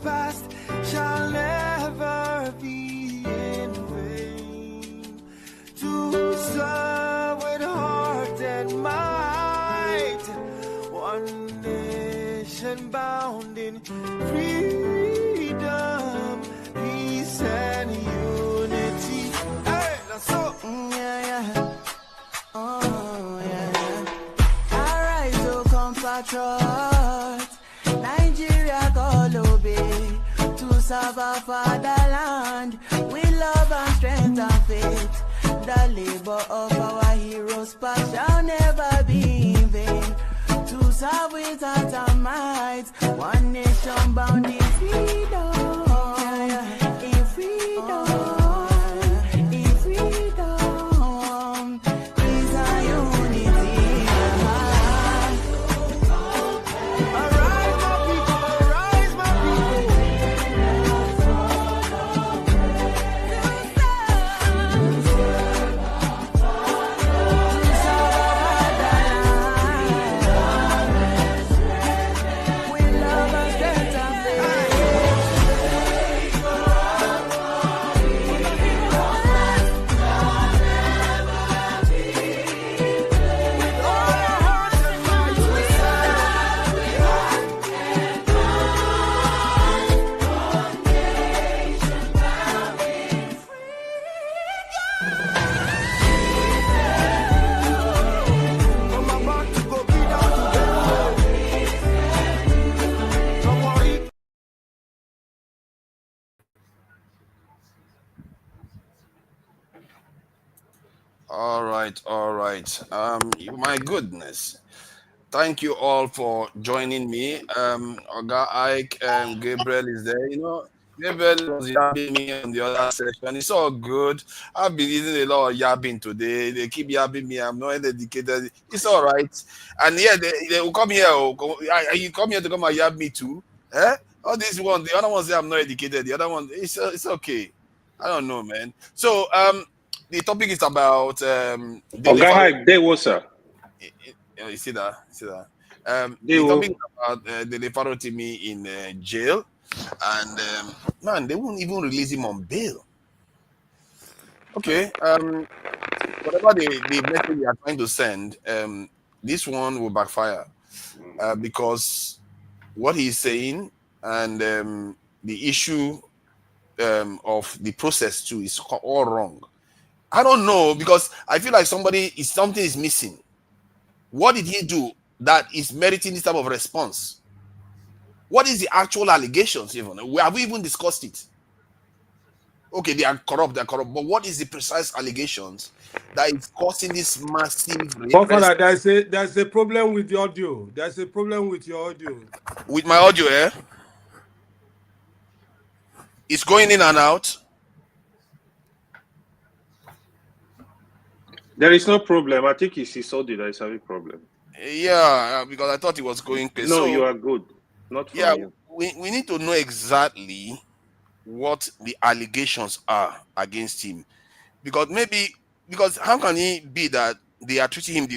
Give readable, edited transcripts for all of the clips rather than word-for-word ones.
past shall never be in vain. To serve with heart and might, one nation bound in freedom, peace and unity. Hey, that's so. Arise, O compatriots, Nigeria call obey, to serve our fatherland with love and strength and faith. The labor of our heroes past shall never be in vain. To serve with heart and might, one nation bound in freedom, in freedom, in freedom, peace and unity. Arise, my people, arise, my people. With love and strength and faith. With all our hearts and minds we I'm about to go be down to Don't worry. All right. My goodness. Thank you all for joining me. Oga Ike, Gabriel is there. You know, Gabriel was yabbing me on the other session. It's all good. I've been eating a lot of yabbing today. They keep yabbing me. I'm not dedicated. It's all right. And yeah, they will come here. You come here to come and yab me too. Eh? All this one, the other one say I'm not educated. The other one, it's okay. I don't know, man. So the topic is about Dele Oga Hype, there was sir. You see that? The They topic will. is about Dele Farotimi in jail, and man, they won't even release him on bail. Okay, whatever the message they are trying to send, this one will backfire because what he's saying and the issue of the process too is all wrong. I don't know because I feel like something is missing. What did he do that is meriting this type of response? What is the actual allegations even? Have we even discussed it? Okay, they are corrupt, but what is the precise allegations that is causing this massive Father, there's a problem with the audio. There's a problem with your audio. with my audio, it's going in and out. There is no problem. I think it's his audio that is having problem. Yeah, because I thought it was going crazy. No, So, you are good. Not from yeah, you. we need to know exactly what the allegations are against him. Because how can he be that they are treating him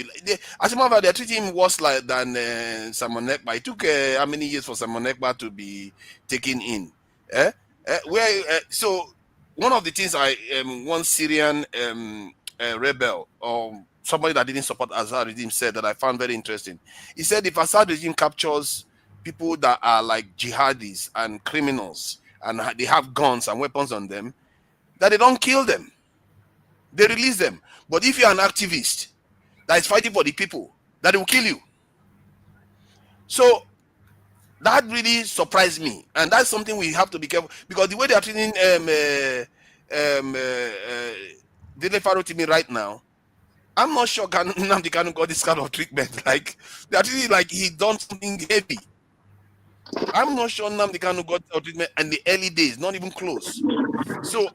as a matter of fact, they are treating him worse than Simon Ekpa. It took how many years for Simon Ekpa to be taken in? So one of the things one Syrian rebel or somebody that didn't support Assad regime said that I found very interesting. He said if Assad regime captures people that are like jihadis and criminals and they have guns and weapons on them, that they don't kill them. They release them. But if you're an activist that is fighting for the people, that they will kill you. So that really surprised me. And that's something we have to be careful, because the way they are treating Dele Farotimi right now, I'm not sure Nnamdi Kanu got this kind of treatment. Like, they are treating like he done something heavy. I'm not sure Nnamdi Kanu got treatment in the early days, not even close. So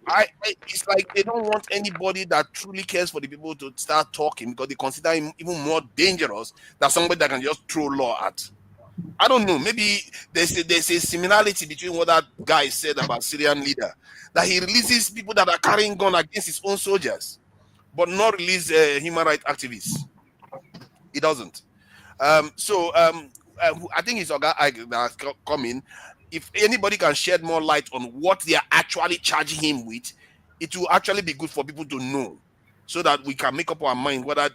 it's like they don't want anybody that truly cares for the people to start talking, because they consider him even more dangerous than somebody that can just throw law at. I don't know. Maybe there's a similarity between what that guy said about Syrian leader, that he releases people that are carrying gun against his own soldiers, but not release human rights activists. He doesn't. I think it's Oga Ike that has come in. if anybody can shed more light on what they are actually charging him with, it will actually be good for people to know, so that we can make up our mind whether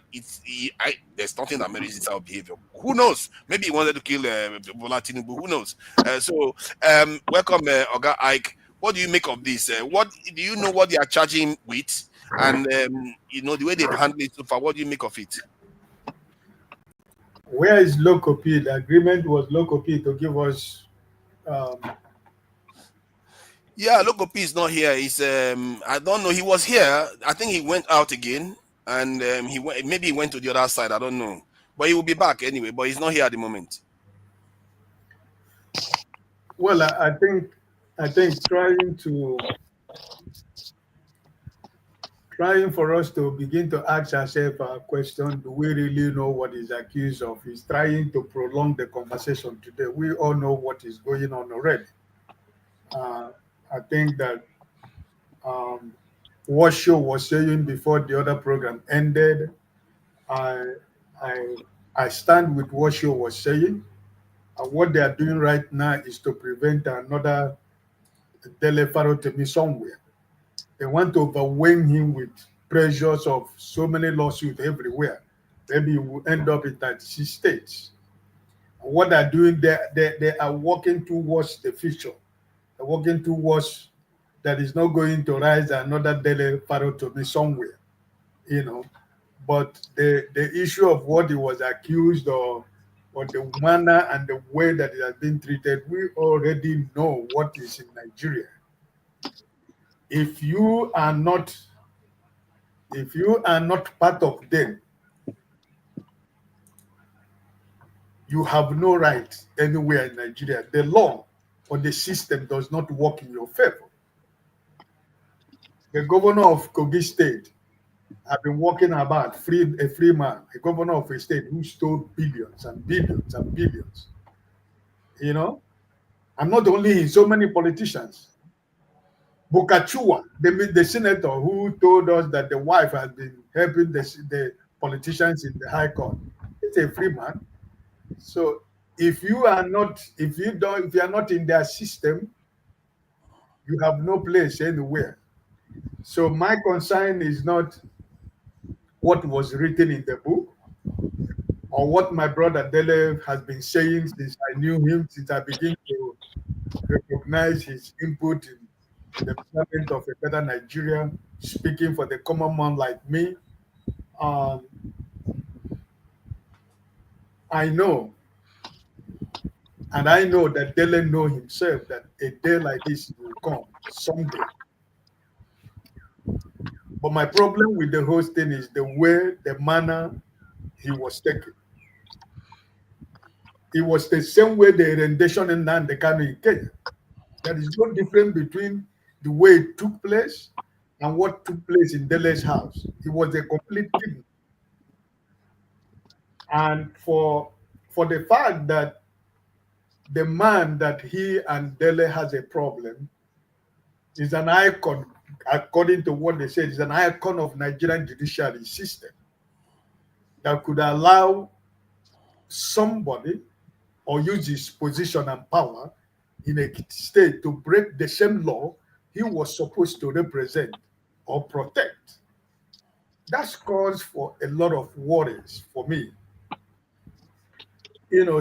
there's nothing that merits this our behavior. Who knows? Maybe he wanted to kill Bola Tinubu. Who knows? Welcome, Oga Ike. What do you make of this? What do you know what they are charging him with, and the way they've handled it so far? What do you make of it? Where is Locopi? The agreement was Locopi to give us. Yeah, Locopi is not here. He's I don't know. He was here. I think he went out again, and maybe he went to the other side. I don't know, but he will be back anyway. But he's not here at the moment. Well, I think trying for us to begin to ask ourselves a question: do we really know what he's accused of? He's trying to prolong the conversation today. We all know what is going on already. I think that what Show was saying before the other program ended, I stand with what Show was saying. What they are doing right now is to prevent another Dele Farotimi somewhere. They want to overwhelm him with pressures of so many lawsuits everywhere. Maybe he will end up in 36 states. What they're doing, they are working towards the future. They're working towards that is not going to rise another Dele Farotimi somewhere, But the issue of what he was accused of, or the manner and the way that it has been treated, we already know what is in Nigeria. If you are not part of them, you have no right anywhere in Nigeria. The law or the system does not work in your favor. The governor of Kogi State have been walking about a free man, a governor of a state who stole billions and billions and billions. And not only him, so many politicians. Bukachua, the senator who told us that the wife has been helping the politicians in the High Court, it's a free man. So if you are not in their system, you have no place anywhere. So my concern is not what was written in the book or what my brother Dele has been saying since I knew him, since I began to recognize his input in the development of a better Nigeria, speaking for the common man like me. I know that Dele knows himself that a day like this will come someday. But my problem with the whole thing is the manner he was taken. It was the same way the rendition in Nnamdi Kanu in Kenya. There is no difference between the way it took place and what took place in Dele's house. It was a complete thing. And for the fact that the man that he and Dele has a problem is an icon, according to what they said, is an icon of Nigerian judiciary system that could allow somebody or use his position and power in a state to break the same law he was supposed to represent or protect. That's cause for a lot of worries for me.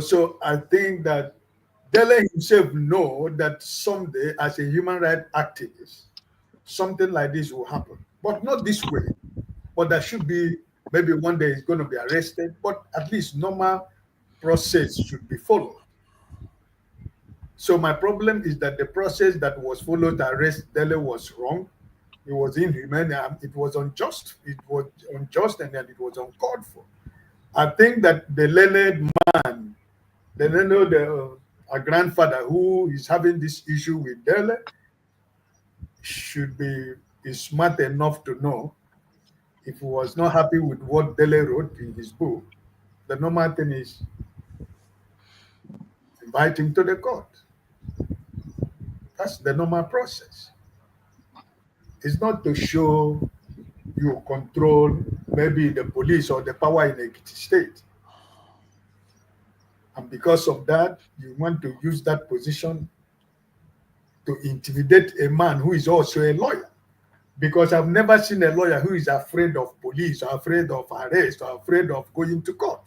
So I think that Dele himself know that someday, as a human rights activist, something like this will happen. But not this way. But there should be, maybe one day he's going to be arrested, but at least normal process should be followed. So my problem is that the process that was followed to arrest Dele was wrong. It was inhuman. It was unjust. It was unjust, and then it was uncalled for. I think that the learned man, a grandfather who is having this issue with Dele, is smart enough to know if he was not happy with what Dele wrote in his book, the normal thing is invite him to the court. That's the normal process. It's not to show you control maybe the police or the power in a state. And because of that, you want to use that position to intimidate a man who is also a lawyer. Because I've never seen a lawyer who is afraid of police or afraid of arrest or afraid of going to court.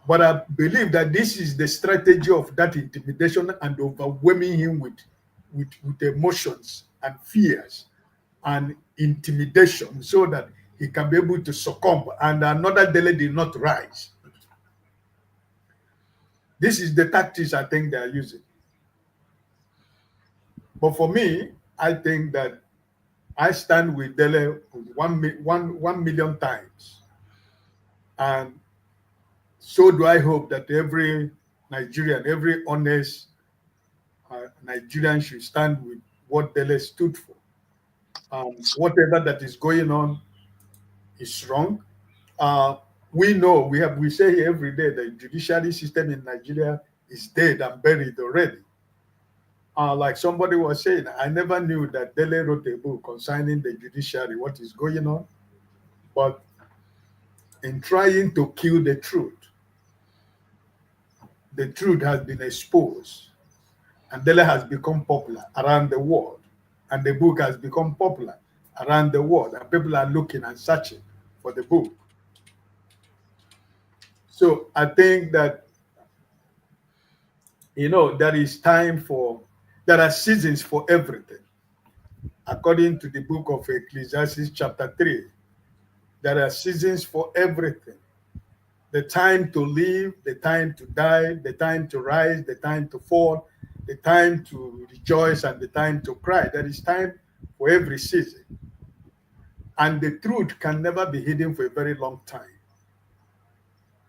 But I believe that this is the strategy of that intimidation and overwhelming him with emotions and fears and intimidation so that he can be able to succumb and another Dele did not rise. This is the tactics I think they are using. But for me, I think that I stand with Dele 1 million times. And so do I hope that every Nigerian, every honest Nigerian should stand with what Dele stood for. Whatever that is going on is wrong. We know, we say here every day the judiciary system in Nigeria is dead and buried already. Like somebody was saying, I never knew that Dele wrote a book concerning the judiciary, what is going on. But in trying to kill the truth has been exposed. And Dele has become popular around the world. And the book has become popular around the world. And people are looking and searching for the book. So I think that, there are seasons for everything. According to the book of Ecclesiastes chapter 3, there are seasons for everything. The time to live, the time to die, the time to rise, the time to fall, the time to rejoice, and the time to cry. There is time for every season. And the truth can never be hidden for a very long time.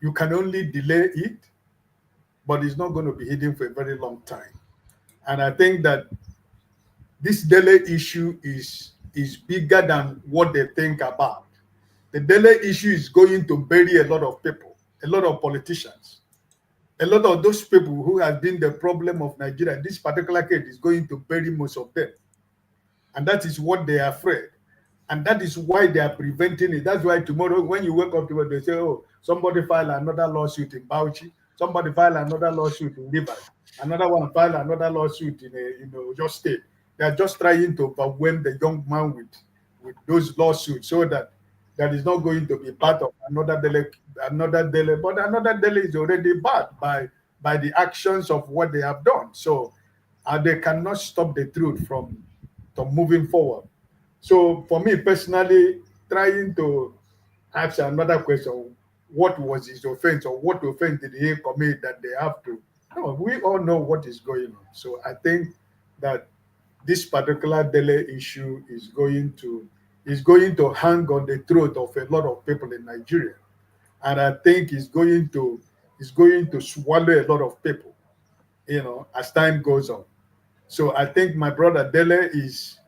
You can only delay it, but it's not going to be hidden for a very long time. And I think that this Dele issue is bigger than what they think about. The Dele issue is going to bury a lot of people, a lot of politicians, a lot of those people who have been the problem of Nigeria. This particular case is going to bury most of them. And that is what they are afraid. And that is why they are preventing it. That's why tomorrow, when you wake up tomorrow, they say, oh, somebody filed another lawsuit in Bauchi, somebody filed another lawsuit in Rivers, another one filed another lawsuit in just state. They are just trying to overwhelm the young man with those lawsuits so that is not going to be part of another Dele. But another Dele is already bad by the actions of what they have done. So they cannot stop the truth from moving forward. So for me personally, trying to ask another question, what was his offense or what offense did he commit that they have to? No, we all know what is going on. So I think that this particular Dele issue is going to hang on the throat of a lot of people in Nigeria, and I think it's going to swallow a lot of people, as time goes on. So I think my brother Dele is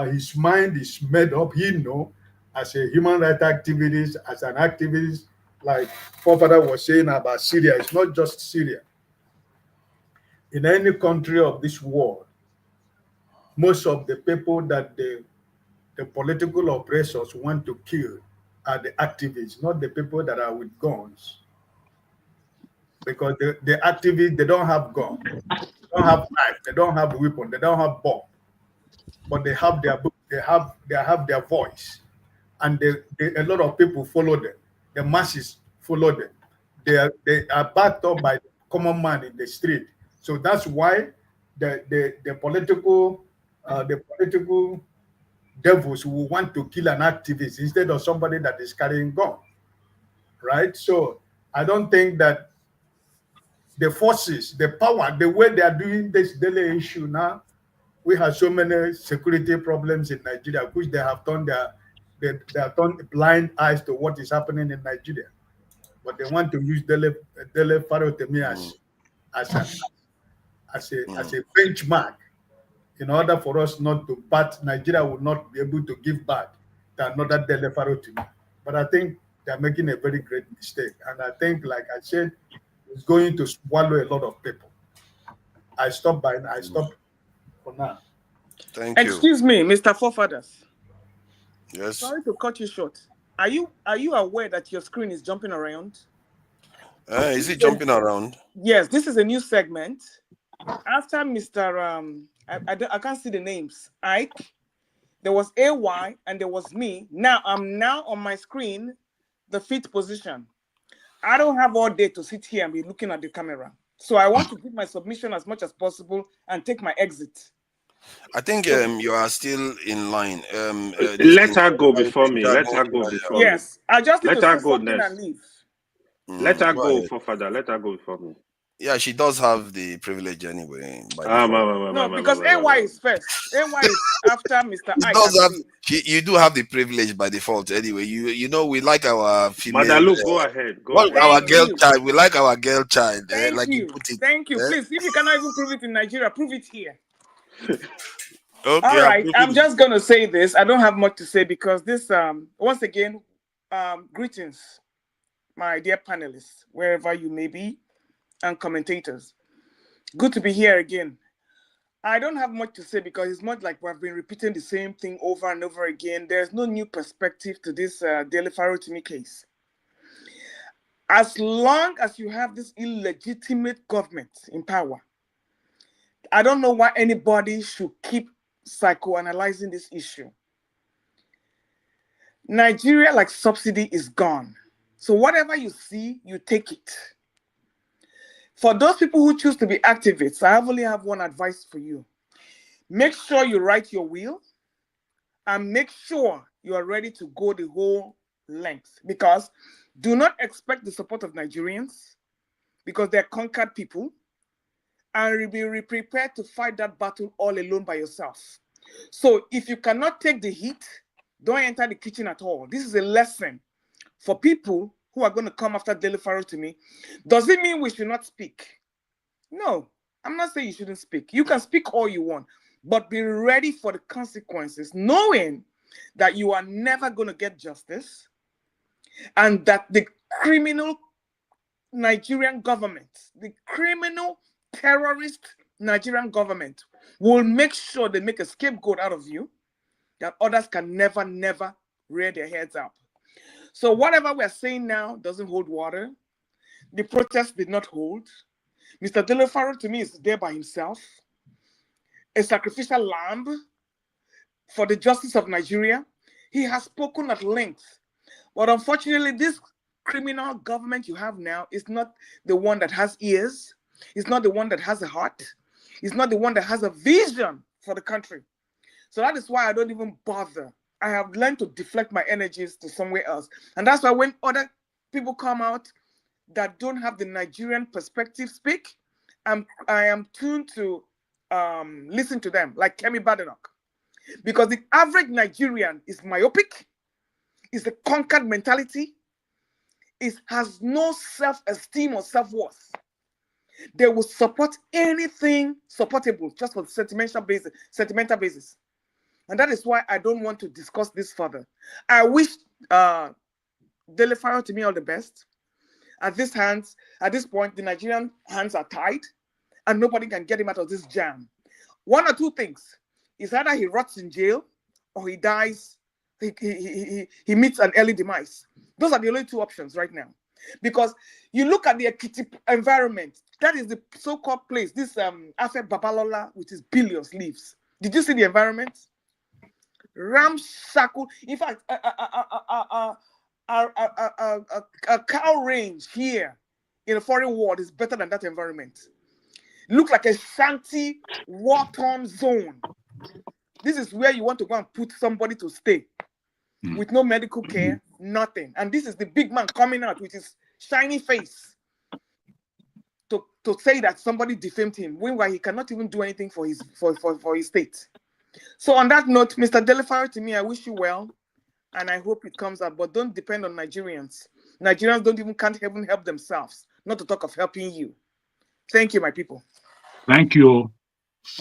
his mind is made up. He know, as a human rights activist, as an activist, like Forefather was saying about Syria. It's not just Syria. In any country of this world, most of the people that the political oppressors want to kill are the activists, not the people that are with guns. Because the activists, they don't have guns, they don't have knife, they don't have weapon, they don't have bomb, but they have their voice, and a lot of people follow them. The masses follow them. They are backed up by the common man in the street. So that's why the political devils will want to kill an activist instead of somebody that is carrying gun, right? So I don't think that the forces, the power, the way they are doing this Dele issue now, we have so many security problems in Nigeria, which they have turned turned blind eyes to what is happening in Nigeria. But they want to use Dele Farotimi as a benchmark in order for us not to Nigeria will not be able to give back to another Dele Farotimi. But I think they're making a very great mistake. And I think, like I said, it's going to swallow a lot of people. I stop for now. Thank you. Excuse me, Mr. Forefathers. Yes. Sorry to cut you short. Are you aware that your screen is jumping around? Is it jumping around? Yes, this is a new segment. after Mr. I can't see the names. Ike, there was AY, and there was me. Now I'm on my screen, the 5th position. I don't have all day to sit here and be looking at the camera. So I want to give my submission as much as possible and take my exit. I think you are still in line. Let her go before me. Let her go before me. Yes, I just need Let to her say go something next. and leave. Let her go ahead. for father. Let her go before me. Yeah, she does have the privilege anyway. By No, because AY is first. AY is after Mr. She Ike, does I have. believe. You do have the privilege by default anyway. You know we like our female. Madalu, go ahead. Go ahead. Our Thank girl you. child. We like our girl child. Thank like you. put it. Thank you. Please, if you cannot even prove it in Nigeria, prove it here. Okay. All right. I'm just gonna say this. I don't have much to say because this once again, greetings, my dear panelists, wherever you may be, and commentators. Good to be here again. I don't have much to say because it's much like we've been repeating the same thing over and over again. There's no new perspective to this Dele Farotimi case. As long as you have this illegitimate government in power, I don't know why anybody should keep psychoanalyzing this issue. Nigeria, like subsidy, is gone. So whatever you see, you take it. For those people who choose to be activists, I only have one advice for you. Make sure you write your will and make sure you are ready to go the whole length, because do not expect the support of Nigerians because they're conquered people, and be prepared to fight that battle all alone by yourself. So if you cannot take the heat, don't enter the kitchen at all. This is a lesson for people who are going to come after Dele Farotimi. Does it mean we should not speak? No, I'm not saying you shouldn't speak. You can speak all you want, but be ready for the consequences, knowing that you are never going to get justice and that the criminal Nigerian government, the criminal terrorist Nigerian government, will make sure they make a scapegoat out of you that others can never rear their heads up. So whatever we're saying now doesn't hold water. The protest did not hold. Mr. Dele Farotimi is there by himself, a sacrificial lamb for the justice of Nigeria. He has spoken at length. But unfortunately, this criminal government you have now is not the one that has ears. It's not the one that has a heart. It's not the one that has a vision for the country. So that is why I don't even bother. I have learned to deflect my energies to somewhere else. And that's why when other people come out that don't have the Nigerian perspective speak, I am tuned to listen to them, like Kemi Badenoch. Because the average Nigerian is myopic, is a conquered mentality, has no self-esteem or self-worth. They will support anything supportable just for sentimental basis. And that is why I don't want to discuss this further. I wish Dele Farotimi all the best. At this point, the Nigerian hands are tied, and nobody can get him out of this jam. One or two things: is either he rots in jail, or he dies. He meets an early demise. Those are the only two options right now. Because you look at the Ekiti environment, that is the so-called place this Afe Babalola with his billions lives. Did you see the environment? Ramshackle. In fact, a cow range here in a foreign world is better than that environment. Look like a shanty war-torn zone. This is where you want to go and put somebody to stay with no medical care, nothing. And this is the big man coming out with his shiny face to say that somebody defamed him, meanwhile he cannot even do anything for his state. So on that note, Mr. Dele Farotimi, I wish you well, and I hope it comes out. But don't depend on Nigerians. Nigerians can't even help themselves, not to talk of helping you. Thank you, my people. Thank you.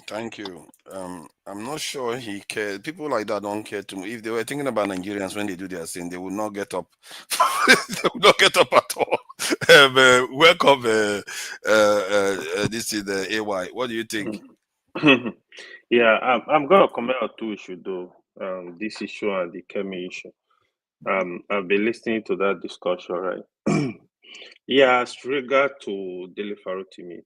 Thank you. I'm not sure he cares. People like that don't care too much. If they were thinking about Nigerians when they do their thing, they would not get up. They would not get up at all. Welcome. This is the AY. What do you think? Yeah, I'm gonna comment on two issues though. This issue and the Kemi issue. I've been listening to that discussion, right? Yeah, as regard to Dele Farotimi,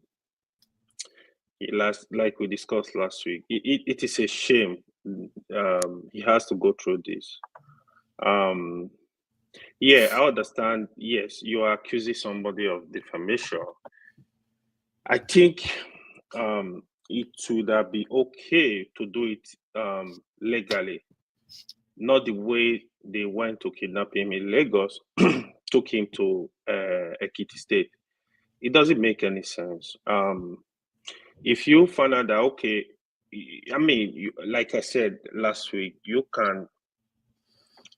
like we discussed last week, it is a shame. He has to go through this. Yeah, I understand. Yes, you are accusing somebody of defamation. I think it would be okay to do it legally, not the way they went to kidnap him in Lagos, took him to Ekiti State. It doesn't make any sense. If you find out that, okay, I mean, like I said last week, you can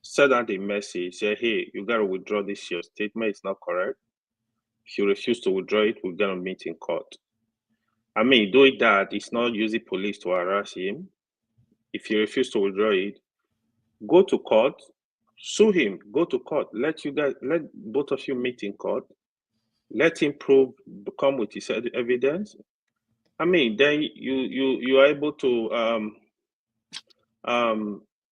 send out a message, say, hey, you got to withdraw this, your statement is not correct. If you refuse to withdraw it, we're going to meet in court. I mean, doing that, it's not using police to harass him. If you refuse to withdraw it, go to court, sue him, go to court. Let both of you meet in court. Let him come with his evidence. I mean, then you are able to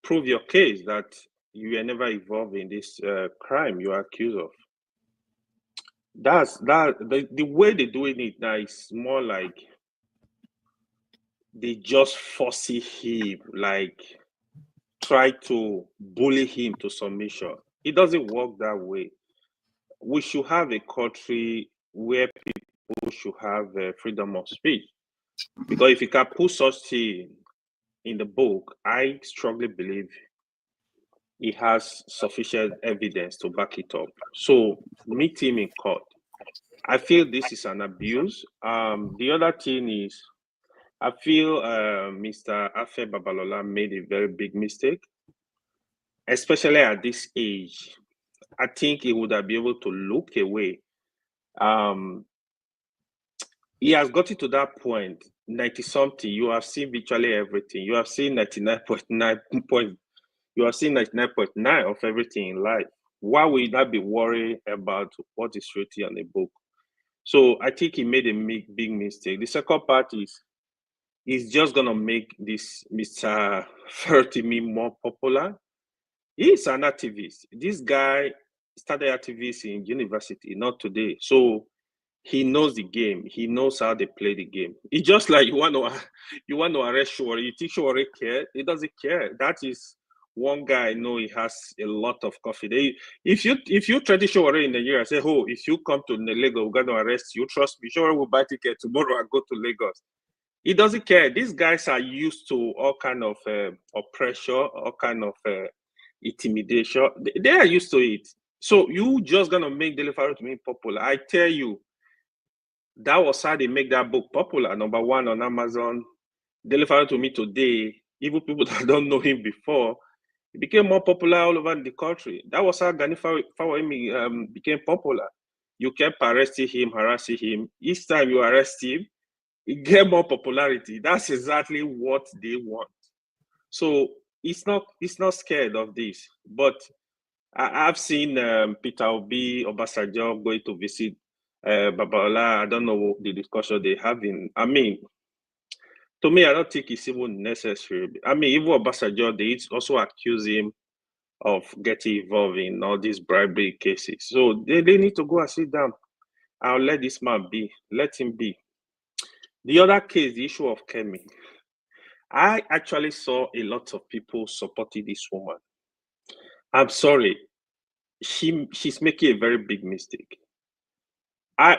prove your case that you were never involved in this crime you are accused of. The way they're doing it now is more like they just force him, like try to bully him to submission. It doesn't work that way. We should have a country where people should have freedom of speech. Because if you can put such thing in the book, I strongly believe he has sufficient evidence to back it up. So meet him in court. I feel this is an abuse. The other thing is, I feel Mr. Afe Babalola made a very big mistake, especially at this age. I think he would have been able to look away. He has gotten to that point, 90-something. You have seen virtually everything. You have seen 99.9 you have seen 99.9 of everything in life. Why would you not be worried about what is written on the book? So I think he made a big mistake. The second part is, he's just going to make this Mr. Farotimi more popular. He's an activist. This guy started activists in university, not today. So he knows the game. He knows how they play the game. It's just like you want to arrest Shore. You think Shore care? He doesn't care. That is one guy I know. He has a lot of confidence. If you try to Shore in Nigeria, say, oh, if you come to Lagos, we're going to arrest you. Trust me, Shore will buy ticket tomorrow and go to Lagos. He doesn't care. These guys are used to all kind of oppression, all kind of intimidation. They are used to it. So you just gonna make Dele Farotimi popular. I tell you, that was how they make that book popular. Number one on Amazon. Dele Farotimi today, even people that don't know him before, he became more popular all over the country. That was how Gani Farotimi became popular. You kept arresting him, harassing him. Each time you arrest him, he get more popularity. That's exactly what they want. So it's not scared of this. But I've seen Peter Obi, Obasanjo going to visit Babalola. I don't know the discussion they having. I mean, to me, I don't think it's even necessary. I mean, even Obasanjo, they also accuse him of getting involved in all these bribery cases. So they need to go and sit down. I'll let this man be. Let him be. The other case, the issue of Kemi. I actually saw a lot of people supporting this woman. I'm sorry. She's making a very big mistake.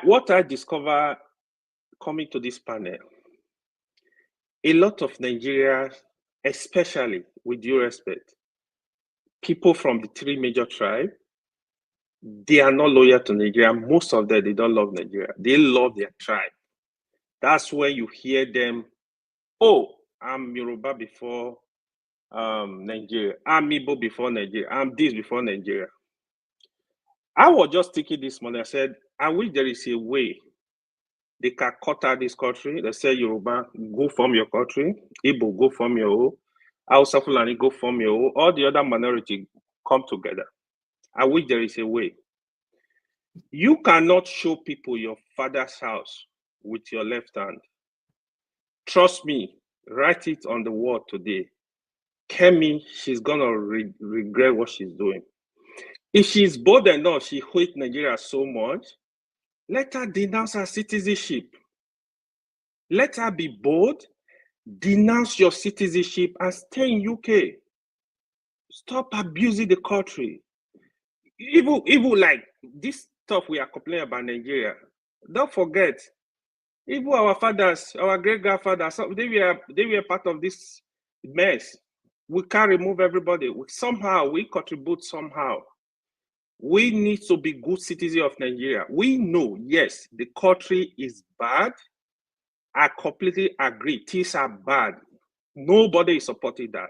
What I discovered coming to this panel, a lot of Nigerians, especially with due respect, people from the three major tribes, they are not loyal to Nigeria. Most of them, they don't love Nigeria. They love their tribe. That's where you hear them, oh, I'm Yoruba before Nigeria. I'm Igbo before Nigeria. I'm this before Nigeria. I was just thinking this morning, I said, I wish there is a way they can cut out this country. They say Yoruba, go from your country. Igbo, go from your own. Hausa Fulani, go from your own. All the other minority come together. I wish there is a way. You cannot show people your father's house with your left hand. Trust me, write it on the wall today. Kemi, she's gonna regret what she's doing. If she's bold enough, she hates Nigeria so much, let her denounce her citizenship. Let her be bold, denounce your citizenship, and stay in UK. Stop abusing the country. Even like this stuff we are complaining about Nigeria. Don't forget, even our fathers, our great grandfathers, they were part of this mess. We can't remove everybody. Somehow we contribute somehow. We need to be good citizens of Nigeria. We know, yes, the country is bad. I completely agree. Things are bad. Nobody is supporting that.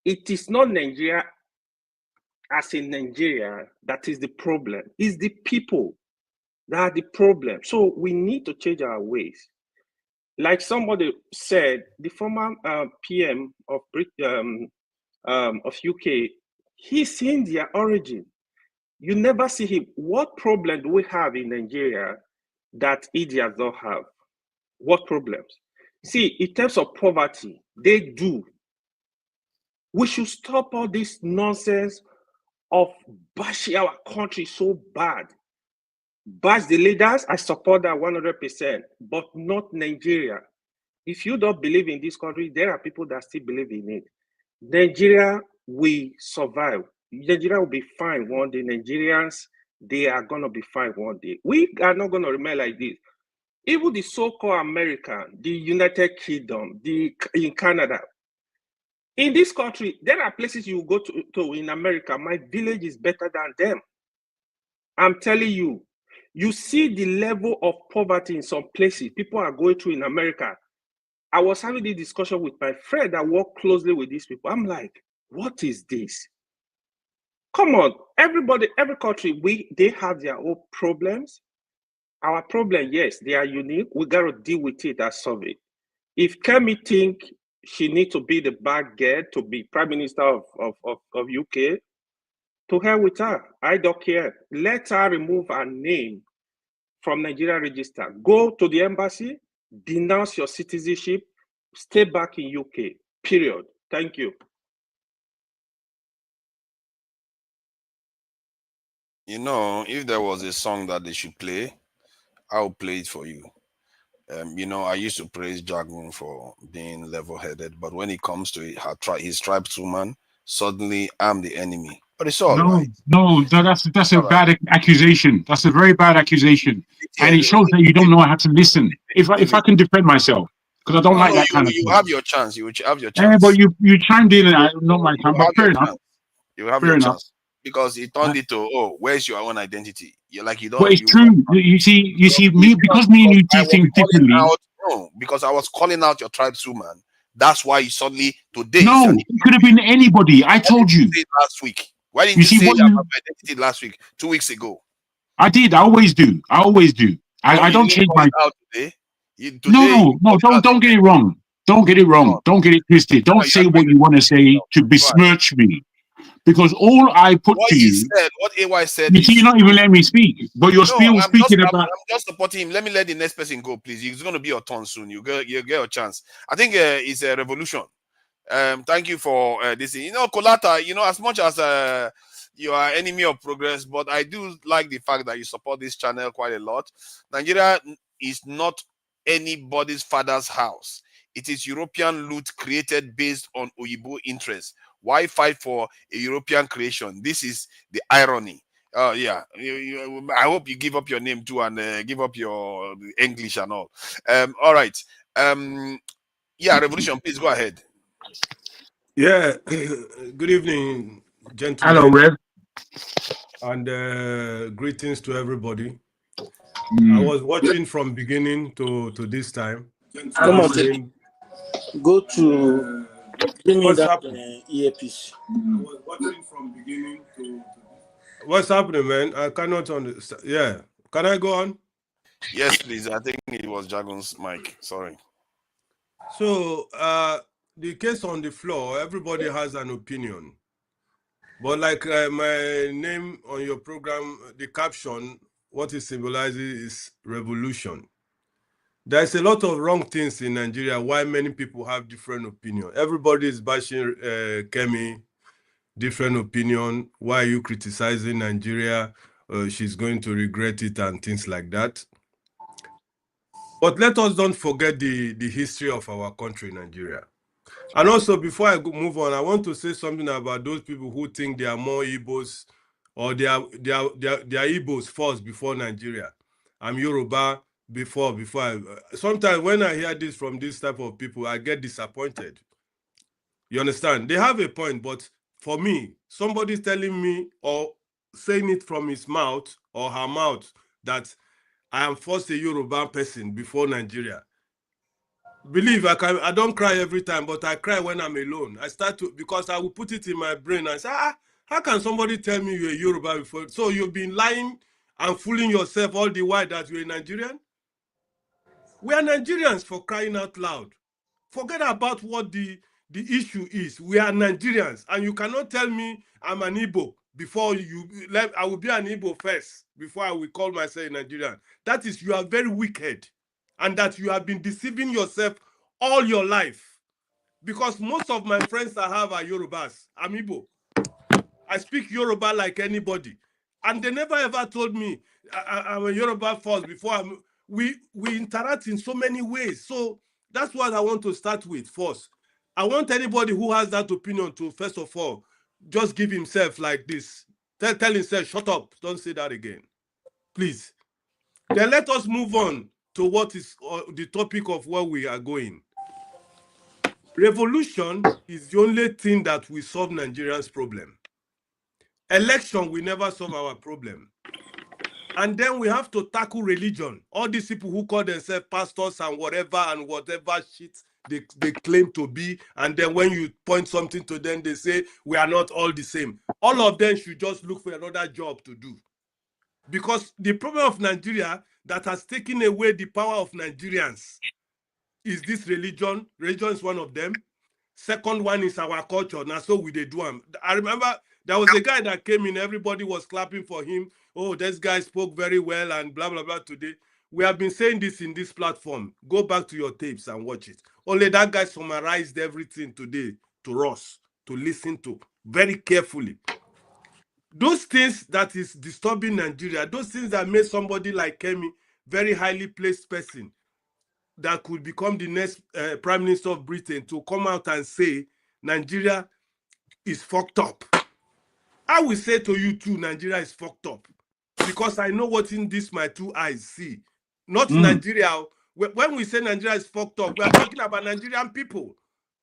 It is not Nigeria as in Nigeria that is the problem. It's the people that are the problem. So we need to change our ways. Like somebody said, the former PM of UK, he's in their origin. You never see him. What problem do we have in Nigeria that Indians don't have? What problems? See, in terms of poverty, they do. We should stop all this nonsense of bashing our country so bad. Bash the leaders, I support that 100%, but not Nigeria. If you don't believe in this country, there are people that still believe in it. Nigeria will survive. Nigeria will be fine one day. Nigerians, they are going to be fine one day. We are not going to remain like this. Even the so-called America, the United Kingdom, in Canada, in this country, there are places you go to in America. My village is better than them. I'm telling you, you see the level of poverty in some places people are going through in America. I was having this discussion with my friend that worked closely with these people. I'm like, what is this? Come on, everybody, every country, they have their own problems. Our problem, yes, they are unique. We got to deal with it and solve it. If Kemi think she needs to be the bad girl to be Prime Minister of UK, to hell with her. I don't care. Let her remove her name from Nigeria register. Go to the embassy, denounce your citizenship, stay back in UK, period. Thank you. You know, if there was a song that they should play, I'll play it for you. You know, I used to praise Jagun for being level-headed, but when it comes to it, his tribeswoman, suddenly I'm the enemy. But it's all right. No, that's a bad accusation. That's a very bad accusation, and it shows that you don't know how to listen. If I can defend myself, because I don't like that kind of thing. You have your chance. You have your chance. But you chimed in, and I not my time. But fair enough. You have your chance because it turned it to where's your own identity? You're like you don't. But it's true. You see me because me and you do things differently. No, because I was calling out your tribeswoman. That's why you suddenly today. No, it could have been anybody. I told you last week. Why didn't you say that about my identity last week? 2 weeks ago. I did. I always do. I don't change my. Today? No. Don't get it wrong. Don't get it wrong. Don't get it twisted. Don't say what you want to say to besmirch me. Because all I put to you, what AY said, you see, you're not even letting me speak. But you're still speaking about. I'm just supporting him. Let me let the next person go, please. It's going to be your turn soon. You get a chance. I think it's a revolution. Thank you for this. You know, Kolata. You know, as much as you are enemy of progress, but I do like the fact that you support this channel quite a lot. Nigeria is not anybody's father's house. It is European loot created based on Oyibo interests. Why fight for a European creation? This is the irony. Yeah. I hope you give up your name too and give up your English and all. All right. Yeah, Revolution, please go ahead. Yeah. Good evening, gentlemen. Hello, Rev. And greetings to everybody. I was watching from beginning to this time. Come on, go to bring me that earpiece. I was watching from beginning to. What's happening, man? I cannot understand. Yeah, can I go on? Yes, please. I think it was Jagun's mic. Sorry. So the case on the floor, everybody has an opinion. But like my name on your program, the caption, what it symbolizes is revolution. There's a lot of wrong things in Nigeria why many people have different opinion. Everybody is bashing Kemi, different opinion. Why are you criticizing Nigeria? She's going to regret it and things like that. But let us don't forget the history of our country, Nigeria. And also, before I move on, I want to say something about those people who think they are more Igbos, or they are Igbos first before Nigeria. I'm Yoruba before sometimes when I hear this from this type of people, I get disappointed. You understand? They have a point, but for me, somebody telling me or saying it from his mouth or her mouth that I am first a Yoruba person before Nigeria. Believe I don't cry every time, but I cry when I'm alone. I start to, because I will put it in my brain and say, how can somebody tell me you're a Yoruba before? So you've been lying and fooling yourself all the while that you're a Nigerian? We are Nigerians, for crying out loud. Forget about what the issue is. We are Nigerians, and you cannot tell me I'm an Igbo before you. I will be an Igbo first before I will call myself a Nigerian. That is, you are very wicked, and that you have been deceiving yourself all your life. Because most of my friends I have are Yorubas. I'm Igbo. I speak Yoruba like anybody, and they never ever told me I'm a Yoruba first before we interact in so many ways. So that's what I want to start with first. I want anybody who has that opinion to, first of all, just give himself like this. Tell himself, shut up, don't say that again. Please. Then let us move on to what is the topic of where we are going. Revolution is the only thing that will solve Nigerians' problem. Election will never solve our problem. And then we have to tackle religion. All these people who call themselves pastors and whatever shit they claim to be, and then when you point something to them, they say we are not all the same. All of them should just look for another job to do. Because the problem of Nigeria that has taken away the power of Nigerians is this religion. Religion is one of them. Second one is our culture. Now, so we they do them. I remember there was a guy that came in, everybody was clapping for him. Oh, this guy spoke very well and blah, blah, blah today. We have been saying this in this platform. Go back to your tapes and watch it. Only that guy summarized everything today to us to listen to very carefully. Those things that is disturbing Nigeria, those things that made somebody like Kemi very highly placed person that could become the next Prime Minister of Britain to come out and say Nigeria is fucked up. I will say to you too, Nigeria is fucked up. Because I know what in this my two eyes see. Not Nigeria. When we say Nigeria is fucked up, we are talking about Nigerian people.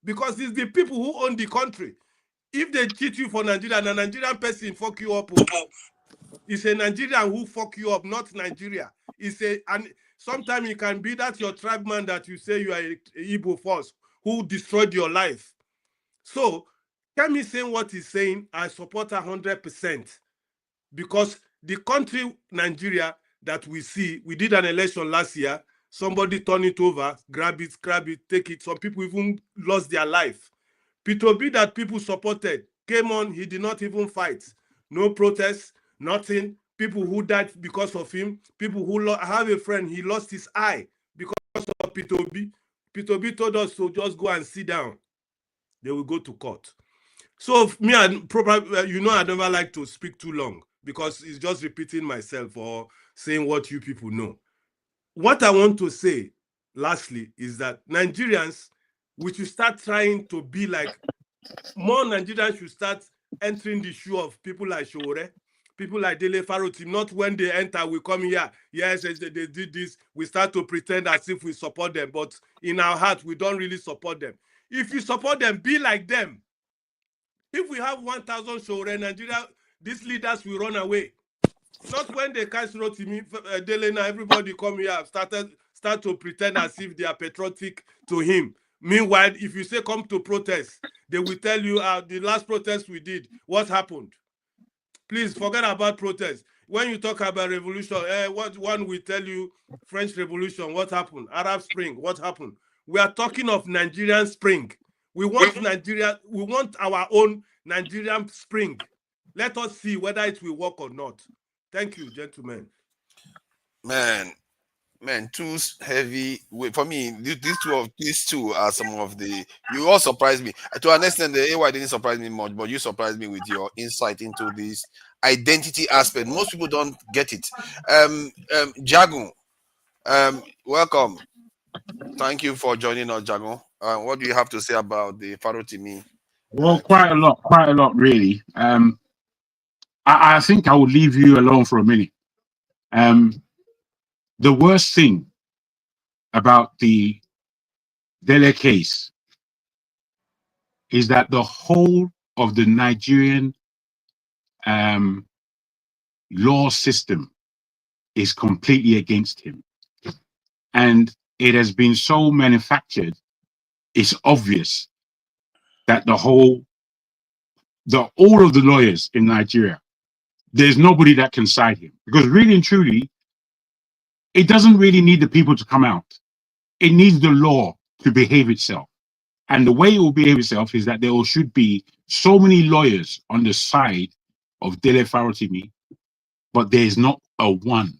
Because it's the people who own the country. If they cheat you for Nigeria, and a Nigerian person fuck you up, it's a Nigerian who fuck you up, not Nigeria. And sometimes it can be that your tribe man that you say you are a Igbo force who destroyed your life. So, Kemi saying what he's saying, I support 100%. Because the country, Nigeria, that we see, we did an election last year, somebody turn it over, grab it, take it. Some people even lost their life. P2B that people supported came on, he did not even fight. No protests, nothing. People who died because of him. People who I have a friend, he lost his eye because of P2B. P2B told us to just go and sit down. They will go to court. So me, I never like to speak too long because it's just repeating myself or saying what you people know. What I want to say, lastly, is that Nigerians, we should start trying to be like, more Nigerians should start entering the shoe of people like Shore, people like Dele Farotimi. Not when they enter, we come here, yes, they did this, we start to pretend as if we support them, but in our heart, we don't really support them. If you support them, be like them. If we have 1,000 Shore, Nigeria, these leaders will run away. Not when they catch Rotimi, Dele, now everybody come here, start to pretend as if they are patriotic to him. Meanwhile, if you say come to protest, they will tell you the last protest we did, what happened? Please forget about protest. When you talk about revolution, what one will tell you, French Revolution, what happened? Arab Spring, what happened? We are talking of Nigerian Spring. We want Nigeria, we want our own Nigerian Spring. Let us see whether it will work or not. Thank you, gentlemen. Man, too heavy. For me, these two are some of the. You all surprised me. To an extent, the AY didn't surprise me much, but you surprised me with your insight into this identity aspect. Most people don't get it. Jagun, welcome. Thank you for joining us, Jago. What do you have to say about the Farotimi? Well, quite a lot, really. I think I will leave you alone for a minute. The worst thing about the Dele case is that the whole of the Nigerian law system is completely against him. And it has been so manufactured, it's obvious that all of the lawyers in Nigeria, there's nobody that can side him. Because really and truly, it doesn't really need the people to come out. It needs the law to behave itself. And the way it will behave itself is that there should be so many lawyers on the side of Dele Farotimi, but there's not a one.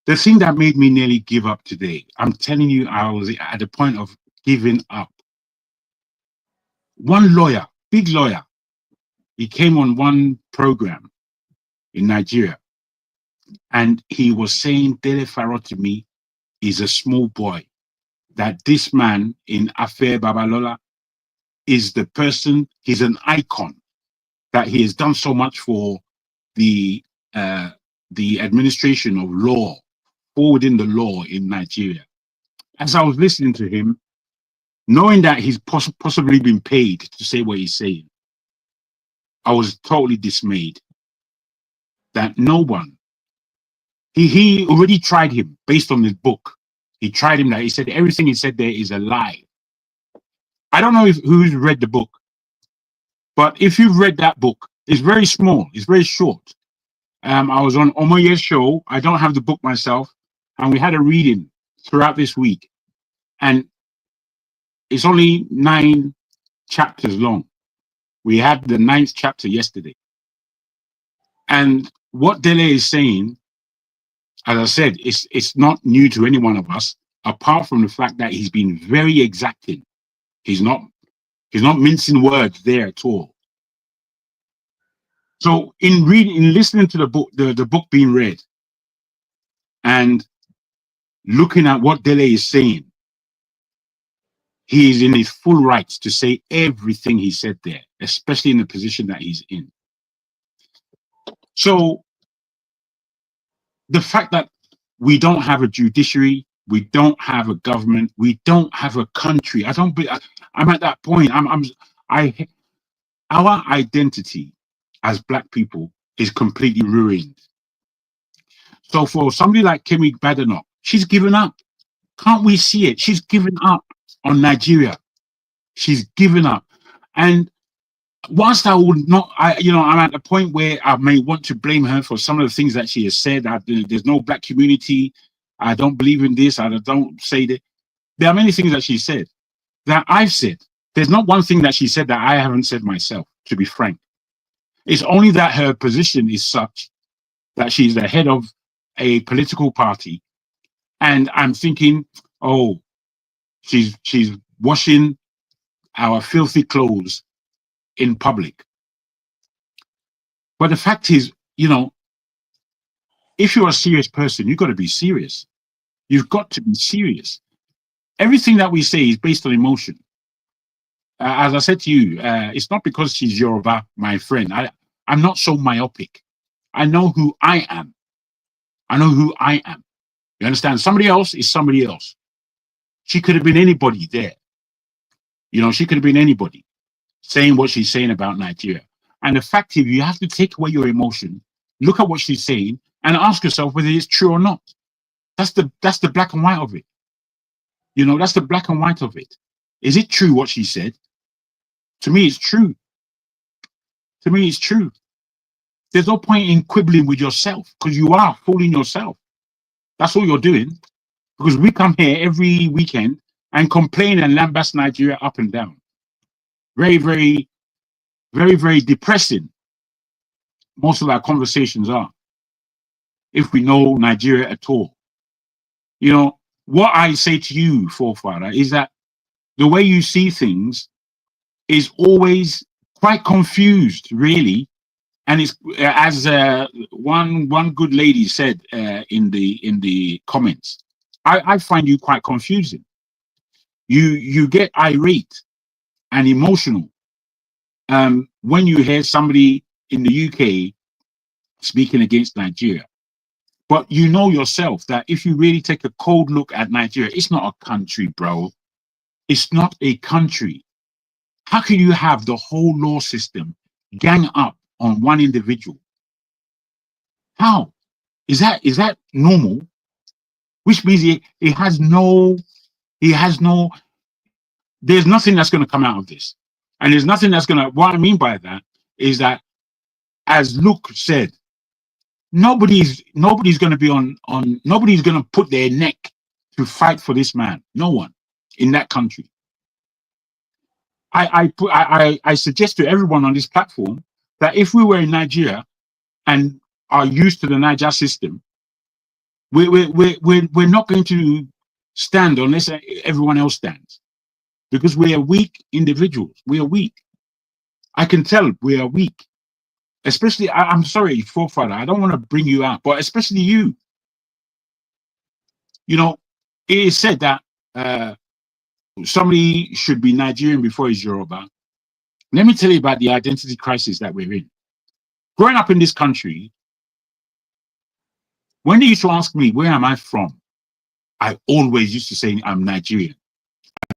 The thing that made me nearly give up today, I'm telling you, I was at the point of giving up. One lawyer, big lawyer, he came on one program in Nigeria, and he was saying Dele Farotimi is a small boy, that this man in Afe Babalola is the person, he's an icon, that he has done so much for the administration of law, forwarding the law in Nigeria. As I was listening to him, knowing that he's possibly been paid to say what he's saying, I was totally dismayed that no one, he already tried him based on his book. He tried him that he said everything he said there is a lie. I don't know who's read the book, but if you've read that book, it's very small, it's very short. I was on Omoye's show. I don't have the book myself, and we had a reading throughout this week, and it's only 9 chapters long. We had the 9th chapter yesterday. And what Dele is saying, as I said, it's not new to any one of us, apart from the fact that he's been very exacting. He's not mincing words there at all. So in listening to the book, the book being read, and looking at what Dele is saying, he is in his full rights to say everything he said there, especially in the position that he's in. So the fact that we don't have a judiciary, we don't have a government, we don't have a country. I'm at that point. Our identity as Black people is completely ruined. So for somebody like Kemi Badenoch, she's given up. Can't we see it? She's given up on Nigeria. She's given up. And whilst I would not, I'm at a point where I may want to blame her for some of the things that she has said. There's no Black community. I don't believe in this. I don't say that. There are many things that she said that I've said. There's not one thing that she said that I haven't said myself, to be frank. It's only that her position is such that she's the head of a political party. And I'm thinking, oh, she's washing our filthy clothes in public. But the fact is, if you're a serious person, you've got to be serious. You've got to be serious. Everything that we say is based on emotion. As I said to you, it's not because she's Yoruba, my friend. I'm not so myopic. I know who I am. I know who I am. You understand? Somebody else is somebody else. She could have been anybody there. She could have been anybody saying what she's saying about Nigeria. And the fact is, you have to take away your emotion, look at what she's saying, and ask yourself whether it's true or not. That's the black and white of it. That's the black and white of it. Is it true what she said? To me, it's true. To me, it's true. There's no point in quibbling with yourself, because you are fooling yourself. That's all you're doing. Because we come here every weekend and complain and lambast Nigeria up and down. Very, very, very, very depressing. Most of our conversations are, if we know Nigeria at all. What I say to you, forefather, is that the way you see things is always quite confused, really. And it's as one good lady said in the comments, I find you quite confusing. You get irate and emotional when you hear somebody in the UK speaking against Nigeria. But you know yourself that if you really take a cold look at Nigeria, it's not a country, bro. It's not a country. How can you have the whole law system gang up on one individual? How? Is that normal? Which means he has no, there's nothing that's going to come out of this. And there's nothing that's going to, what I mean by that is that, as Luke said, nobody's going to be nobody's going to put their neck to fight for this man. No one in that country. I suggest to everyone on this platform that if we were in Nigeria and are used to the Niger system, we're not going to stand unless everyone else stands, because we are weak individuals. We are weak. I can tell we are weak. Especially, I'm sorry, forefather, I don't want to bring you out, but especially you. You know, it is said that somebody should be Nigerian before he's Yoruba. Let me tell you about the identity crisis that we're in. Growing up in this country, when they used to ask me, where am I from? I always used to say I'm Nigerian.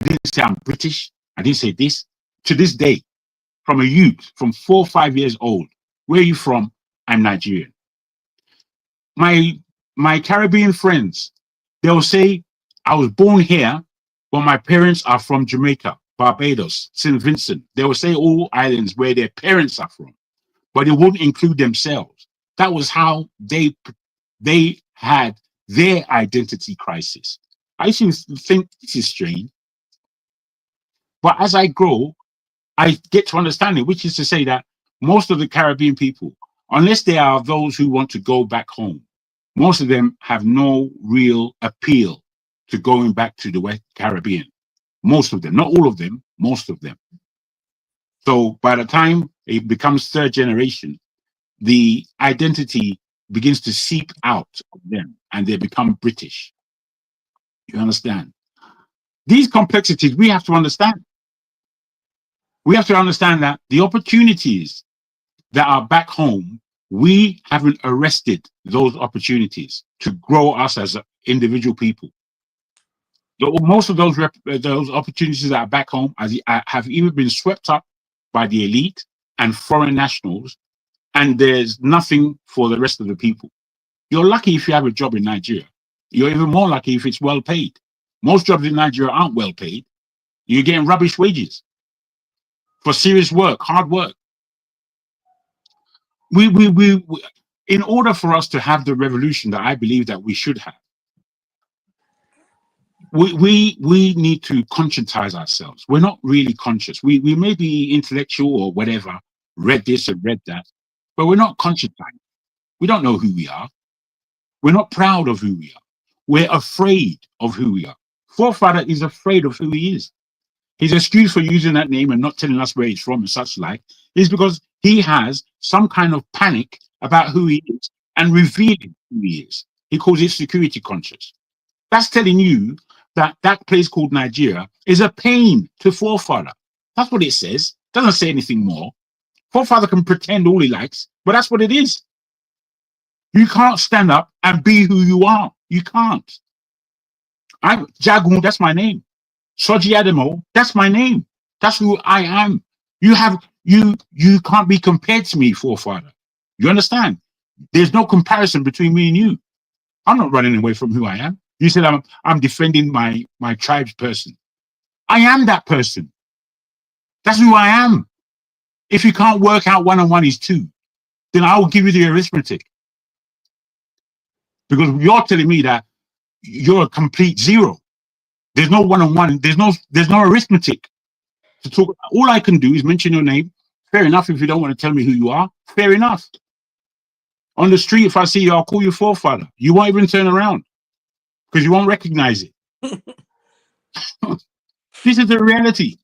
I didn't say I'm British. I didn't say this. To this day, from a youth, from 4 or 5 years old, where are you from? I'm Nigerian. My Caribbean friends, they'll say, I was born here, but my parents are from Jamaica, Barbados, St. Vincent. They will say all islands where their parents are from, but they wouldn't include themselves. That was how they had their identity crisis. I used to think this is strange. But as I grow, I get to understand it, which is to say that most of the Caribbean people, unless they are those who want to go back home, most of them have no real appeal to going back to the West Caribbean. Most of them, not all of them, most of them. So by the time it becomes third generation, the identity begins to seep out of them and they become British. You understand? These complexities we have to understand. We have to understand that the opportunities that are back home, we haven't arrested those opportunities to grow us as individual people. Most of those opportunities that are back home have either been swept up by the elite and foreign nationals, and there's nothing for the rest of the people. You're lucky if you have a job in Nigeria. You're even more lucky if it's well paid. Most jobs in Nigeria aren't well paid. You're getting rubbish wages for serious work, hard work. We in order for us to have the revolution that I believe that we should have, we need to conscientize ourselves. We're not really conscious. We may be intellectual or whatever, read this and read that, but we're not conscientized. We don't know who we are. We're not proud of who we are. We're afraid of who we are. Forefather is afraid of who he is. His excuse for using that name and not telling us where he's from and such like is because he has some kind of panic about who he is and revealing who he is. He calls it security conscious. That's telling you that that place called Nigeria is a pain to forefather. That's what it says. Doesn't say anything more. Forefather can pretend all he likes, but that's what it is. You can't stand up and be who you are. You can't. I'm Jagun, that's my name. Soji Adamo, that's my name. That's who I am. You can't be compared to me, forefather. You understand? There's no comparison between me and you. I'm not running away from who I am. You said I'm defending my tribe's person. I am that person. That's who I am. If you can't work out 1 and 1 is 2, then I will give you the arithmetic. Because you're telling me that you're a complete 0. There's no 1 and 1. There's no arithmetic to talk about. All I can do is mention your name. Fair enough. If you don't want to tell me who you are, fair enough. On the street, if I see you, I'll call you forefather. You won't even turn around because you won't recognize it. This is the reality.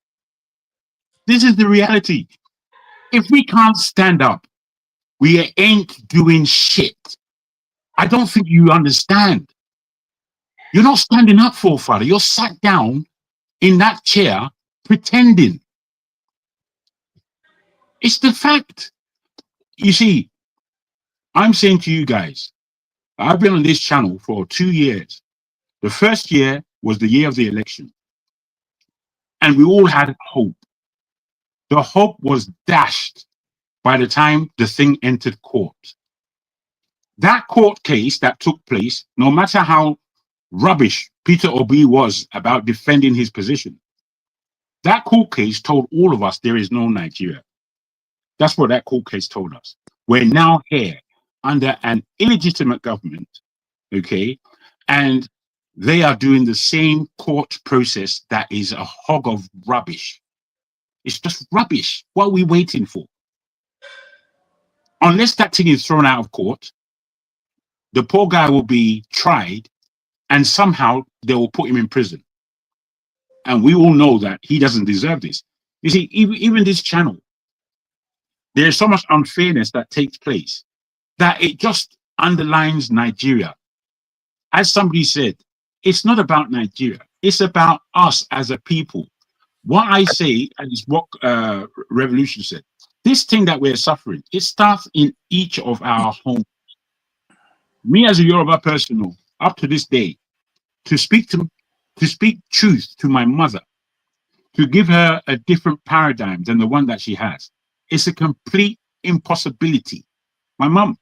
This is the reality. If we can't stand up, we ain't doing shit. I don't think you understand. You're not standing up, forefather. You're sat down in that chair pretending. It's the fact. You see, I'm saying to you guys, I've been on this channel for 2 years. The first year was the year of the election. And we all had hope. The hope was dashed by the time the thing entered court. That court case that took place, no matter how rubbish Peter Obi was about defending his position, that court case told all of us there is no Nigeria. That's what that court case told us. We're now here under an illegitimate government, okay? And they are doing the same court process that is a hog of rubbish. It's just rubbish. What are we waiting for? Unless that thing is thrown out of court, the poor guy will be tried and somehow they will put him in prison. And we all know that he doesn't deserve this. You see, even this channel, there's so much unfairness that takes place that it just underlines Nigeria. As somebody said, it's not about Nigeria. It's about us as a people. What I say, and it's what Revolution said, this thing that we're suffering, it starts in each of our homes. Me as a Yoruba person, up to this day, to speak truth to my mother, to give her a different paradigm than the one that she has, it's a complete impossibility. My mom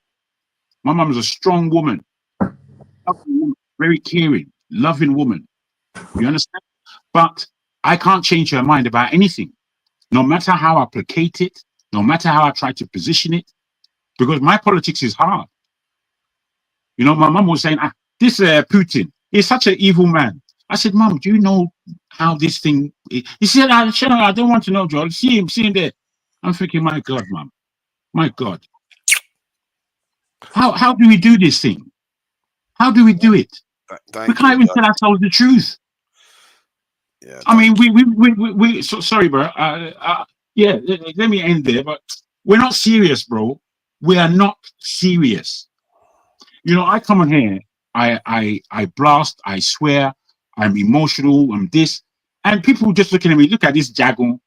is a strong woman, very caring, loving woman. You understand? But I can't change her mind about anything, no matter how I placate it, no matter how I try to position it, because my politics is hard. You know, my mom was saying, this Putin is such an evil man. I said, Mom, do you know how this thing is? He said, I don't want to know, George. See him there. I'm thinking, my God, Mom, my God. How do we do this thing? How do we do it? We can't even tell ourselves the truth. Yeah, I mean, we so sorry, bro. Yeah, let me end there, but we're not serious, bro. We are not serious. You know, I come on here, I blast, I swear, I'm emotional, I'm this, and people just looking at me, look at this Jagun.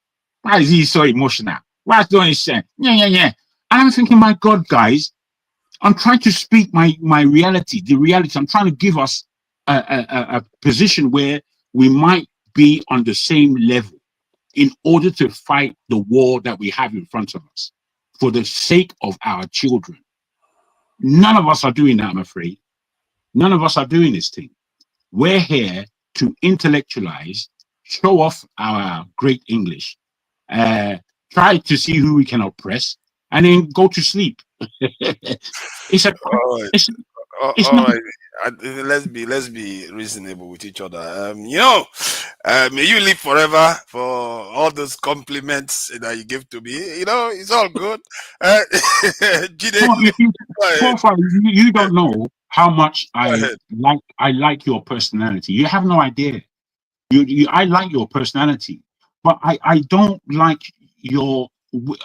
Why is he so emotional? Why is doing this? Yeah. And I'm thinking, my God, guys, I'm trying to speak my reality, the reality. I'm trying to give us a position where we might be on the same level in order to fight the war that we have in front of us for the sake of our children. None of us are doing that, I'm afraid. None of us are doing this thing. We're here to intellectualize, show off our great English, try to see who we can oppress, and then go to sleep. It's a. It's all not. right. Let's be reasonable with each other. May you live forever for all those compliments that you give to me. You know, it's all good. Jide, You don't know how much I like your personality. You have no idea. I like your personality, but I don't like your.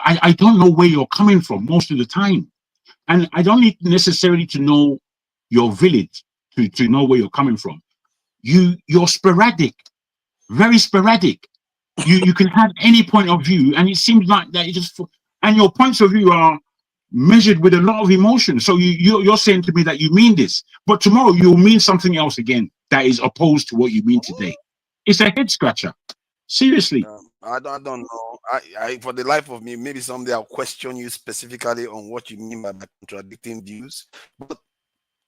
I don't know where you're coming from most of the time, and I don't need necessarily to know your village to know where you're coming from. You're sporadic, very sporadic. You can have any point of view, and it seems like that and your points of view are measured with a lot of emotion. So you're saying to me that you mean this, but tomorrow you'll mean something else again that is opposed to what you mean today. It's a head scratcher. Seriously. I don't know. I for the life of me, maybe someday I'll question you specifically on what you mean by contradicting views. But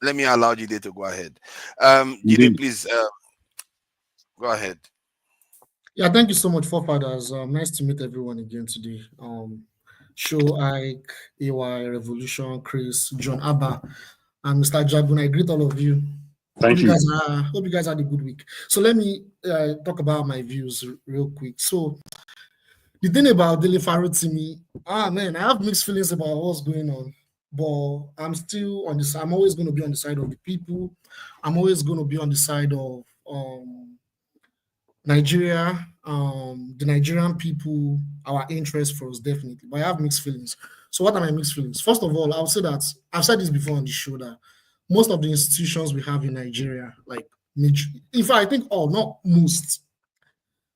let me allow Jide to go ahead. Jide, please go ahead. Yeah, thank you so much, forefathers. Nice to meet everyone again today. Show Ike, AY, Revolution, Chris, John Abba, and Mr. Jagun. I greet all of you. Thank you. Hope you guys had a good week. So let me talk about my views real quick. So the thing about Dele Farotimi, man, I have mixed feelings about what's going on, but I'm still on this. I'm always going to be on the side of the people. I'm always going to be on the side of Nigeria, the Nigerian people, our interest first, definitely. But I have mixed feelings. So what are my mixed feelings? First of all, I'll say that I've said this before on the show that most of the institutions we have in Nigeria, like In fact, I think all, not most,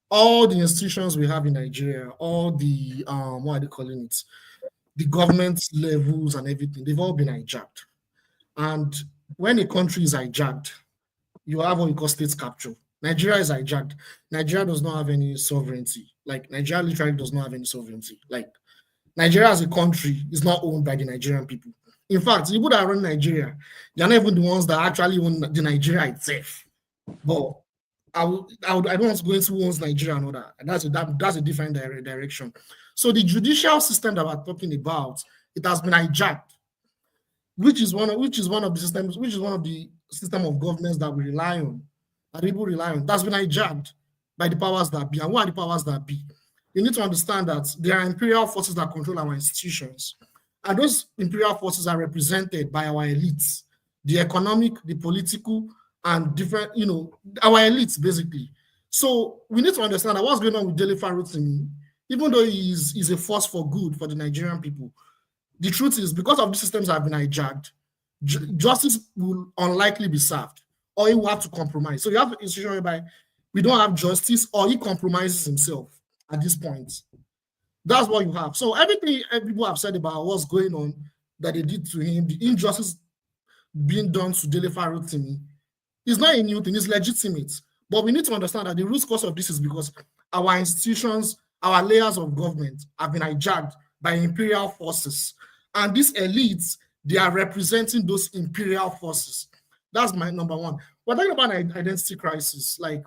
all the institutions we have in Nigeria, all the what are they calling it? The government levels and everything, they've all been hijacked. And when a country is hijacked, you have what you call state capture. Nigeria is hijacked. Nigeria does not have any sovereignty. Like, Nigeria literally does not have any sovereignty. Like, Nigeria as a country is not owned by the Nigerian people. In fact, the people that run Nigeria, they're not even the ones that actually own the Nigeria itself. But I don't want to go into who owns Nigeria and all that. That's a different direction. So the judicial system that we're talking about, it has been hijacked, which is one of the system of governments that we rely on, that people rely on. That's been hijacked by the powers that be. And what are the powers that be? You need to understand that there are imperial forces that control our institutions. And those imperial forces are represented by our elites, the economic, the political, and different, our elites, basically. So we need to understand that what's going on with Dele Farotimi, even though he's a force for good for the Nigerian people, the truth is, because of the systems that have been hijacked, justice will unlikely be served, or he will have to compromise. So you have an institution whereby we don't have justice, or he compromises himself at this point. That's what you have. So everything people have said about what's going on, that they did to him, the injustice being done to Dele Farotimi, is not a new thing, it's legitimate. But we need to understand that the root cause of this is because our institutions, our layers of government have been hijacked by imperial forces. And these elites, they are representing those imperial forces. That's my number one. We're talking about an identity crisis. Like,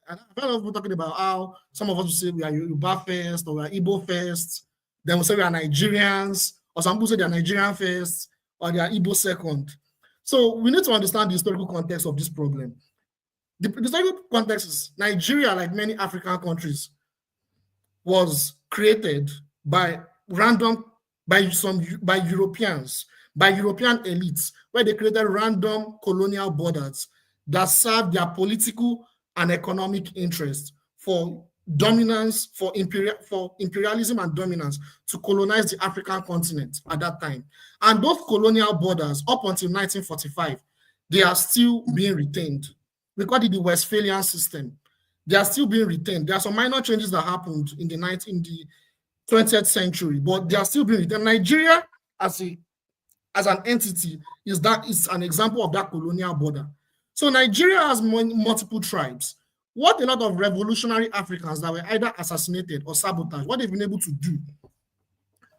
I've heard of people talking about how some of us will say we are Yoruba first, or we are Igbo first. Then we'll say we are Nigerians, or some people say they are Nigerian first, or they are Igbo second. So we need to understand the historical context of this problem. The historical context is Nigeria, like many African countries, was created by European elites, where they created random colonial borders that served their political and economic interests for dominance, for imperialism and dominance, to colonize the African continent at that time. And those colonial borders, up until 1945, they are still being retained. We call it the Westphalian system. They are still being retained. There are some minor changes that happened in the 20th century, but they are still being retained. Nigeria, as an entity, is an example of that colonial border. So Nigeria has multiple tribes. What a lot of revolutionary Africans that were either assassinated or sabotaged, what they've been able to do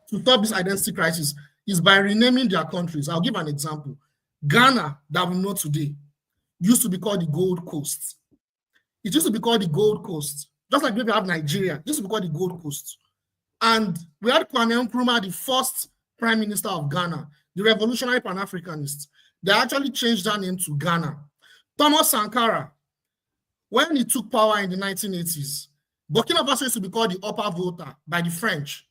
to stop this identity crisis is by renaming their countries. I'll give an example. Ghana, that we know today, used to be called the Gold Coast. It used to be called the Gold Coast. Just like we have Nigeria, it used to be called the Gold Coast. And we had Kwame Nkrumah, the first prime minister of Ghana, the revolutionary Pan-Africanist. They actually changed that name to Ghana. Thomas Sankara, when he took power in the 1980s, Burkina Faso used to be called the Upper Volta by the French.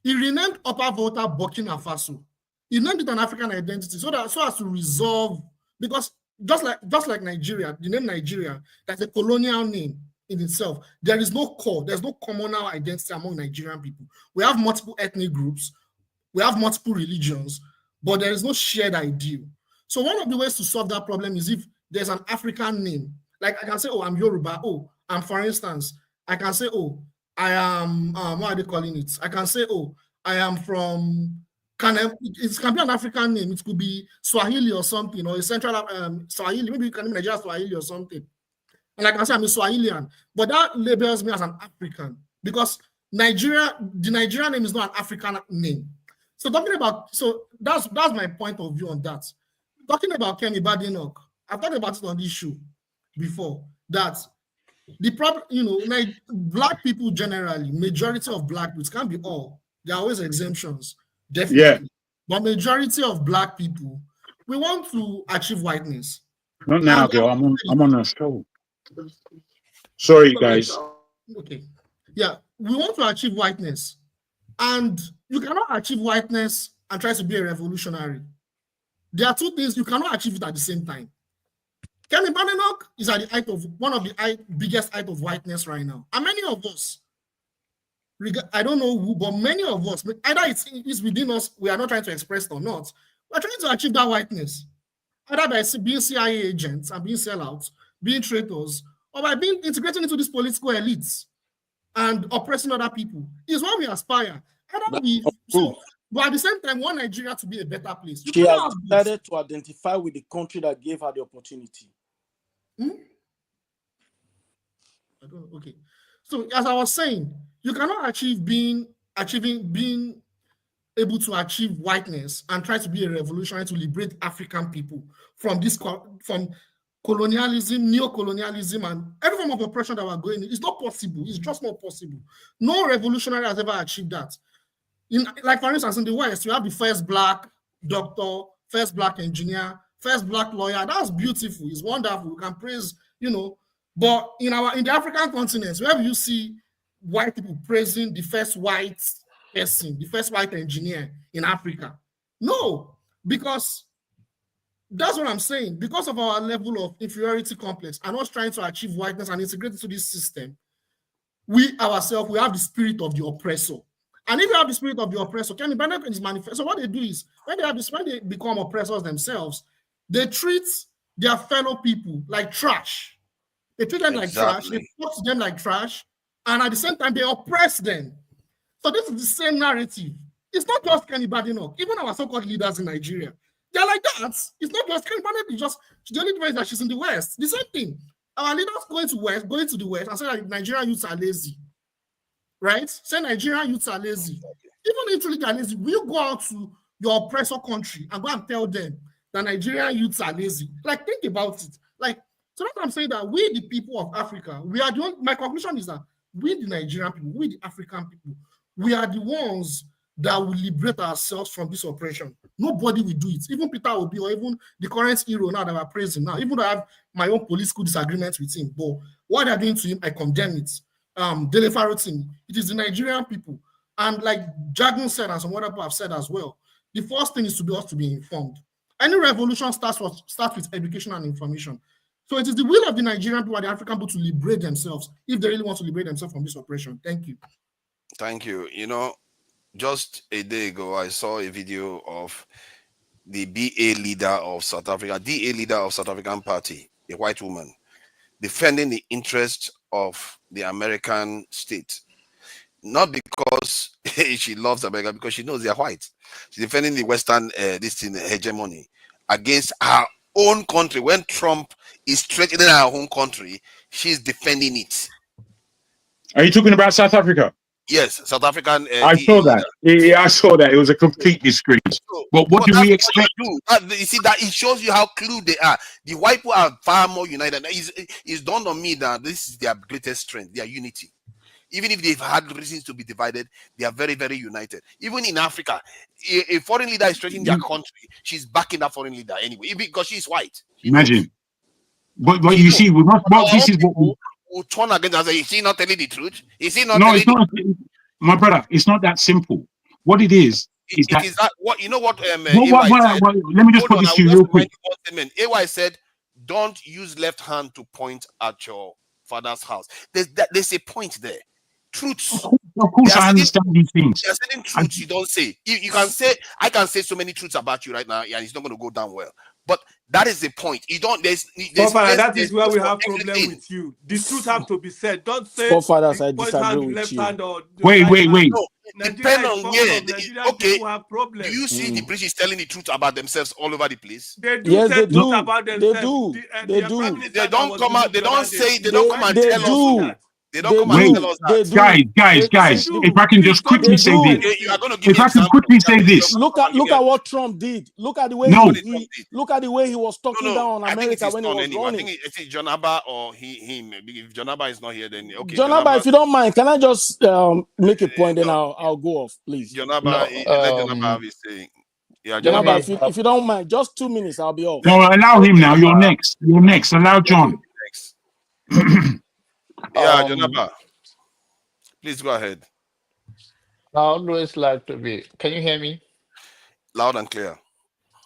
He renamed Upper Volta Burkina Faso. He named it an African identity so as to resolve, because just like Nigeria, the name Nigeria, that's a colonial name in itself. There is no core, there's no communal identity among Nigerian people. We have multiple ethnic groups, we have multiple religions, but there is no shared ideal. So one of the ways to solve that problem is if there's an African name. Like I can say, oh, I'm Yoruba. Oh, I'm, for instance, I can say, oh, I am, what are they calling it? I can say, oh, I am from, it can be an African name. It could be Swahili or something, or a central Swahili. Maybe you can name Nigeria Swahili or something. And I can say I'm a Swahilian, but that labels me as an African because the Nigerian name is not an African name. So that's my point of view on that. Talking about Kemi Badenoch, I've talked about it on this show before, that the problem, black people generally, majority of black people, it can't be all, there are always exemptions, definitely. Yeah. But majority of black people, we want to achieve whiteness. Not now, girl. I'm on a show. Sorry, guys. Okay. Yeah, we want to achieve whiteness. And you cannot achieve whiteness and try to be a revolutionary. There are two things, you cannot achieve it at the same time. Kemi Badenoch is at the height of one of the biggest height of whiteness right now. And many of us, I don't know who, but many of us, either it's within us, we are not trying to express it or not, we're trying to achieve that whiteness. either by being CIA agents and being sellouts, being traitors, or by being integrated into these political elites and oppressing other people. Is what we aspire. But at the same time, want Nigeria to be a better place. She has decided to identify with the country that gave her the opportunity. Okay. So as I was saying, you cannot achieve being able to achieve whiteness and try to be a revolutionary to liberate African people from colonialism, neo-colonialism, and every form of oppression that we're going in. It's not possible. It's just not possible. No revolutionary has ever achieved that. Like for instance, in the West, you have the first black doctor, first black engineer, first black lawyer. That's beautiful. It's wonderful. We can praise, But in the African continent, where you see white people praising the first white person, the first white engineer in Africa? No, because that's what I'm saying. Because of our level of inferiority complex and us trying to achieve whiteness and integrate into this system, we ourselves, we have the spirit of the oppressor. And if you have the spirit of the oppressor, Kemi Badenoch is manifest. So what they do is, when they become oppressors themselves, they treat their fellow people like trash. They treat them like trash, they talk to them like trash, and at the same time, they oppress them. So this is the same narrative. It's not just Kemi Badenoch. Even our so-called leaders in Nigeria, they're like that. It's not just Kemi Badenoch. It's just the only difference that she's in the West. The same thing. Our leaders going to the West and say that Nigerian youths are lazy. Right? Say Nigerian youths are lazy. Even if truly they are lazy, we'll go out to your oppressor country and go and tell them that Nigerian youths are lazy. Like, think about it. Like, so that's what I'm saying, that we, the people of Africa, we are the one. My conclusion is that we, the Nigerian people, we, the African people, we are the ones that will liberate ourselves from this oppression. Nobody will do it. Even Peter Obi or even the current hero now that we're praising now, even though I have my own political disagreements with him, but what they're doing to him, I condemn it. Dele Farotimi, it is the Nigerian people. And like Jagun said, and some other people have said as well, the first thing is to be us to be informed. Any revolution starts with education and information. So it is the will of the Nigerian people and the African people to liberate themselves if they really want to liberate themselves from this oppression. Thank you. Thank you. Just a day ago, I saw a video of the BA leader of South Africa, DA leader of South African Party, a white woman, defending the interests of the American state. Not because she loves America, because she knows they are white. She's defending the Western hegemony against her own country. When Trump is threatening our own country, she's defending it. Are you talking about South Africa? Yes, South African. I saw that. Yeah, I saw that. It was a complete disgrace. But what do we expect? You see that it shows you how clued they are. The white people are far more united. It's dawned on me that this is their greatest strength, their unity. Even if they've had reasons to be divided, they are very, very united. Even in Africa, a foreign leader is threatening their country. She's backing that foreign leader anyway, because she's white. Imagine. But you see, this is what we will turn against us. Is he not telling the truth? Is he not? No, it's not. My brother, it's not that simple. What it is that what you know what? Let me just put this to you real quick. AY said, "Don't use left hand to point at your father's house." There's a point there. Truths. Of course, I understand these things. There are certain truths you don't say. You can say, I can say so many truths about you right now, and it's not going to go down well. But that is the point. You don't. That is where we have problem with you. The truth have to be said. Don't say. Forefathers, I disagree with you. Wait. No, depend on okay. Do you see the British telling the truth about themselves all over the place? They do. Yes, they do. About themselves. They do. They don't come out. They don't say. They don't come and tell us. They don't come and tell us that. Guys, if I can just quickly say this. If I can quickly say this. Look at what Trump did. Look at the way he was talking down on America when he was running. I think John Abba or him. If John Abba is not here, then okay. John Abba, if you don't mind, can I just make a point, then I'll go off, please. John Abba, let John Abba have his saying. Yeah, John Abba, if you don't mind, just 2 minutes, I'll be off. No, allow him now. You're next. Allow John. Yeah, Janaba. Please go ahead. I always like to be. Can you hear me? Loud and clear.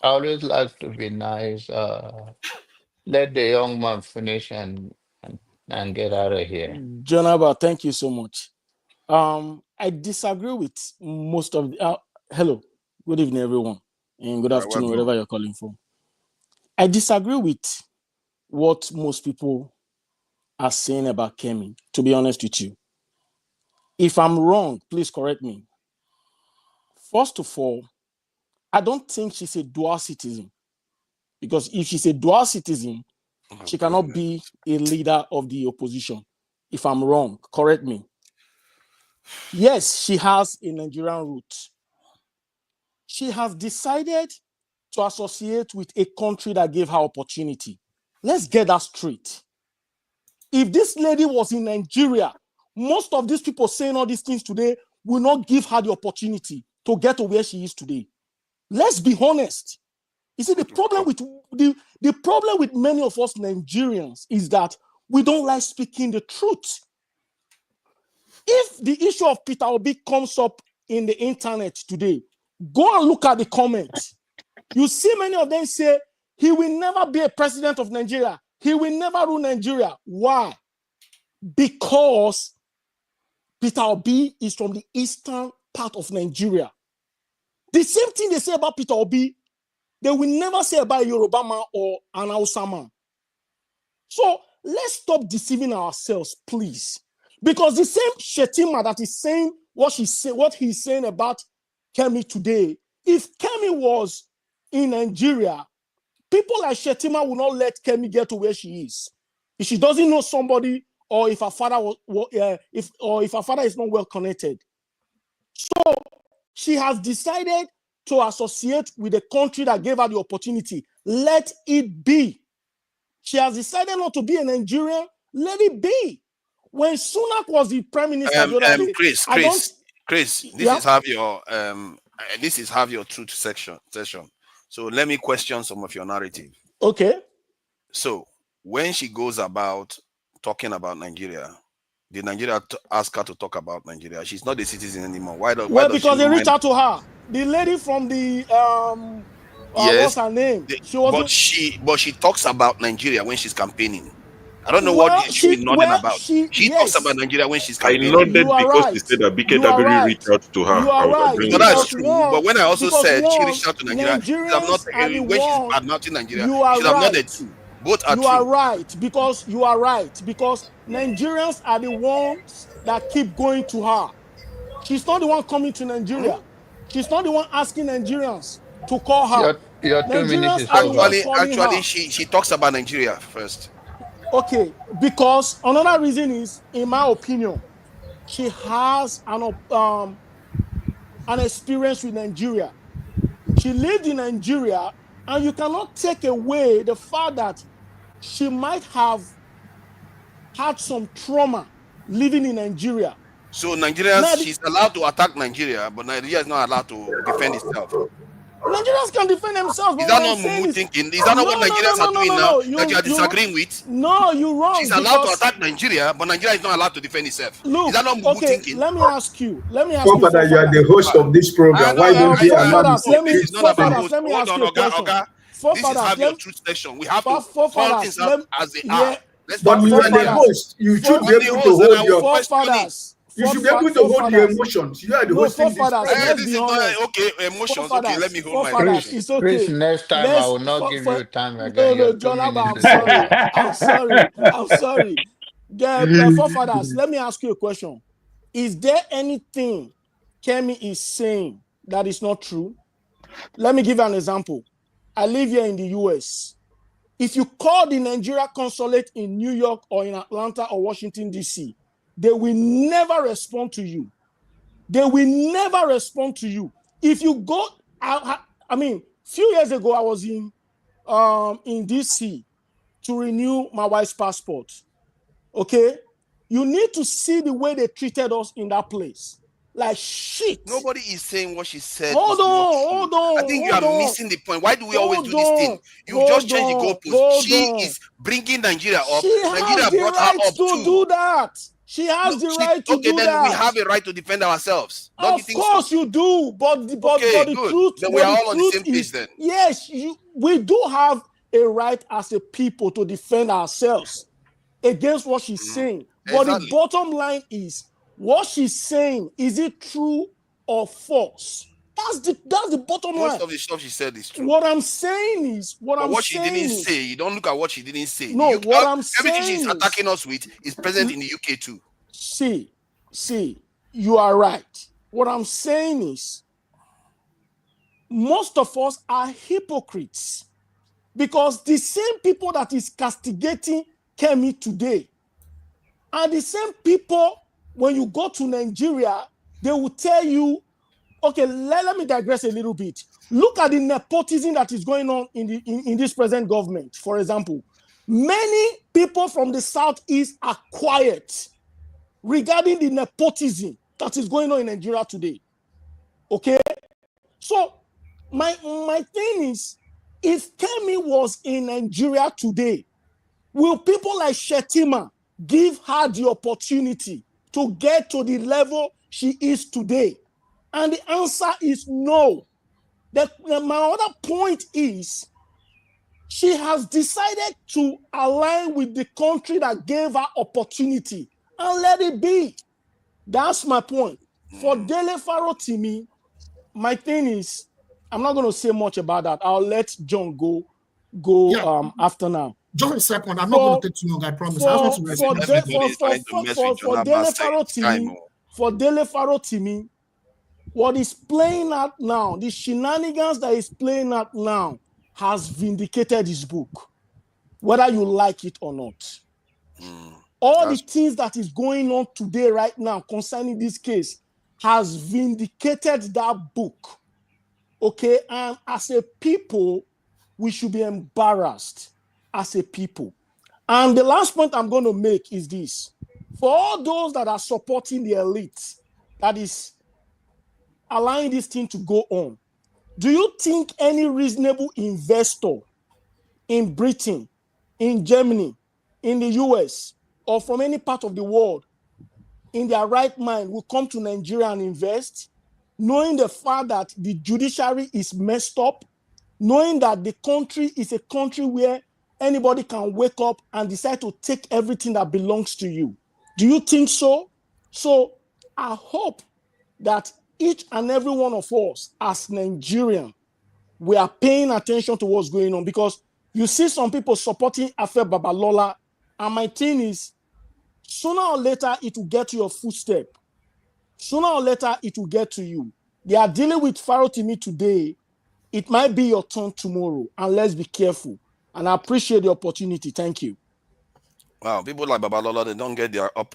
I always like to be nice. Let the young man finish and get out of here. Janaba, thank you so much. I disagree with most of the. Hello, good evening, everyone, and good afternoon, wherever you're calling from. I disagree with what most people are saying about Kemi, to be honest with you. If I'm wrong, please correct me. First of all, I don't think she's a dual citizen. Because if she's a dual citizen, she cannot be a leader of the opposition. If I'm wrong, correct me. Yes, she has a Nigerian root. She has decided to associate with a country that gave her opportunity. Let's get that straight. If this lady was in Nigeria, most of these people saying all these things today will not give her the opportunity to get to where she is today. Let's be honest. You see, the problem with many of us Nigerians is that we don't like speaking the truth. If the issue of Peter Obi comes up in the internet today, go and look at the comments. You see many of them say, he will never be a president of Nigeria. He will never rule Nigeria. Why? Because Peter Obi is from the eastern part of Nigeria. The same thing they say about Peter Obi, they will never say about a Yoruba man or an Hausa man. So let's stop deceiving ourselves, please. Because the same Shettima that is saying what he's saying about Kemi today, if Kemi was in Nigeria, people like Shettima will not let Kemi get to where she is. If she doesn't know somebody, or if her father if her father is not well connected. So she has decided to associate with a country that gave her the opportunity. Let it be. She has decided not to be a Nigerian. Let it be. When Sunak was the prime minister, Chris, this is have your truth session. So let me question some of your narrative. Okay. So when she goes about talking about Nigeria, did Nigeria ask her to talk about Nigeria? She's not a citizen anymore. Why does because they reached out to her. The lady from the what's her name? But she talks about Nigeria when she's campaigning. I don't know what she's nodding about. She talks about Nigeria when she's campaigning. I nodded because they said that BKW reached out to her. You are right. But that's true. But when I also said she reached out to Nigeria, when she's badmouthing Nigeria, she's have nodded too. Both are true. You are right because Nigerians are the ones that keep going to her. She's not the one coming to Nigeria. She's not the one asking Nigerians to call her. Your 2 minutes is Actually, she talks about Nigeria first. Okay, because another reason is, in my opinion, she has an experience with Nigeria. She lived in Nigeria, and you cannot take away the fact that she might have had some trauma living in Nigeria. So Nigerians, she's allowed to attack Nigeria, but Nigeria is not allowed to defend itself. Nigerians can defend themselves. Is that not Mumu thinking? Is that not what Nigerians are doing now that you are disagreeing with? No, you're wrong. She's allowed to attack Nigeria, but Nigeria is not allowed to defend itself. Look, is that not Mumu thinking? Let me ask you. Father, you are the host of this program. Why don't you allow me to This is not about host. Hold on, Oga. This is have your truth section. We have to call things out as they are. But you are the host. You should be able to hold your forefathers. You should be able to hold your emotions. You are the host. This is not okay. Emotions. Okay, let me hold my emotions. It's okay. Chris, next time I will not give you time again. No, John, I'm sorry. I'm sorry. Forefathers, let me ask you a question. Is there anything Kemi is saying that is not true? Let me give you an example. I live here in the US. If you call the Nigeria consulate in New York or in Atlanta or Washington, D.C., they will never respond to you. They will never respond to you. If you go, I mean, few years ago, I was in D.C. to renew my wife's passport. Okay? You need to see the way they treated us in that place. Like shit. Nobody is saying what she said. Hold on. I think you are missing the point. Why do we always do this thing? You just change the goalpost. She is bringing Nigeria up. Nigeria brought her up to do that. She has the right to do that. Okay, then we have a right to defend ourselves. Of course you do, but the truth. Then we are all on the same page then. Yes, we do have a right as a people to defend ourselves against what she's saying. But the bottom line is, what she's saying, is it true or false? That's the bottom line. Most of the stuff she said is true. What I'm saying is, what she didn't say, you don't look at what she didn't say. No, what I'm everything saying she's attacking us with is present in the UK too. See, you are right. What I'm saying is, most of us are hypocrites because the same people that is castigating Kemi today are the same people when you go to Nigeria, they will tell you, okay, let me digress a little bit. Look at the nepotism that is going on in this present government. For example, many people from the Southeast are quiet regarding the nepotism that is going on in Nigeria today. Okay? So my thing is, if Kemi was in Nigeria today, will people like Shettima give her the opportunity to get to the level she is today? And the answer is no. My other point is, she has decided to align with the country that gave her opportunity and let it be. That's my point. For Dele Farotimi, my thing is, I'm not going to say much about that. I'll let John go after now. Just a second. I'm not going to take too long, I promise. I want to for Dele Farotimi, what is playing out now, the shenanigans that is playing out now, has vindicated his book, whether you like it or not. All the things that is going on today, right now, concerning this case, has vindicated that book. Okay, and as a people, we should be embarrassed as a people. And the last point I'm going to make is this. For all those that are supporting the elite, that is allowing this thing to go on, do you think any reasonable investor in Britain, in Germany, in the US, or from any part of the world, in their right mind, will come to Nigeria and invest, knowing the fact that the judiciary is messed up, knowing that the country is a country where anybody can wake up and decide to take everything that belongs to you? Do you think so? So I hope that each and every one of us as Nigerians, we are paying attention to what's going on, because you see some people supporting Afe Babalola, and my thing is, sooner or later it will get to your footstep. Sooner or later it will get to you. They are dealing with Farotimi today. It might be your turn tomorrow, and let's be careful. And I appreciate the opportunity. Thank you. Wow, people like Babalola, they don't get their up.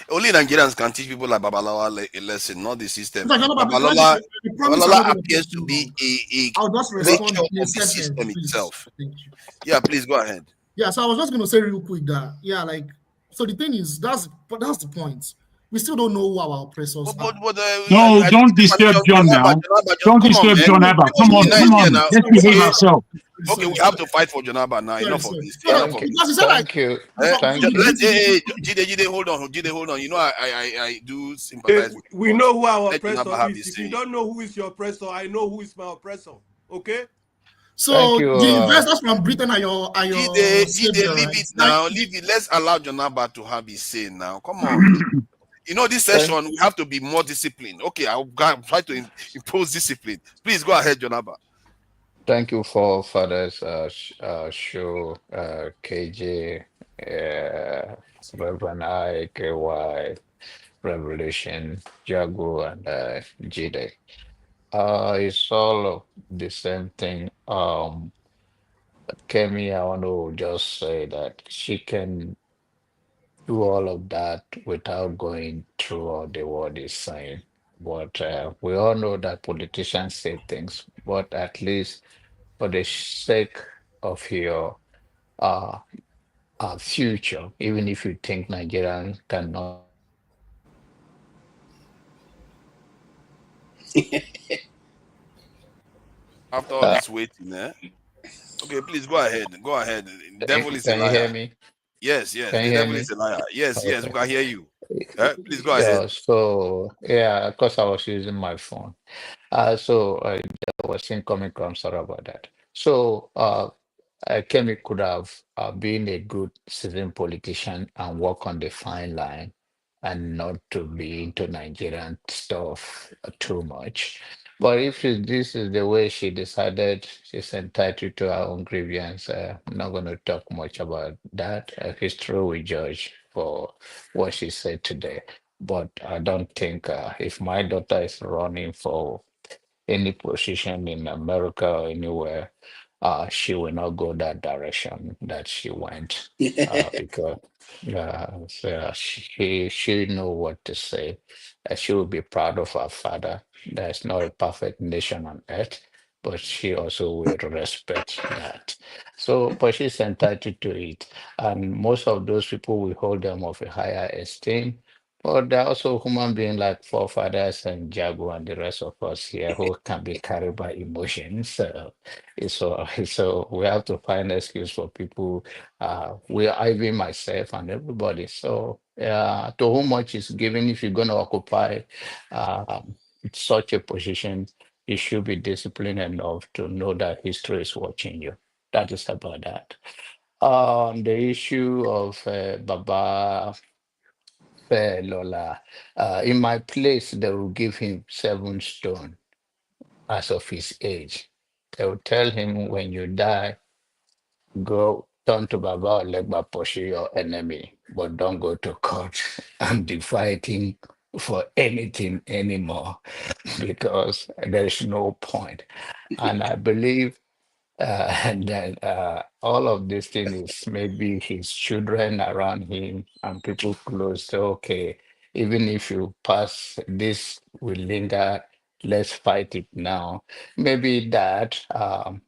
Only Nigerians can teach people like Babalola a lesson, not the system. Babalola appears to be a I'll just respond of the system itself. Yeah, please go ahead. Yeah, so I was just going to say real quick that, so the thing is, that's the point. We still don't know who our oppressors are. No, don't disturb John now. Don't disturb John Abba. Come on. Let's behave ourselves. Okay, we have to fight for Jonaba now. Enough of this. Thank you. Jide, hold on. You know, I do sympathize. We know who our oppressor is. If you don't know who is your oppressor, I know who is my oppressor. Okay? So the investors from Britain are your Jide, leave it now. Leave it. Let's allow Jonaba to have his say now. Come on. You know, this session, we have to be more disciplined. Okay, I'll try to impose discipline. Please go ahead, Jonaba. Thank you for Father's show, KJ, Reverend I, KY, Revelation, Jago, and Jide. It's all the same thing. Kemi, I want to just say that she can do all of that without going through all the word is saying. But we all know that politicians say things, but at least for the sake of your future, even if you think Nigerians cannot. After all this waiting, okay, please go ahead. Go ahead. The devil is a liar. Can you hear me? Yes. The devil is a liar. Yes, we can hear you. Please go ahead. So yeah, of course I was using my phone. So I was incoming. I'm sorry about that. So Kemi could have been a good citizen politician and work on the fine line and not to be into Nigerian stuff too much. But if this is the way she decided she's entitled to her own grievance, I'm not going to talk much about that. History will judge for what she said today. But I don't think if my daughter is running for any position in America or anywhere, she will not go that direction that she went because so she know what to say. She will be proud of her father. There's not a perfect nation on earth, but she also will respect that. So, but she's entitled to it, and most of those people will hold them of a higher esteem. But there are also human beings like forefathers and Jago and the rest of us here who can be carried by emotions. So we have to find excuse for people. We are even myself and everybody. So to whom much is given, if you're going to occupy such a position, you should be disciplined enough to know that history is watching you. That is about that. On the issue of Baba Lola, in my place, they will give him 7 stone as of his age. They will tell him when you die, go turn to Baba Olegba, pursue your enemy, but don't go to court and be fighting for anything anymore because there is no point. And I believe and then all of this thing is maybe his children around him and people close. So, okay, even if you pass, this will linger. Let's fight it now. Maybe that.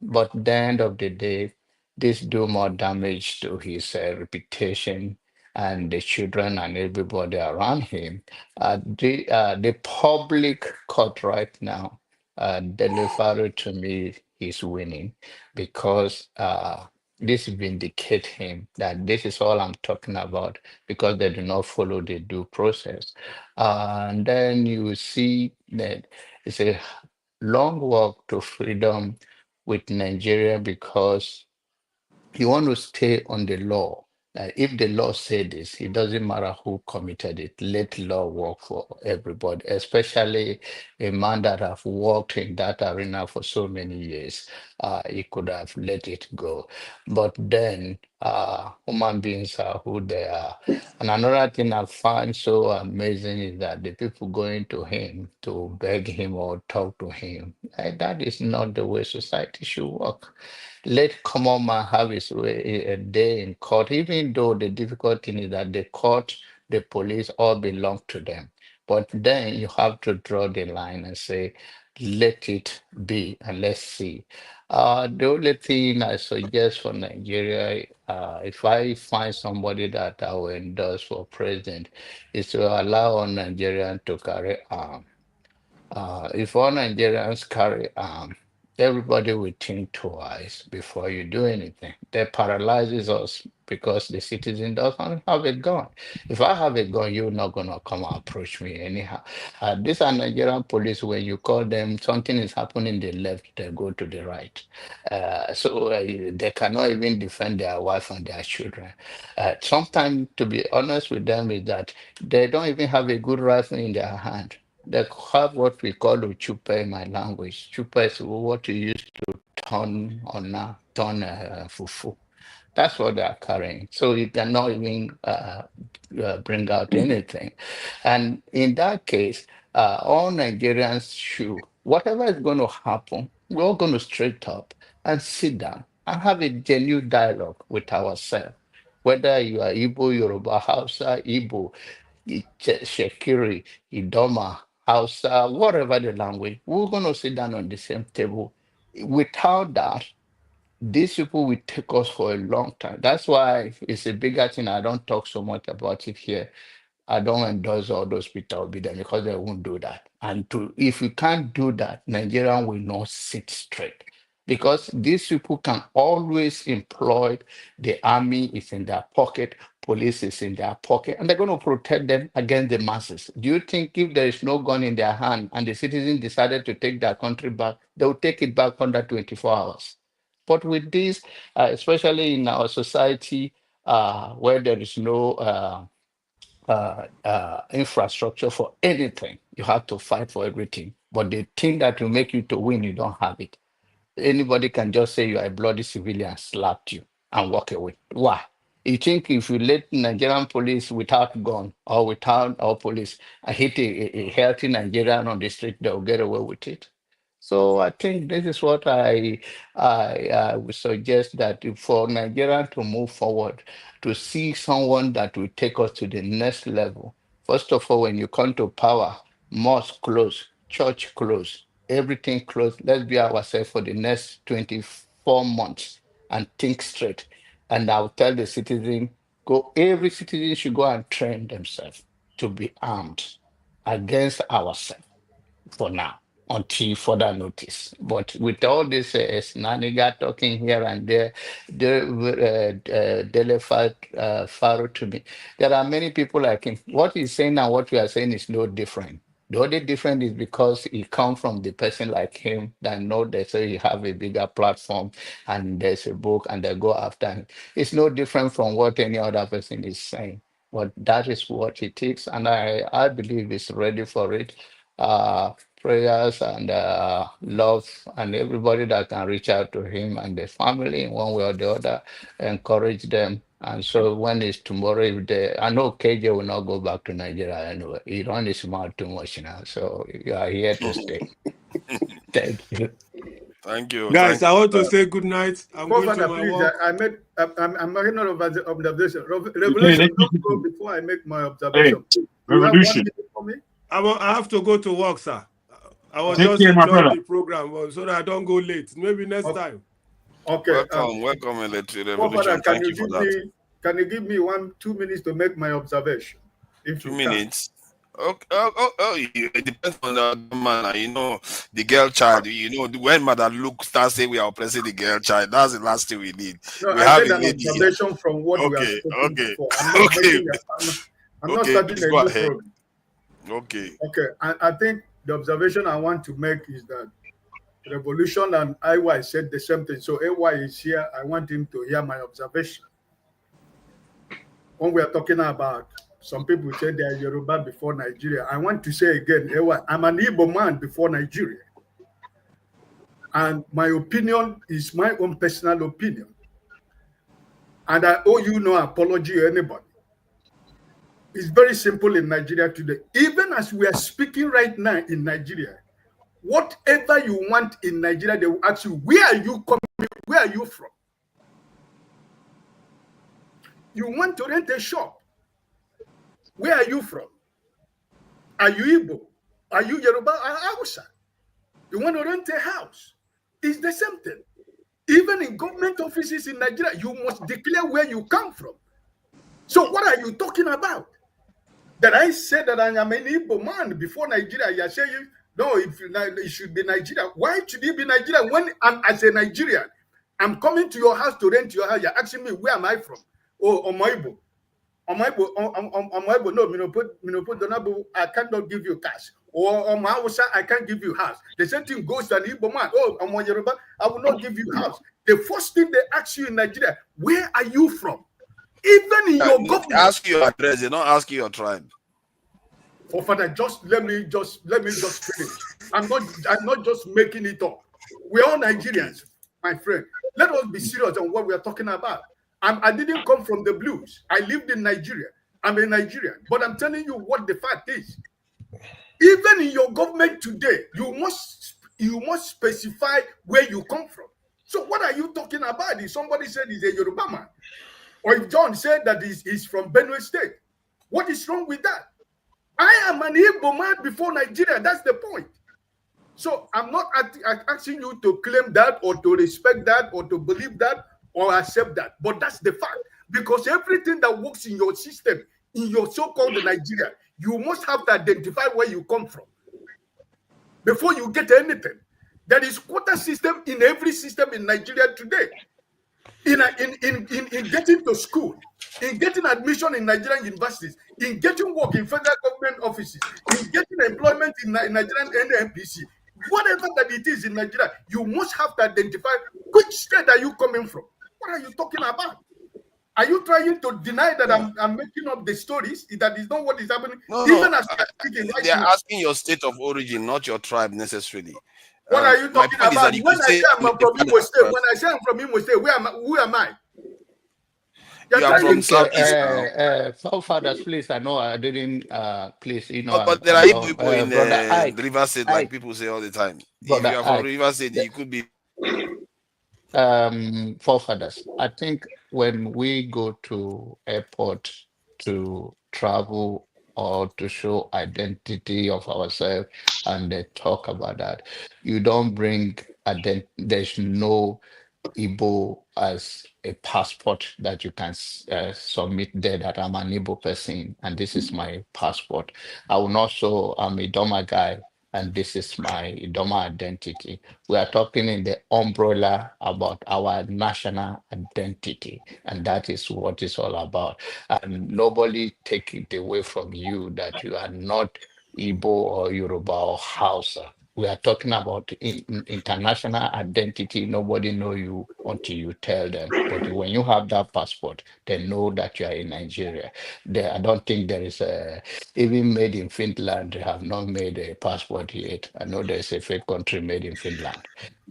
But at the end of the day, this do more damage to his reputation and the children and everybody around him. The public court right now, Dele Farotimi is winning because this vindicate him that this is all I'm talking about because they do not follow the due process. And then you see that it's a long walk to freedom with Nigeria because you want to stay on the law. If the law said this, it doesn't matter who committed it. Let law work for everybody, especially a man that have worked in that arena for so many years. He could have let it go. But then human beings are who they are. And another thing I find so amazing is that the people going to him to beg him or talk to him, that is not the way society should work. Let common man have his way a day in court, even though the difficult thing is that the court, the police all belong to them. But then you have to draw the line and say, let it be and let's see. The only thing I suggest for Nigeria, if I find somebody that I will endorse for president, is to allow all Nigerians to carry arms. If all Nigerians carry arms, everybody will think twice before you do anything. That paralyzes us because the citizen doesn't have a gun. If I have a gun, you're not gonna come and approach me anyhow. These are Nigerian police. When you call them, something is happening the left, they go to the right. So they cannot even defend their wife and their children. Sometimes, to be honest with them, is that they don't even have a good rifle in their hand. They have what we call chupa in my language. Chupa is what you use to turn fufu. That's what they are carrying. So you cannot even bring out anything. And in that case, all Nigerians should, whatever is going to happen, we're all going to straight up and sit down and have a genuine dialogue with ourselves. Whether you are Igbo, Yoruba, Hausa, Igbo, Shekiri, Idoma, Hausa, whatever the language, we're going to sit down on the same table. Without that, these people will take us for a long time. That's why it's a bigger thing. I don't talk so much about it here. I don't endorse all those people will be there because they won't do that. And if you can't do that, Nigeria will not sit straight. Because these people can always employ the army is in their pocket, police is in their pocket, and they're going to protect them against the masses. Do you think if there is no gun in their hand and the citizens decided to take their country back, they will take it back under 24 hours? But with this, especially in our society where there is no infrastructure for anything. You have to fight for everything. But the thing that will make you to win, you don't have it. Anybody can just say you are a bloody civilian, slapped you, and walk away. Why? You think if you let Nigerian police without gun or without our police hit a healthy Nigerian on the street, they'll get away with it? So I think this is what I would suggest, that for Nigeria to move forward, to see someone that will take us to the next level. First of all, when you come to power, mosque close, church close, everything closed. Let's be ourselves for the next 24 months and think straight. And I'll tell the citizen, every citizen should go and train themselves to be armed against ourselves for now, until further notice. But with all this snaniga talking here and there, Dele Farotimi, there are many people like him. What he's saying and what we are saying is no different. The only difference is because he come from the person like him that know they say he have a bigger platform and there's a book and they go after him. It's no different from what any other person is saying. But that is what it is, and I believe he's ready for it. Prayers and love, and everybody that can reach out to him and the family in one way or the other, encourage them. And so when it's tomorrow, if I know KJ will not go back to Nigeria anyway. He run his mouth too much now. So you are here to stay. Thank you. Thank you. Guys, Thank I you. want to say good night. I'm going to my please, work. I'm making an observation. Revelation, don't go before I make my observation. Hey, You have 1 Revolution. minute for me? I have to go to work, sir. I was Take just care, my enjoying brother. the program so that I don't go late. Maybe next time. Okay. Welcome, Electric Revolution. Father, Thank you for that. Can you give me 2 minutes to make my observation? If 2 you minutes. Okay. It depends on the man. You know, the girl child. You know, when Mother Luke starts saying we are oppressing the girl child, that's the last thing we need. No, we I have said a an lady here. observation from what we have spoken before. I'm not I'm not starting please a go new ahead. program. Okay. Okay. I think the observation I want to make is that Revolution and IY said the same thing. So AY is here. I want him to hear my observation. When we are talking about, some people say they are Yoruba before Nigeria. I want to say again, AY, I'm an Igbo man before Nigeria. And my opinion is my own personal opinion. And I owe you no apology to anybody. It's very simple in Nigeria today. Even as we are speaking right now in Nigeria, whatever you want in Nigeria, they will ask you, where are you coming? Where are you from? You want to rent a shop. Where are you from? Are you Igbo? Are you Yoruba or Hausa? You want to rent a house. It's the same thing. Even in government offices in Nigeria, you must declare where you come from. So what are you talking about? That I said that I am an Igbo man before Nigeria. You're saying, no, it should be Nigeria. Why should it be Nigeria when I'm as a Nigerian? I'm coming to your house to rent your house. You're asking me, where am I from? Oh, Omoibo. Omoibo, no, Minoput, I cannot give you cash. Or Omausa, I can't give you house. The same thing goes to an Igbo man. Oh, Omo Yoruba, I will not give you house. The first thing they ask you in Nigeria, where are you from? Even in your government. Ask your address, they don't ask you your tribe. Oh, Father, let me just finish. I'm not just making it up. We're all Nigerians, my friend. Let us be serious on what we are talking about. I didn't come from the blues. I lived in Nigeria. I'm a Nigerian. But I'm telling you what the fact is. Even in your government today, you must specify where you come from. So what are you talking about? If somebody said he's a Yoruba man, or if John said that he's from Benue State, what is wrong with that? I am an Igbo man before Nigeria. That's the point. So I'm not asking you to claim that or to respect that or to believe that or accept that. But that's the fact. Because everything that works in your system, in your so-called Nigeria, you must have to identify where you come from before you get anything. There is quota system in every system in Nigeria today. In getting to school, in getting admission in Nigerian universities, in getting work in federal government offices, in getting employment in Nigerian NNPC, whatever that it is in Nigeria, you must have to identify which state are you coming from. What are you talking about? Are you trying to deny that Yeah. I'm making up the stories? That is not what is happening. No, Even no. as we are speaking right They are now. asking your state of origin, not your tribe necessarily. What are you My talking point is about? that you When could I say say I'm I'm a from Imo father State, first. when I say I'm from Imo State, who am I? You are I from think, Southeast now. forefathers, please, I know I didn't, please, But there I are Igbo don't, people in brother Ike, River State, like Ike, people say all the time. If you brother are from Ike, River State, the, you could be. forefathers. I think when we go to airport to travel or to show identity of ourselves and they talk about that, you don't bring there's no Igbo as a passport that you can submit there that I'm an Igbo person and this is my passport. I will not show I'm a Doma guy and this is my Idoma identity. We are talking in the umbrella about our national identity, and that is what it's all about. And nobody take it away from you that you are not Igbo or Yoruba or Hausa. We are talking about international identity. Nobody know you until you tell them. But when you have that passport, they know that you are in Nigeria. I don't think there is a even made in Finland. They have not made a passport yet. I know there's a fake country made in Finland,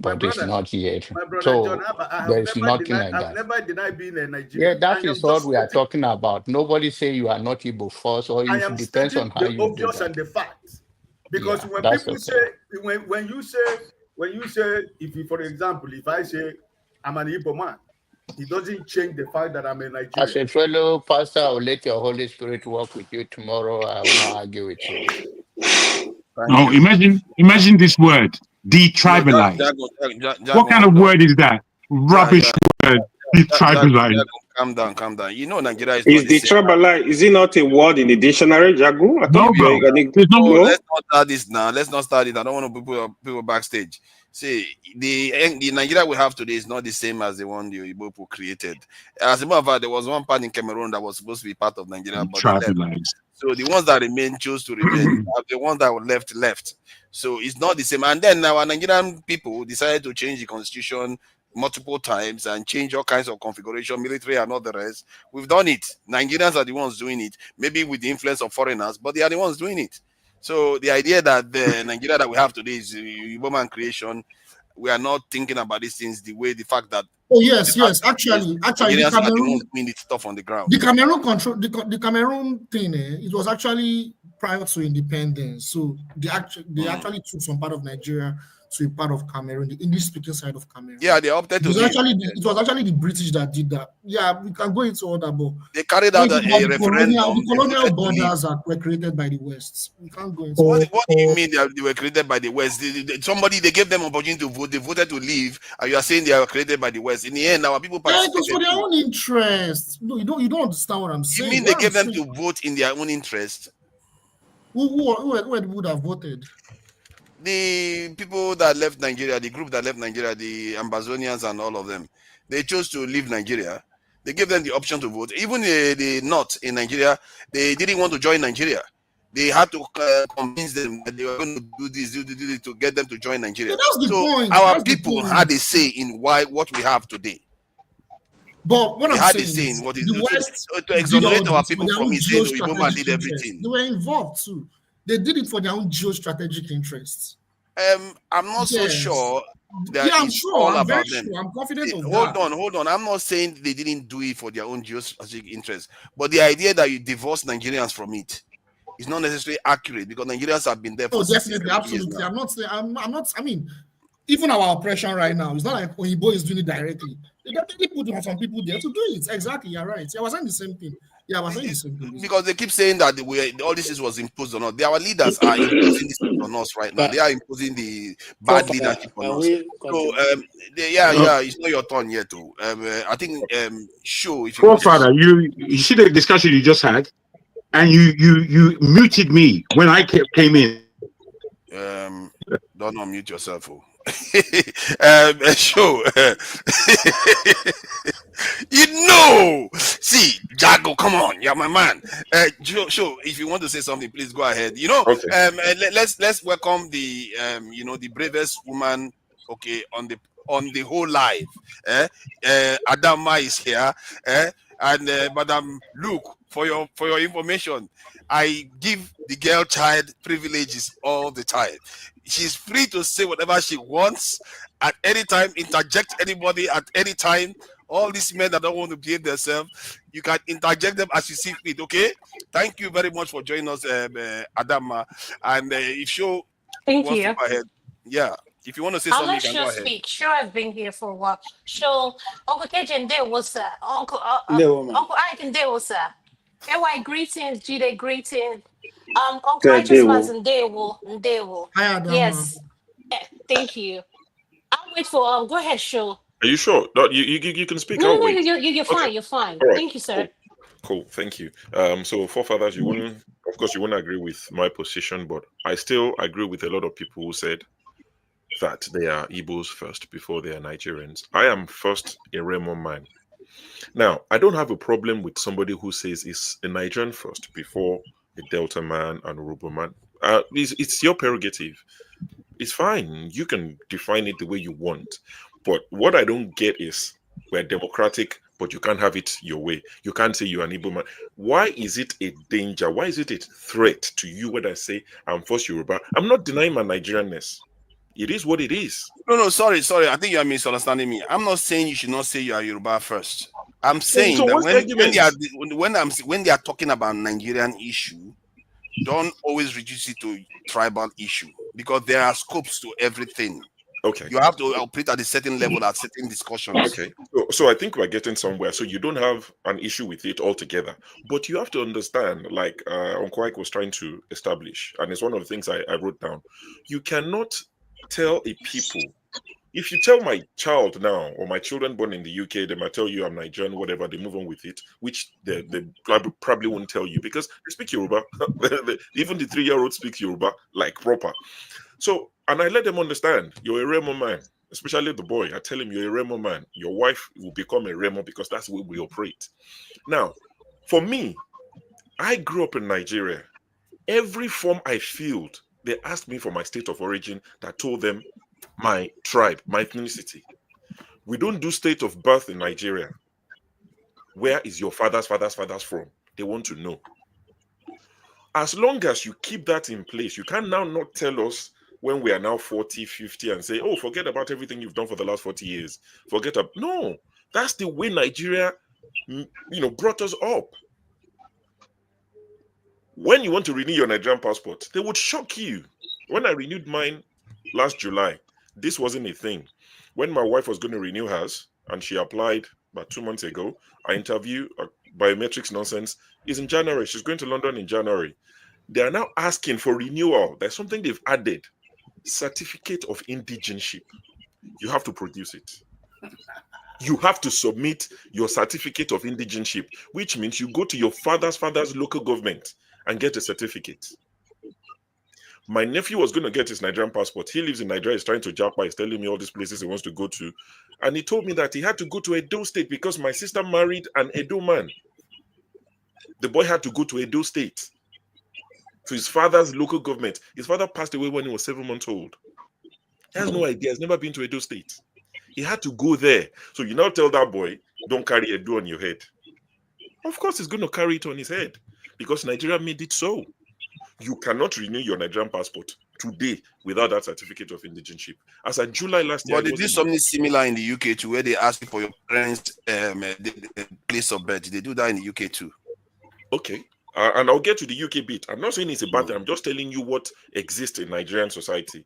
My but it's brother, not yet. John, So I have there is never nothing denied. like I've that. never denied being a Yeah, Nigerian. I that am is what just we are stating. talking about. Nobody say you are not Igbo first, or I if it am depends on stating how the you do obvious and that. the facts. Because Yeah, when that's people say, okay. when you say, if you, for example, if I say I'm an Igbo man, it doesn't change the fact that I'm a As Nigerian. a fellow pastor, I will let your Holy Spirit work with you tomorrow. I will not argue with you. Thank No, you. imagine this word, No, detribalize. What Jago, kind of hold on. word is that? Yeah, Rubbish word, detribalize. Calm down, calm down. You know Nigeria is not Is the the same. tribal is it not a word in the dictionary, Jagu? I No, thought you bro. were going There's no. Oh, no. let's not start this now. Let's not start it. I don't want to people backstage. See, the Nigeria we have today is not the same as the one the Igbo people created. As a matter of fact, there was one part in Cameroon that was supposed to be part of Nigeria, but they left. Detribalize. So the ones that remain chose to remain. The ones that were left. So it's not the same. And then our Nigerian people decided to change the constitution multiple times and change all kinds of configuration, military and all the rest. We've done it. Nigerians are the ones doing it, maybe with the influence of foreigners, but they are the ones doing it. So the idea that the Nigeria that we have today is human creation, we are not thinking about these things the fact that Oh the yes, fact yes. is Actually, Nigerians are the ones doing it stuff on the ground. The Cameroon control, the Cameroon thing. It was actually prior to independence. So they actually took some part of Nigeria to a part of Cameroon, the English-speaking side of Cameroon. Yeah, they opted to leave. It was actually the British that did that. Yeah, we can go into all that, but They carried out a referendum. the colonial borders were created by the West. We can't go into What, that. what do you mean they were created by the West? They gave them opportunity to vote. They voted to leave, and you are saying they were created by the West. In the end, our people Yeah, it was participated for their too. own interest. No, you don't understand what I'm You saying. mean they What I'm gave them saying, to vote in their own interest? who would have voted? The people that left Nigeria, the group that left Nigeria, the Ambazonians and all of them, they chose to leave Nigeria. They gave them the option to vote. Even the North in Nigeria, they didn't want to join Nigeria. They had to convince them that they were going to do this to get them to join Nigeria. Yeah, that's the So point. our That's the people point. had a say in what we have today. But what They I'm had a saying say is in what is the West to did all exonerate our this for people their from own it, saying the Igbo man geostrategic did interests. everything. They were involved too. They did it for their own geostrategic interests. I'm not so Yes. sure that Yeah, I'm it's sure. all I'm very about them. sure. I'm confident of Hold that. on. I'm not saying they didn't do it for their own geostrategic interest, but the idea that you divorce Nigerians from it is not necessarily accurate because Nigerians have been there for Oh, 60, definitely, 70 years absolutely. now. I'm not saying I'm not. I mean, even our operation right now, it's not like Oyibo is doing it directly. They definitely put some people there to do it. Exactly, you're right. Yeah, I was saying the same thing. Yeah, I was saying the same thing. Because they keep saying that all this was imposed on us. Our leaders are imposing this on us right now. They are imposing the bad leadership on us. So it's not your turn yet. Too. I think show if you want to. Forefather, you see the discussion you just had, and you muted me when I came in. Don't unmute yourself. Show. See, Jago, come on, you're my man. Show, if you want to say something, please go ahead. Okay. Let's welcome the the bravest woman, okay, on the whole live. Adama is here. And Madam Luke, for your information, I give the girl child privileges all the time. She's free to say whatever she wants at any time, interject anybody at any time. All these men that don't want to behave themselves, you can interject them as you see fit. Okay. Thank you very much for joining us, Adama. And if Show Thank wants to you. go ahead, yeah. If you want to say I'll something, you let can Sho go ahead. speak. Sho has been here for a while. Sho, Uncle Kejende was woman. Uncle Ike and Dale was AY greetings, Jide greetings. Uncle Said they Righteousness will. and Ndewo. Hi, Adama. Yes. Thank you. I'll wait for go ahead, Sho. Are you sure? No, you can speak. No, I'll no, wait. you're Okay. fine, you're fine. All right. Thank you, sir. Cool. Thank you. So forefathers, of course, you wouldn't agree with my position, but I still agree with a lot of people who said that they are Igbos first before they are Nigerians. I am first a Remo man. Now, I don't have a problem with somebody who says it's a Nigerian first before a Delta man and a Yoruba man. It's your prerogative. It's fine. You can define it the way you want. But what I don't get is we're democratic, but you can't have it your way. You can't say you're an Igbo man. Why is it a danger? Why is it a threat to you when I say I'm first Yoruba? I'm not denying my Nigerianness. It is what it is. No, sorry. I think you are misunderstanding me. I'm not saying you should not say you are Yoruba first. I'm saying So that what's the argument? when they are talking about Nigerian issue, don't always reduce it to tribal issue because there are scopes to everything. Okay. You have to operate at a certain level at certain discussions. Okay. So I think we're getting somewhere. So you don't have an issue with it altogether. But you have to understand, like Uncle Ike was trying to establish, and it's one of the things I wrote down. You cannot tell a people, if you tell my child now, or my children born in the UK, they might tell you I'm Nigerian, whatever, they move on with it, which they probably won't tell you because they speak Yoruba. Even the 3-year-old speaks Yoruba like proper. So, and I let them understand, you're a Remo man, especially the boy. I tell him you're a Remo man. Your wife will become a Remo because that's the way we operate. Now, for me, I grew up in Nigeria. Every form I filled, they asked me for my state of origin that told them my tribe, my ethnicity. We don't do state of birth in Nigeria. Where is your father's from? They want to know. As long as you keep that in place, you can now not tell us when we are now 40, 50 and say, oh, forget about everything you've done for the last 40 years. No, that's the way Nigeria, brought us up. When you want to renew your Nigerian passport, they would shock you. When I renewed mine last July, this wasn't a thing. When my wife was going to renew hers, and she applied about 2 months ago, I interviewed biometrics nonsense. Is in January. She's going to London in January. They are now asking for renewal. There's something they've added. Certificate of indigenship. You have to produce it. You have to submit your certificate of indigenship, which means you go to your father's local government and get a certificate. My nephew was going to get his Nigerian passport. He lives in Nigeria. He's trying to jump by. He's telling me all these places he wants to go to. And he told me that he had to go to Edo State because my sister married an Edo man. The boy had to go to Edo State to his father's local government. His father passed away when he was 7 months old. He has no idea. He's never been to Edo State. He had to go there. So you now tell that boy, don't carry Edo on your head. Of course, he's going to carry it on his head because Nigeria made it so. You cannot renew your Nigerian passport today without that certificate of indigenship. As of July last year, but they did something similar in the UK too, where they ask you for your parents' place of birth. They do that in the UK too. Okay. And I'll get to the UK bit. I'm not saying it's a bad thing. I'm just telling you what exists in Nigerian society.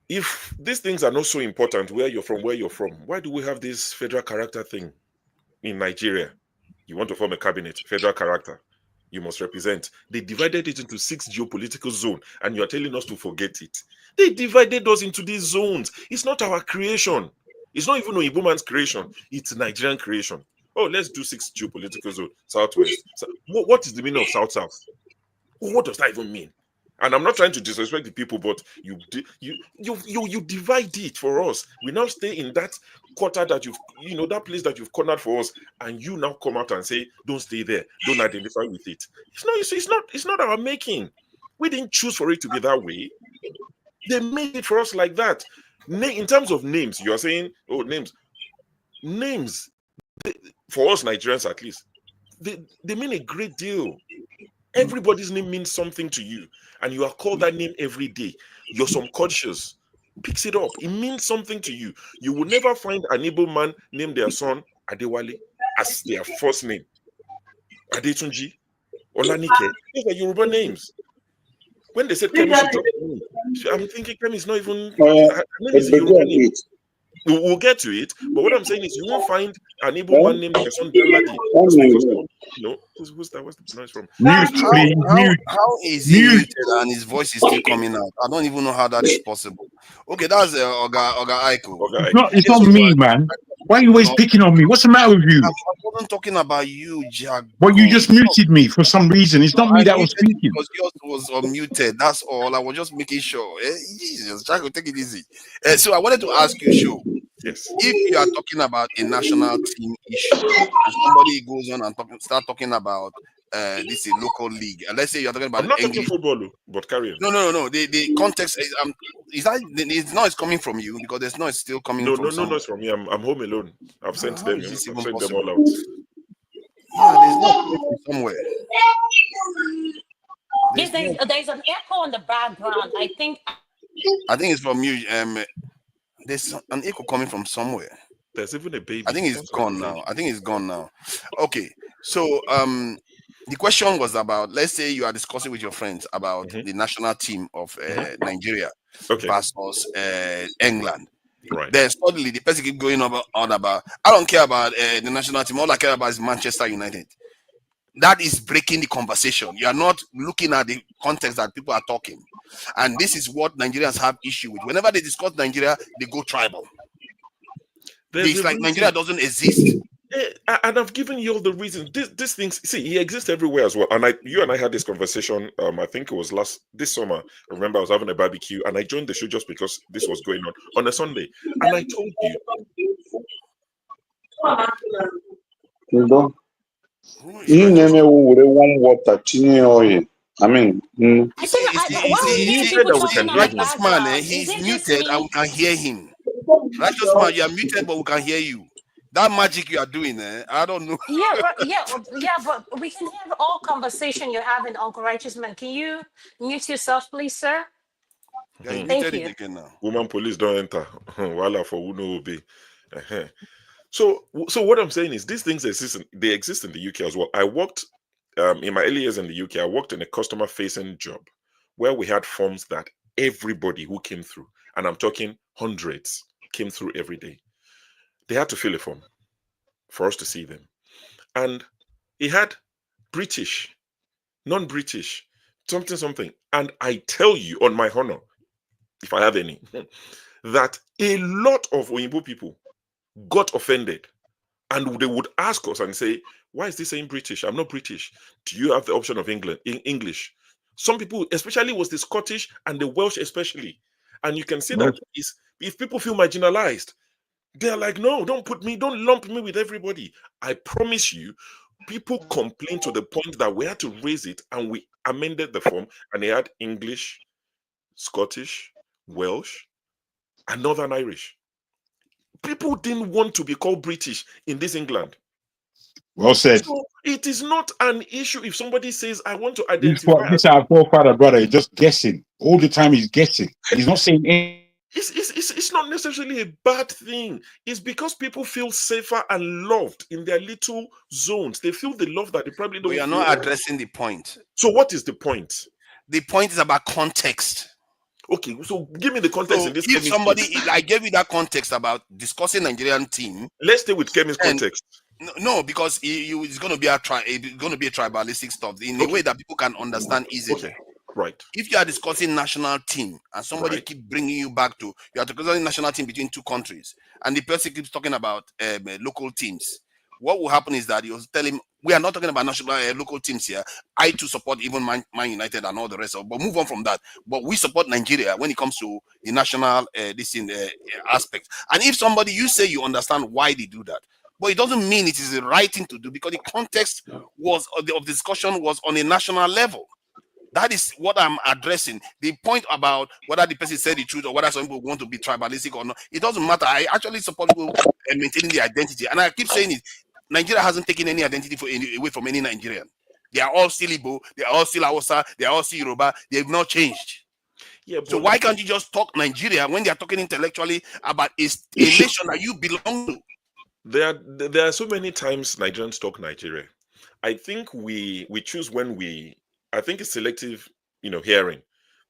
If these things are not so important, where you're from, why do we have this federal character thing in Nigeria? You want to form a cabinet, federal character. You must represent. They divided it into 6 geopolitical zones, and you're telling us to forget it. They divided us into these zones. It's not our creation. It's not even a Igbo man's creation. It's Nigerian creation. Oh, let's do 6 geopolitical zones. Southwest. What is the meaning of South-South? What does that even mean? And I'm not trying to disrespect the people, but you divide it for us. We now stay in that quarter that that place that you've cornered for us, and you now come out and say, don't stay there, don't identify with it. It's not our making. We didn't choose for it to be that way. They made it for us like that. In terms of names, you are saying, oh, names. for us Nigerians at least, they mean a great deal. Everybody's name means something to you, and you are called that name every day. Your subconscious picks it up. It means something to you. You will never find an able man name their son Adewale as their first name. Adetunji, Olanike. Those are Yoruba names. When they said Kemi should drop the name, I'm thinking Kemi is not even. Her name is a Yoruba name. We'll get to it, but what I'm saying is, you won't find an able man named their son Danladi. Who's that? What's the noise from? Mute, please. Mute. How is he muted and his voice is still coming out? I don't even know how that is possible. Okay, that's Oga Aiko. It's not me, man. Why are you always picking on me? What's the matter with you? I wasn't talking about you, Jack. But you just muted me for some reason. It's not me that was speaking. Because yours was unmuted. That's all. I was just making sure. Jesus, Jack, take it easy. So I wanted to ask you, Sho. Yes. If you are talking about a national team issue, and somebody goes on and start talking about this is a local league, and let's say you're talking about I'm not talking football, but carry on. No. The context is that the noise coming from you, because there's noise still coming from no somewhere. noise from me. I'm home alone. I've sent them. I've sent them all out. Yeah, there's noise from somewhere. Yes, there's an echo in the background. I think it's from you. There's an echo coming from somewhere. There's even a baby. I think it's gone now. Okay, so the question was about, let's say you are discussing with your friends about the national team of Nigeria versus England. Right. Then suddenly the person keep going on about, I don't care about the national team. All I care about is Manchester United. That is breaking the conversation. You are not looking at the context that people are talking. And this is what Nigerians have issue with. Whenever they discuss Nigeria, they go tribal. It's like Nigeria doesn't exist. And I've given you all the reasons. These things, see, he exists everywhere as well. And you and I had this conversation. I think it was this summer. I remember I was having a barbecue, and I joined the show just because this was going on a Sunday. And I told you. I mean, Righteous man, he's muted and we can hear him. Righteous man, you are muted, but we can hear you. That magic you are doing, I don't know. Yeah, but we can have all conversation you're having, Uncle Righteous Man. Can you mute yourself, please, sir? Yeah, thank you. Again now. Woman police don't enter. Wala for who know be. So what I'm saying is, these things exist in the UK as well. I worked in my early years in the UK. I worked in a customer-facing job where we had forms that everybody who came through, and I'm talking hundreds, came through every day. They had to fill a form for us to see them, and it had British, non-British, something. And I tell you, on my honor, if I have any, that a lot of Oyinbo people got offended, and they would ask us and say, why is this saying British? I'm not British. Do you have the option of English? Some people, especially was the Scottish and the Welsh especially. And you can see that if people feel marginalized, they're like, no, don't lump me with everybody. I promise you, people complained to the point that we had to raise it, and we amended the form, and they had English, Scottish, Welsh, and Northern Irish. People didn't want to be called British in this England. Well said. So it is not an issue if somebody says, I want to identify. This our forefather brother is just guessing. All the time he's guessing. He's not saying anything. It's not necessarily a bad thing. It's because people feel safer and loved in their little zones. They feel the love that they probably don't. We are not addressing the point. So what is the point? The point is about context. Okay, so give me the context in this. If somebody, I gave you that context about discussing Nigerian team. Let's stay with Kemi's context. No, because it's going to be a tribalistic stuff in a way that people can understand easily. Okay. Right. If you are discussing national team and somebody keep bringing you back to, you are discussing national team between two countries, and the person keeps talking about local teams, what will happen is that you'll tell him, we are not talking about national local teams here. I too support even Man United and all the rest of, but move on from that. But we support Nigeria when it comes to the national aspect. And if somebody, you say you understand why they do that, but it doesn't mean it is the right thing to do, because the context of the discussion was on a national level. That is what I'm addressing. The point about whether the person said the truth or whether some people want to be tribalistic or not, it doesn't matter. I actually support people maintaining the identity. And I keep saying it. Nigeria hasn't taken any identity away from any Nigerian. They are all still Igbo, they are all still Hausa, they are all still Yoruba. They have not changed. Yeah, So why can't you just talk Nigeria when they are talking intellectually about a nation that you belong to? There are so many times Nigerians talk Nigeria. I think we choose when I think it's selective, hearing.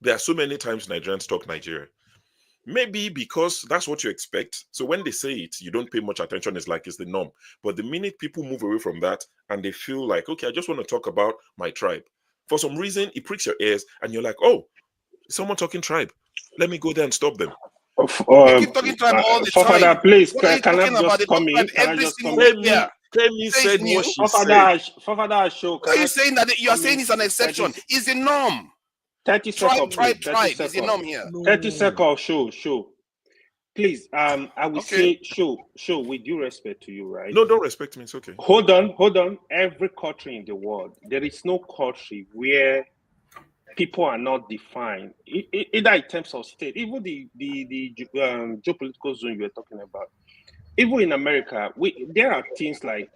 There are so many times Nigerians talk Nigeria. Maybe because that's what you expect. So when they say it, you don't pay much attention. It's like it's the norm. But the minute people move away from that and they feel like, okay, I just want to talk about my tribe. For some reason, it pricks your ears and you're like, oh, someone talking tribe. Let me go there and stop them. They keep talking tribe all the time. Father, please, what are you can I talking about? just come in? Can I Every just come single in? year. Kemi said new. what she said. Father, show. Why are you saying that you are saying it's an exception? It's the norm. 30 seconds. Tribe is the norm here. 30 seconds, show. Please, I will say, show, with due respect to you, right? No, don't respect me. It's okay. Hold on. Every country in the world, there is no country where people are not defined, either in terms of state, even the geopolitical zone you were talking about. Even in America, there are things like,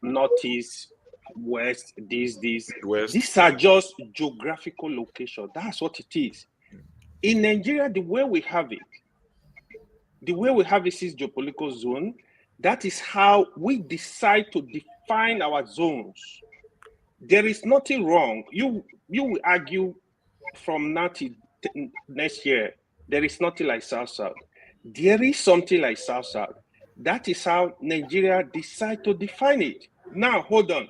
Northeast, West, West. These are just geographical location. That's what it is. In Nigeria, the way we have it is geopolitical zone. That is how we decide to define our zones. There is nothing wrong. You will argue from now to next year, there is nothing like South-South. There is something like South-South. That is how Nigeria decide to define it. Now, hold on.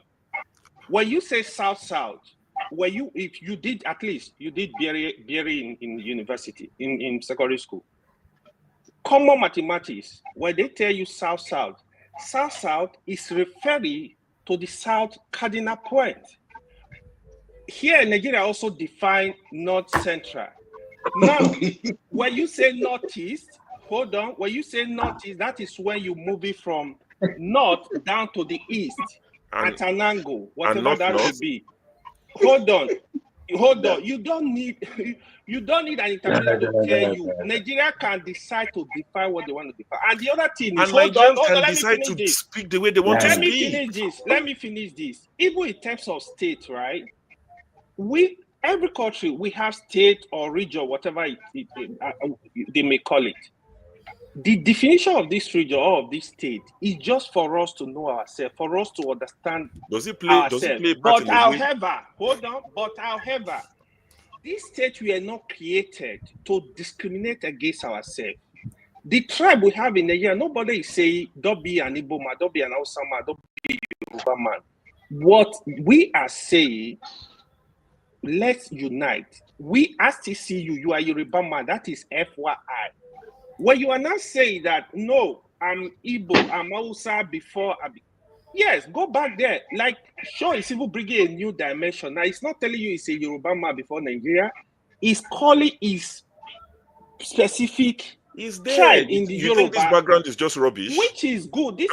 When you say South-South, if you did, at least you did Berry in university, in secondary school. Common mathematics, when they tell you South-South is referring to the South cardinal point. Here in Nigeria also define North Central. Now, when you say Northeast, hold on, when you say Northeast, that is when you move it from north down to the east at an angle, whatever that would be. Hold on. You don't need an interpreter to tell you. Nigeria can decide to define what they want to define. And the other thing is, hold on, let me finish this. Speak the way they want to speak. Let me finish this. Even in terms of state, right? Every country, we have state or region, whatever they may call it. The definition of this region or of this state is just for us to know ourselves, for us to understand ourselves. But however, this state were not created to discriminate against ourselves. The tribe we have in Nigeria, nobody is saying, don't be an Igbo man, don't be an Hausa man, don't be a Yoruba man. What we are saying, let's unite. We as TCU, you are Yoruba man, that is FYI. When you are not saying that, no, I'm Igbo, I'm Hausa before yes, go back there. Like, sure, it's even bringing a new dimension. Now, it's not telling you it's a Yoruba man before Nigeria. It's calling his specific tribe in the you Yoruba. Think this background is just rubbish? Which is good. This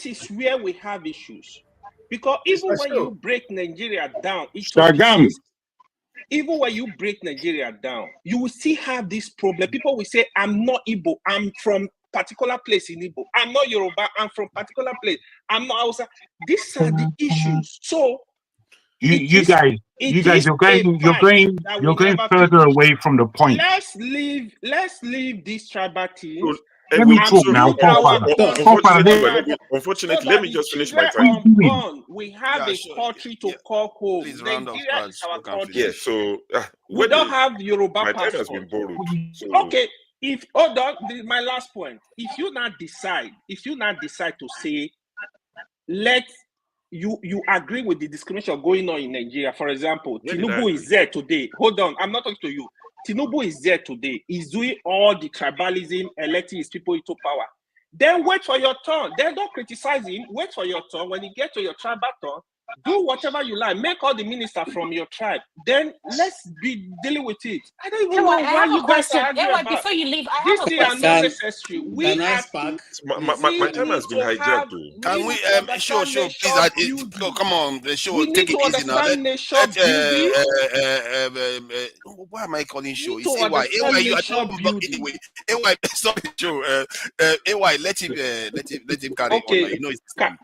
is where we have issues. Because even when you break Nigeria down, even when you break Nigeria down, you will still have this problem. People will say, I'm not Igbo, I'm from particular place in Igbo. I'm not Yoruba, I'm from particular place. I'm not Hausa. These are the issues. So you guys, you're going further away from the point. Let's leave these tribal things. Let me talk now. Unfortunately, let me just finish my time. We have a country to call home. Please round off. Our country. Yeah, so we don't have Yoruba my passport. time has been borrowed. So. Okay, hold on, my last point. If you not decide to say, you agree with the discrimination going on in Nigeria. For example, Tinubu is there today. Hold on, I'm not talking to you. Tinubu is there today. He's doing all the tribalism, electing his people into power. Then wait for your turn. Then don't criticize him. Wait for your turn. When you get to your tribal turn, Do whatever you like. Make all the minister from your tribe. Then let's be dealing with it. I don't even Ewa, know I why have a you guys question. are arguing Ewa, about before you leave, I these have a things. Are question. not necessary. We Can I are spark? My time need has been to have. hijacked, though. We Can we need to show understand please nation building. come on the show, We take need it to easy now. understand nation building. Why am I calling show? Need It's to AY. understand You are nation not building. anyway. AY, stop the show. AY, let him carry on. Now. Okay. You know it's his time.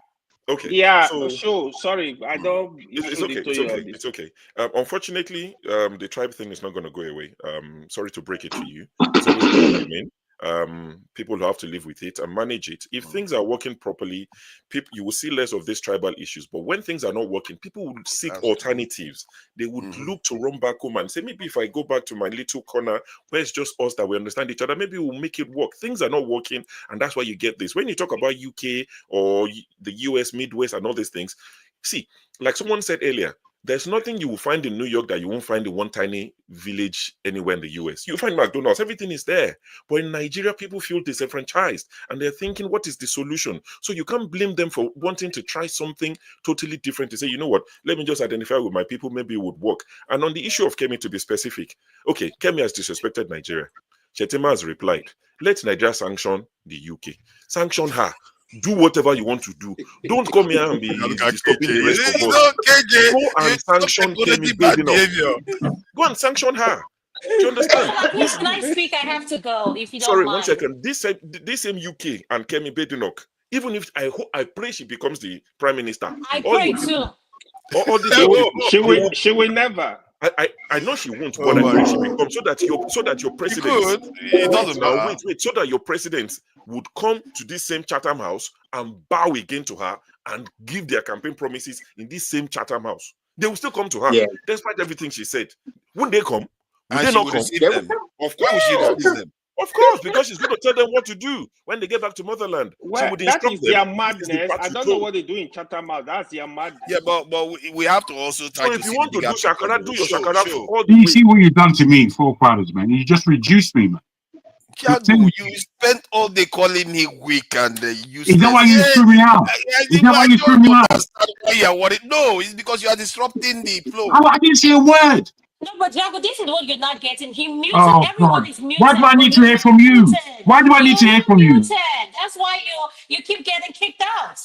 Okay. Yeah, So sure. Sorry, I don't it's intrude okay. into It's your okay. this. It's okay. Unfortunately, the tribe thing is not going to go away. Sorry to break it to you. It's always going to remain. People have to live with it and manage it. If things are working properly, you will see less of these tribal issues. But when things are not working, people would seek That's alternatives. They would look to run back home and say, maybe if I go back to my little corner where it's just us that we understand each other, maybe we'll make it work. Things are not working, and that's why you get this. When you talk about UK or the US, Midwest, and all these things, see, like someone said earlier, there's nothing you will find in New York that you won't find in one tiny village anywhere in the US. You find McDonald's, everything is there. But in Nigeria, people feel disenfranchised and they're thinking, what is the solution? So you can't blame them for wanting to try something totally different to say, you know what, let me just identify with my people, maybe it would work. And on the issue of Kemi, to be specific, okay, Kemi has disrespected Nigeria. Shettima has replied, let Nigeria sanction the UK. Sanction her. Do whatever you want to do. Don't come here and be disturbing the rest of us. Go and sanction Kemi Badenoch. Go and sanction her. Do you understand? Please, can I speak? I have to go, if you don't Sorry, mind. 1 second. This same UK and Kemi Badenoch, even if I pray she becomes the prime minister. I pray too. All these She will never. I know she won't, but I pray she becomes so that your president It doesn't matter. wait, so that your president would come to this same Chatham House and bow again to her and give their campaign promises in this same Chatham House. They will still come to her, despite everything she said. Wouldn't they come? Would And they she not will come? receive them. Of course, she receives them. Of course, because she's going to tell them what to do when they get back to motherland. Well, she would that instruct is them. their This is the madness. path I to don't know go. what they do in Chatham House. That's their madness. Yeah, but we have to also try So to if you see want the to do bigger picture, shakara, though. do your Show. shakara all the You way. see what you've done to me, forefathers, man. You just reduced me, man. Kiago, you spent all day calling me weak and useless. Is that why you threw me out? Is that why you threw me out? Why you are worried. No, it's because you are disrupting the flow. I didn't say a word. No, but Jago, this is what you're not getting. He muted. Oh, Everyone God. is muted. Why do I need but to you're hear not from you? muted. Why do I need to hear from you? Muted. That's why you keep getting kicked out.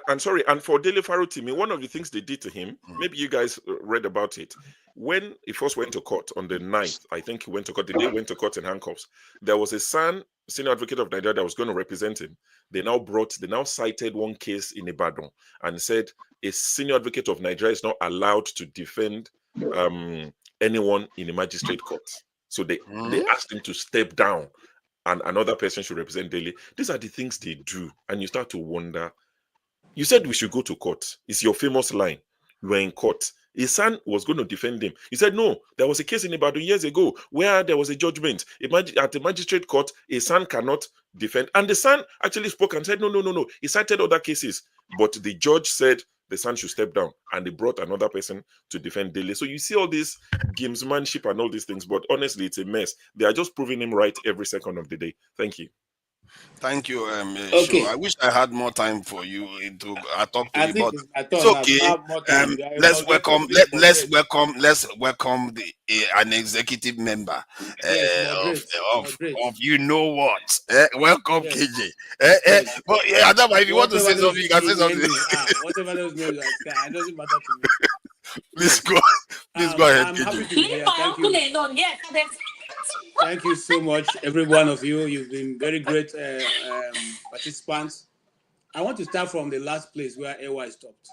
And sorry, and for Dele Farotimi, one of the things they did to him, maybe you guys read about it, when he first went to court on the 9th, I think he went to court, the day he went to court in handcuffs, there was a senior advocate of Nigeria that was going to represent him. They now cited one case in Ibadan and said a senior advocate of Nigeria is not allowed to defend anyone in a magistrate court. So they asked him to step down and another person should represent Dele. These are the things they do. And you start to wonder. You said we should go to court. It's your famous line. You were in court. His son was going to defend him. He said, no, there was a case in Ibadan years ago where there was a judgment. At the magistrate court, a son cannot defend. And the son actually spoke and said, no. He cited other cases. But the judge said the son should step down. And they brought another person to defend Dele. So you see all this gamesmanship and all these things. But honestly, it's a mess. They are just proving him right every second of the day. Thank you. Thank you, Okay. Sure. I wish I had more time for you to talk to I you, think but it's my it's turn now. okay. I have more time. Let's welcome an executive member Yes, moderate. of you know what. Welcome, Yes. KJ. Yes. But yeah, Adama, if you want to say Whatever something, you can say those something. names whatever those names are, it doesn't matter to me. Please go ahead, I'm KJ. happy to be Leave here. my Thank uncle you. alone. Yes. Thank you so much, every one of you. You've been very great participants. I want to start from the last place where AY stopped.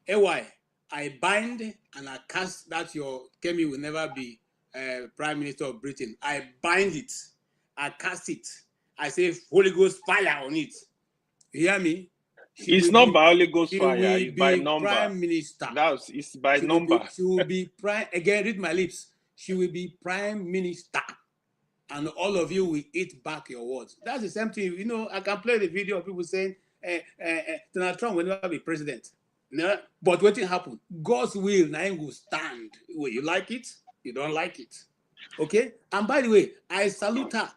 AY, I bind and I cast that your Kemi will never be Prime Minister of Britain. I bind it. I cast it. I say Holy Ghost fire on it. You hear me? It's not by Holy Ghost fire. It's by number. Prime Minister. It's by number. She will be prime. Again, read my lips. She will be Prime Minister. And all of you will eat back your words. That's the same thing. You know, I can play the video of people saying Donald Trump will never be president. No, but what will happen? God's will now will stand. Well, you like it? You don't like it. Okay? And by the way, I salute her.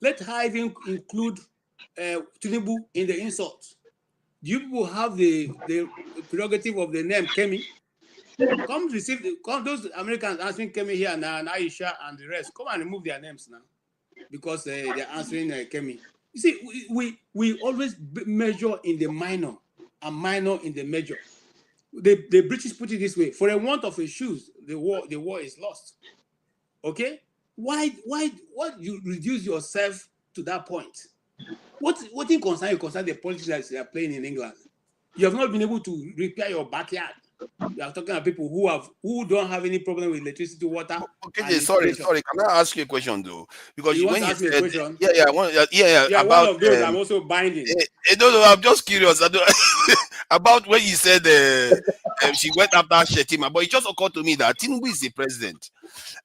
Let her even include Tinubu in the insult. Do you people have the prerogative of the name Kemi? Come receive those Americans answering Kemi here now, and Aisha and the rest. Come and remove their names now, because they're answering Kemi. You see, we always measure in the minor and minor in the major. The British put it this way: for a want of a shoes, the war is lost. Okay, why you reduce yourself to that point? What in concern the politics that they are playing in England? You have not been able to repair your backyard. You are talking about people who don't have any problem with electricity, water. Okay, sorry. Can I ask you a question though? Because you want to ask me a question? Yeah. You are about one of those I'm also binding. No, I'm just curious. About when you said she went after Shettima, but it just occurred to me that Tinubu is the president,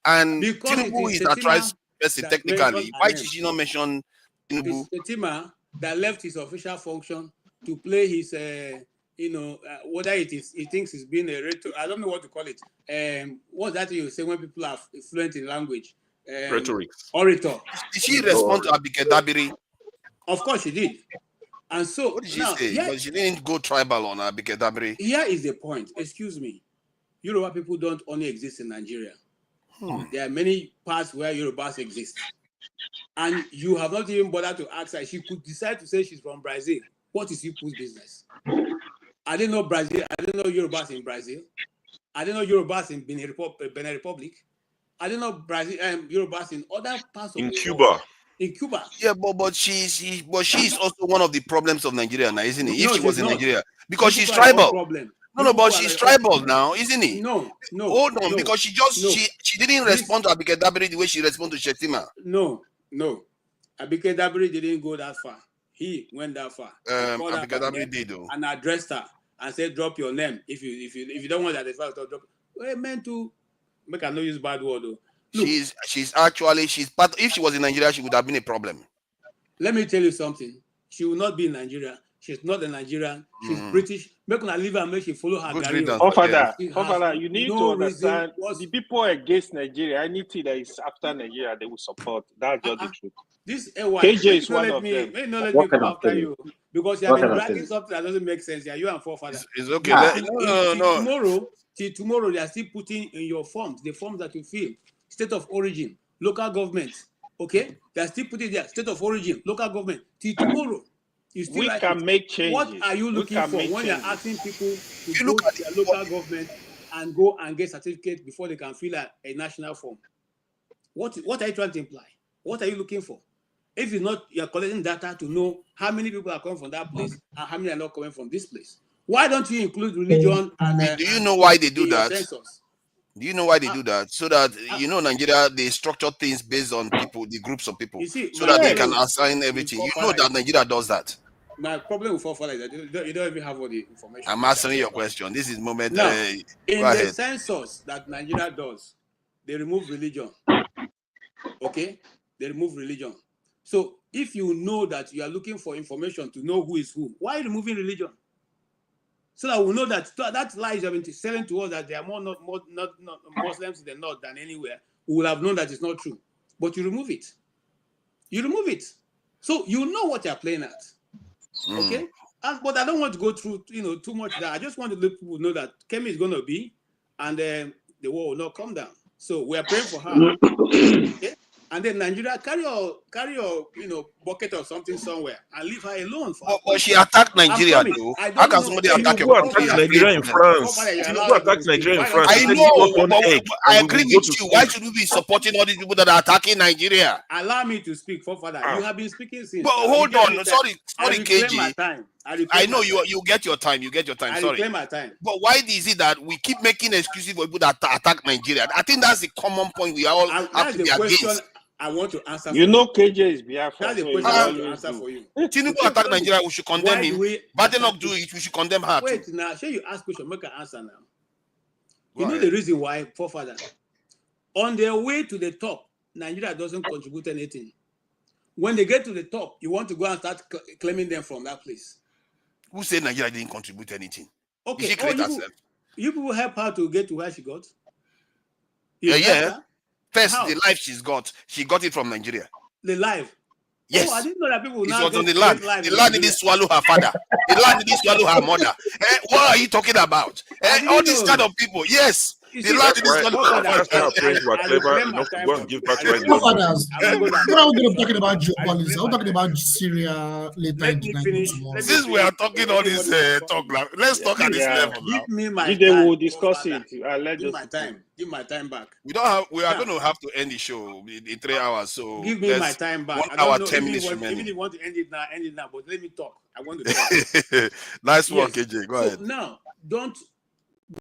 and because Tinubu is a tribal person technically. Why did she not mention Tinubu? Shettima that left his official function to play his whether he thinks he's being a rhetoric, I don't know what to call it. What's that you say when people are fluent in language? Rhetoric. Orator. Did she respond to Abike Dabiri? Of course she did. And so what did she say? But she didn't go tribal on Abike Dabiri. Here is the point. Excuse me. Yoruba people don't only exist in Nigeria. There are many parts where Yorubas exist. And you have not even bothered to ask her. She could decide to say she's from Brazil. What is people's business? I didn't know Brazil. I didn't know Yorubas in Brazil. I didn't know Yorubas in Benin Republic. I didn't know Brazil Yorubas in other parts of Cuba. World. In Cuba. Yeah, but she's also one of the problems of Nigeria now, isn't it? If she was in Nigeria, because she's tribal. No, but she's tribal now, isn't it? No. Hold on, because she didn't respond to Abike Dabiri the way she responded to Shettima. No. Abike Dabiri didn't go that far. He went that far. Abike Dabiri did though. And addressed her and said, "Drop your name if you don't want that the fact to drop." Well, meant to make her not use bad word though. Look, she's part. If she was in Nigeria, she would have been a problem. Let me tell you something. She will not be in Nigeria. She's not a Nigerian. She's British. Make her leave and make she follow her. Father, you need to understand the people against Nigeria. Anything that is after Nigeria, they will support. That's just the truth. This KJ is one of them. May not let me come after you because you have been dragging something that doesn't make sense. Yeah, you and forefather. It's okay. No. Till tomorrow, they are still putting in your forms, the forms that you fill. State of origin, local government. Okay, they are still putting there. State of origin, local government. Till tomorrow, you still can make changes. What are you looking for when you're asking people to go to their local government and go and get certificate before they can fill a national form? What are you trying to imply? What are you looking for? If it's not, you're collecting data to know how many people are coming from that place and how many are not coming from this place. Why don't you include religion? And do you know why they do that? Census? Do you know why they do that? So that Nigeria, they structure things based on people, the groups of people, so that they can assign everything. You know that Nigeria does that. My problem with forefather is that you don't even have all the information. I'm answering your question. This is moment. Now, in the census that Nigeria does, they remove religion. Okay, they remove religion. So if you know that you are looking for information to know who is who, why are you removing religion? So that we know that lies have been selling to us that there are not Muslims in the north than anywhere. We will have known that it's not true. But you remove it. So you know what you're playing at. Okay? But I don't want to go through too much that. I just want to let people know that Kemi is going to be, and the war will not come down. So we are praying for her. Okay? And then Nigeria carry your bucket or something somewhere and leave her alone. But she attacked Nigeria though. How can somebody attack your country? Nigeria in France. Tinubu attacked Nigeria in France. I know, but I agree with you. Why should we be supporting all these people that are attacking Nigeria? Allow me to speak, forefather. You have been speaking since. But hold on, sorry, KG. I know you get your time. I sorry. reclaim my time. But why is it that we keep making excuses for people that attack Nigeria? I think that's the common point we all have to be against. I want to answer. KJ is Biafra. That's the question I want to answer for you. Tinubu attack Nigeria, we should condemn him. Badenoch do it, we should condemn her. Wait, now, show you ask question, make an answer now. You know the reason why, forefather? On their way to the top, Nigeria doesn't contribute anything. When they get to the top, you want to go and start claiming them from that place. Who said Nigeria didn't contribute anything? Okay, she create herself? You people help her to get to where she got. Yeah. First, the life she got it from Nigeria. The life. Yes. Oh, I didn't know that people It now was on the get land. life The in land didn't Nigeria. swallow her father. The land didn't swallow her mother. What are you talking about? I All didn't these know. kind of people. Yes. You The see, land That's didn't why. swallow her Godfather, That's why father. our parents were I clever reclaim my enough to time go for and give today. I birthright reclaim my land. time. Fathers, I won't go that when are far. we going to be talking about I geopolitics? reclaim Are we my talking time. about Syria later Let in me the night finish. tomorrow? Let me Since we finish are talking before all this anybody will come talk, in. now, let's talk at this Yeah. level now. Give me my Jide will time, discuss Godfather. it. I'll let Give those my people. time. Give my time back. We don't have. We are Now, going to have to end the show in 3 hours. So give me my let's time back. 1 I hour don't know 10 if you minutes want, even if remaining. you want to end it now. But let me talk. I want to talk. Nice one, Yes. KJ. Go So ahead. now, don't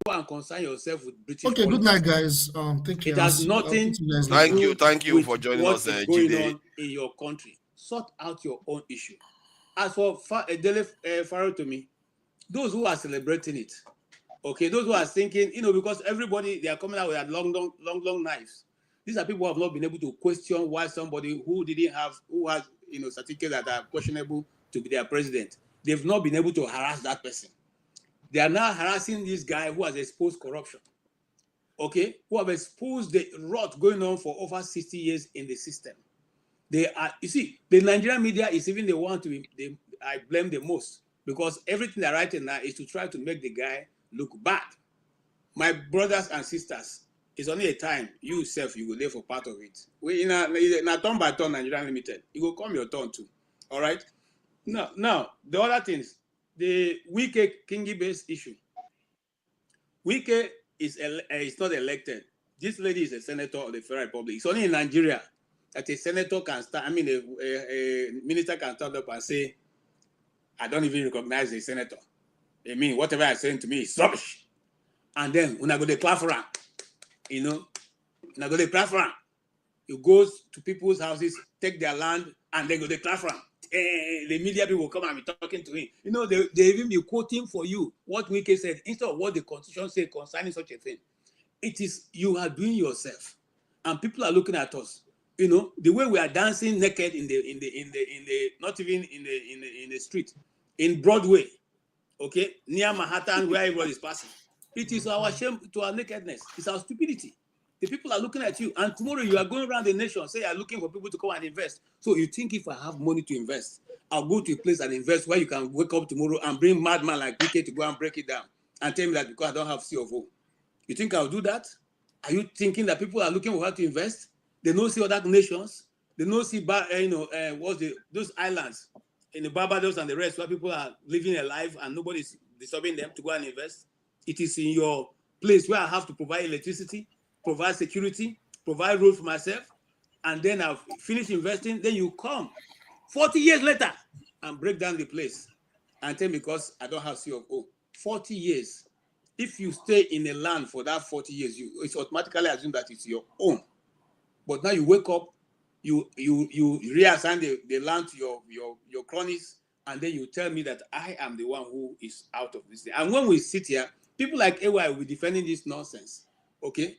go and concern yourself with British Okay, good politics. night, guys. Take care. It has I'll nothing talk to you guys to later. Thank you do for with joining what us, is going Jide. on in your country. Sort out your own issue. As for Dele Farotimi, those who are celebrating it, okay, those who are thinking, because everybody, they are coming out with long knives. These are people who have not been able to question why somebody who has certificates that are questionable to be their president. They've not been able to harass that person. They are now harassing this guy who has exposed corruption. Okay, who have exposed the rot going on for over 60 years in the system. You see, the Nigerian media is even the one I blame the most, because everything they're writing now is to try to make the guy look bad. My brothers and sisters, it's only a time you will live for part of it. We in a turn by turn Nigerian Limited. It will come your turn too. All right. Now the other things, the Wike Kingibe issue. Wike is not elected. This lady is a senator of the Federal Republic. It's only in Nigeria that a senator can stand. I mean, a minister can stand up and say, "I don't even recognize the senator. I mean, whatever I'm saying to me is rubbish." And then when I go to clap for him, when I go to clap for him, he goes to people's houses, take their land, and then go to clap for him. The media people will come and be talking to him. They even be quoting for you what Wike said instead of what the Constitution said concerning such a thing. It is you are doing yourself, and people are looking at us. The way we are dancing naked in the not even in the street, in Broadway, okay, near Manhattan, where everybody is passing. It is our shame to our nakedness. It's our stupidity. The people are looking at you, and tomorrow you are going around the nation, say you are looking for people to come and invest. So you think if I have money to invest, I'll go to a place and invest where you can wake up tomorrow and bring madman like Wike to go and break it down and tell me that because I don't have CFO. You think I'll do that? Are you thinking that people are looking for how to invest? They don't see other nations. They don't see those islands in the Barbados and the rest where people are living a life and nobody's disturbing them to go and invest. It is in your place where I have to provide electricity, provide security, provide road for myself, and then I've finished investing. Then you come 40 years later and break down the place and tell me because I don't have CFO. 40 years. If you stay in a land for that 40 years, it's automatically assumed that it's your own. But now you wake up, you reassign the land to your cronies, and then you tell me that I am the one who is out of this thing. And when we sit here, people like AY will be defending this nonsense. Okay?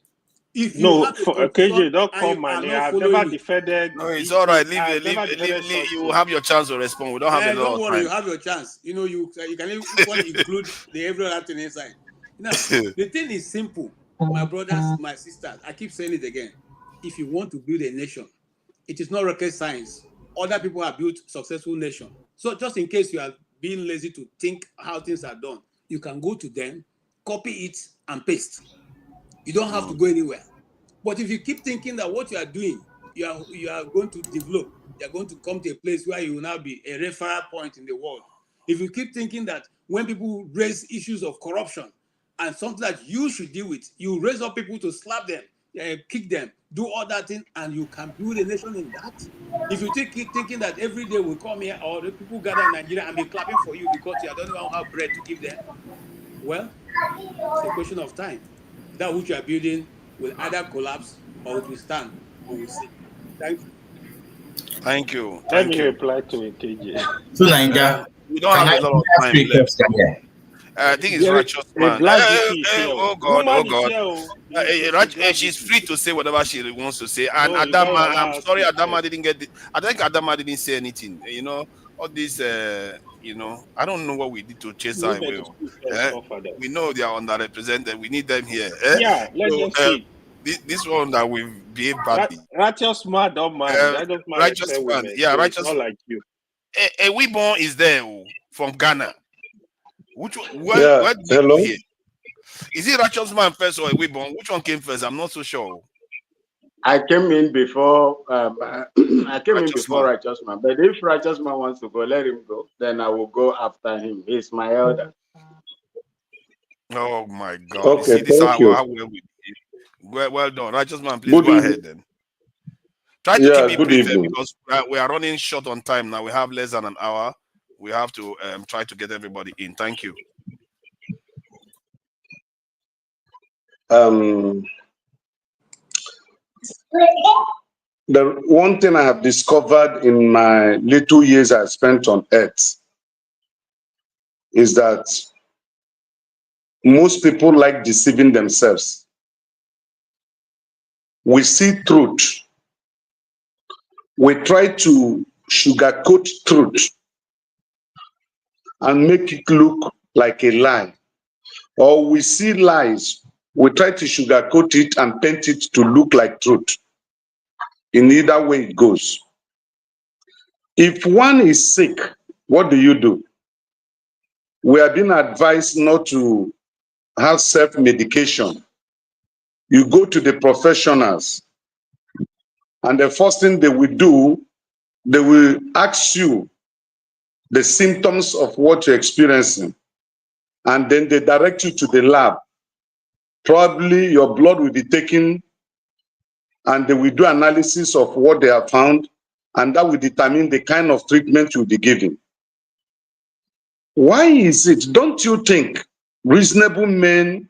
If you No, have a KJ, constitution don't and call you my are name. not I've never following it, defended. No, it's all right. I've never defended Leave. such You thing. have your chance to respond. We don't have a lot don't of worry, time. you have your chance. You can even include the every other thing inside. Now, the thing is simple, my brothers, my sisters. I keep saying it again. If you want to build a nation, it is not rocket science. Other people have built successful nation. So just in case you are being lazy to think how things are done, you can go to them, copy it, and paste. You don't have to go anywhere. But if you keep thinking that what you are doing, you are going to develop, you are going to come to a place where you will now be a referral point in the world. If you keep thinking that when people raise issues of corruption and something that you should deal with, you raise up people to slap them, kick them, do all that thing, and you can build a nation in that. If you keep thinking that every day we come here or the people gather in Nigeria and be clapping for you because you are the only one who have bread to give them, well, it's a question of time. That which you are building will either collapse or it will stand. We will see. Thank you. Thank you. Let Thank me you. reply to it, KJ. So Naija, We don't can have I a lot of ask time you a left. question here? I think it's There is righteous a man. black GP is here. Oh God, oh Woman is God. here. It's a black She's GP. free to say whatever she wants to say. And No, you don't Adama, allow I'm her sorry, speak Adama first. didn't get. I think Adama didn't say anything. All this. I don't know what we did to chase her Women away. to speak first, Eh? Godfather. We know they are underrepresented. We need them here. Yeah, let So them speak. this one that we behave badly. Righteous man don't mind. Righteous man Righteous respect man, women. yeah, So righteous. it's not like you. A Wibon is there from Ghana. Which one? Yeah. Where did Hello. you hear? Is it righteous man first or a Wibon? Which one came first? I'm not so sure. I came in before. I came in Righteous before man. righteous man. But if righteous man wants to go, let him go. Then I will go after him. He's my elder. Oh my God! Okay, you see, this thank you. how well we behave. Well done, righteous man. Please go ahead then. Try to Yeah, keep it good brief evening. because we are running short on time now. We have less than an hour. We have to try to get everybody in. Thank you. The one thing I have discovered in my little years I spent on earth is that most people like deceiving themselves. We see truth. We try to sugarcoat truth and make it look like a lie. Or we see lies. We try to sugarcoat it and paint it to look like truth. In either way it goes. If one is sick, what do? We are being advised not to have self-medication. You go to the professionals, and the first thing they will do, they will ask you the symptoms of what you're experiencing, and then they direct you to the lab. Probably your blood will be taken, and they will do analysis of what they have found, and that will determine the kind of treatment you'll be given. Why is it, don't you think, reasonable men,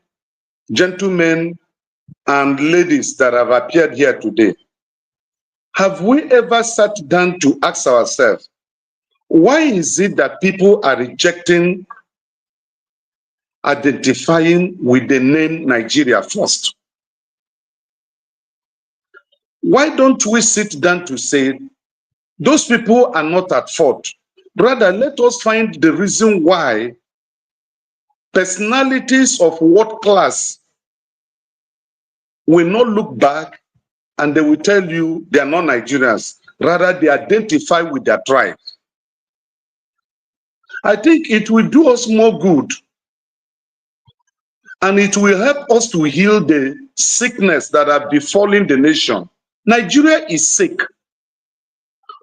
gentlemen, and ladies that have appeared here today, have we ever sat down to ask ourselves, why is it that people are rejecting identifying with the name Nigeria first? Why don't we sit down to say, those people are not at fault? Rather, let us find the reason why personalities of what class will not look back and they will tell you they are not Nigerians. Rather, they identify with their tribe. I think it will do us more good, and it will help us to heal the sickness that are befalling the nation. Nigeria is sick.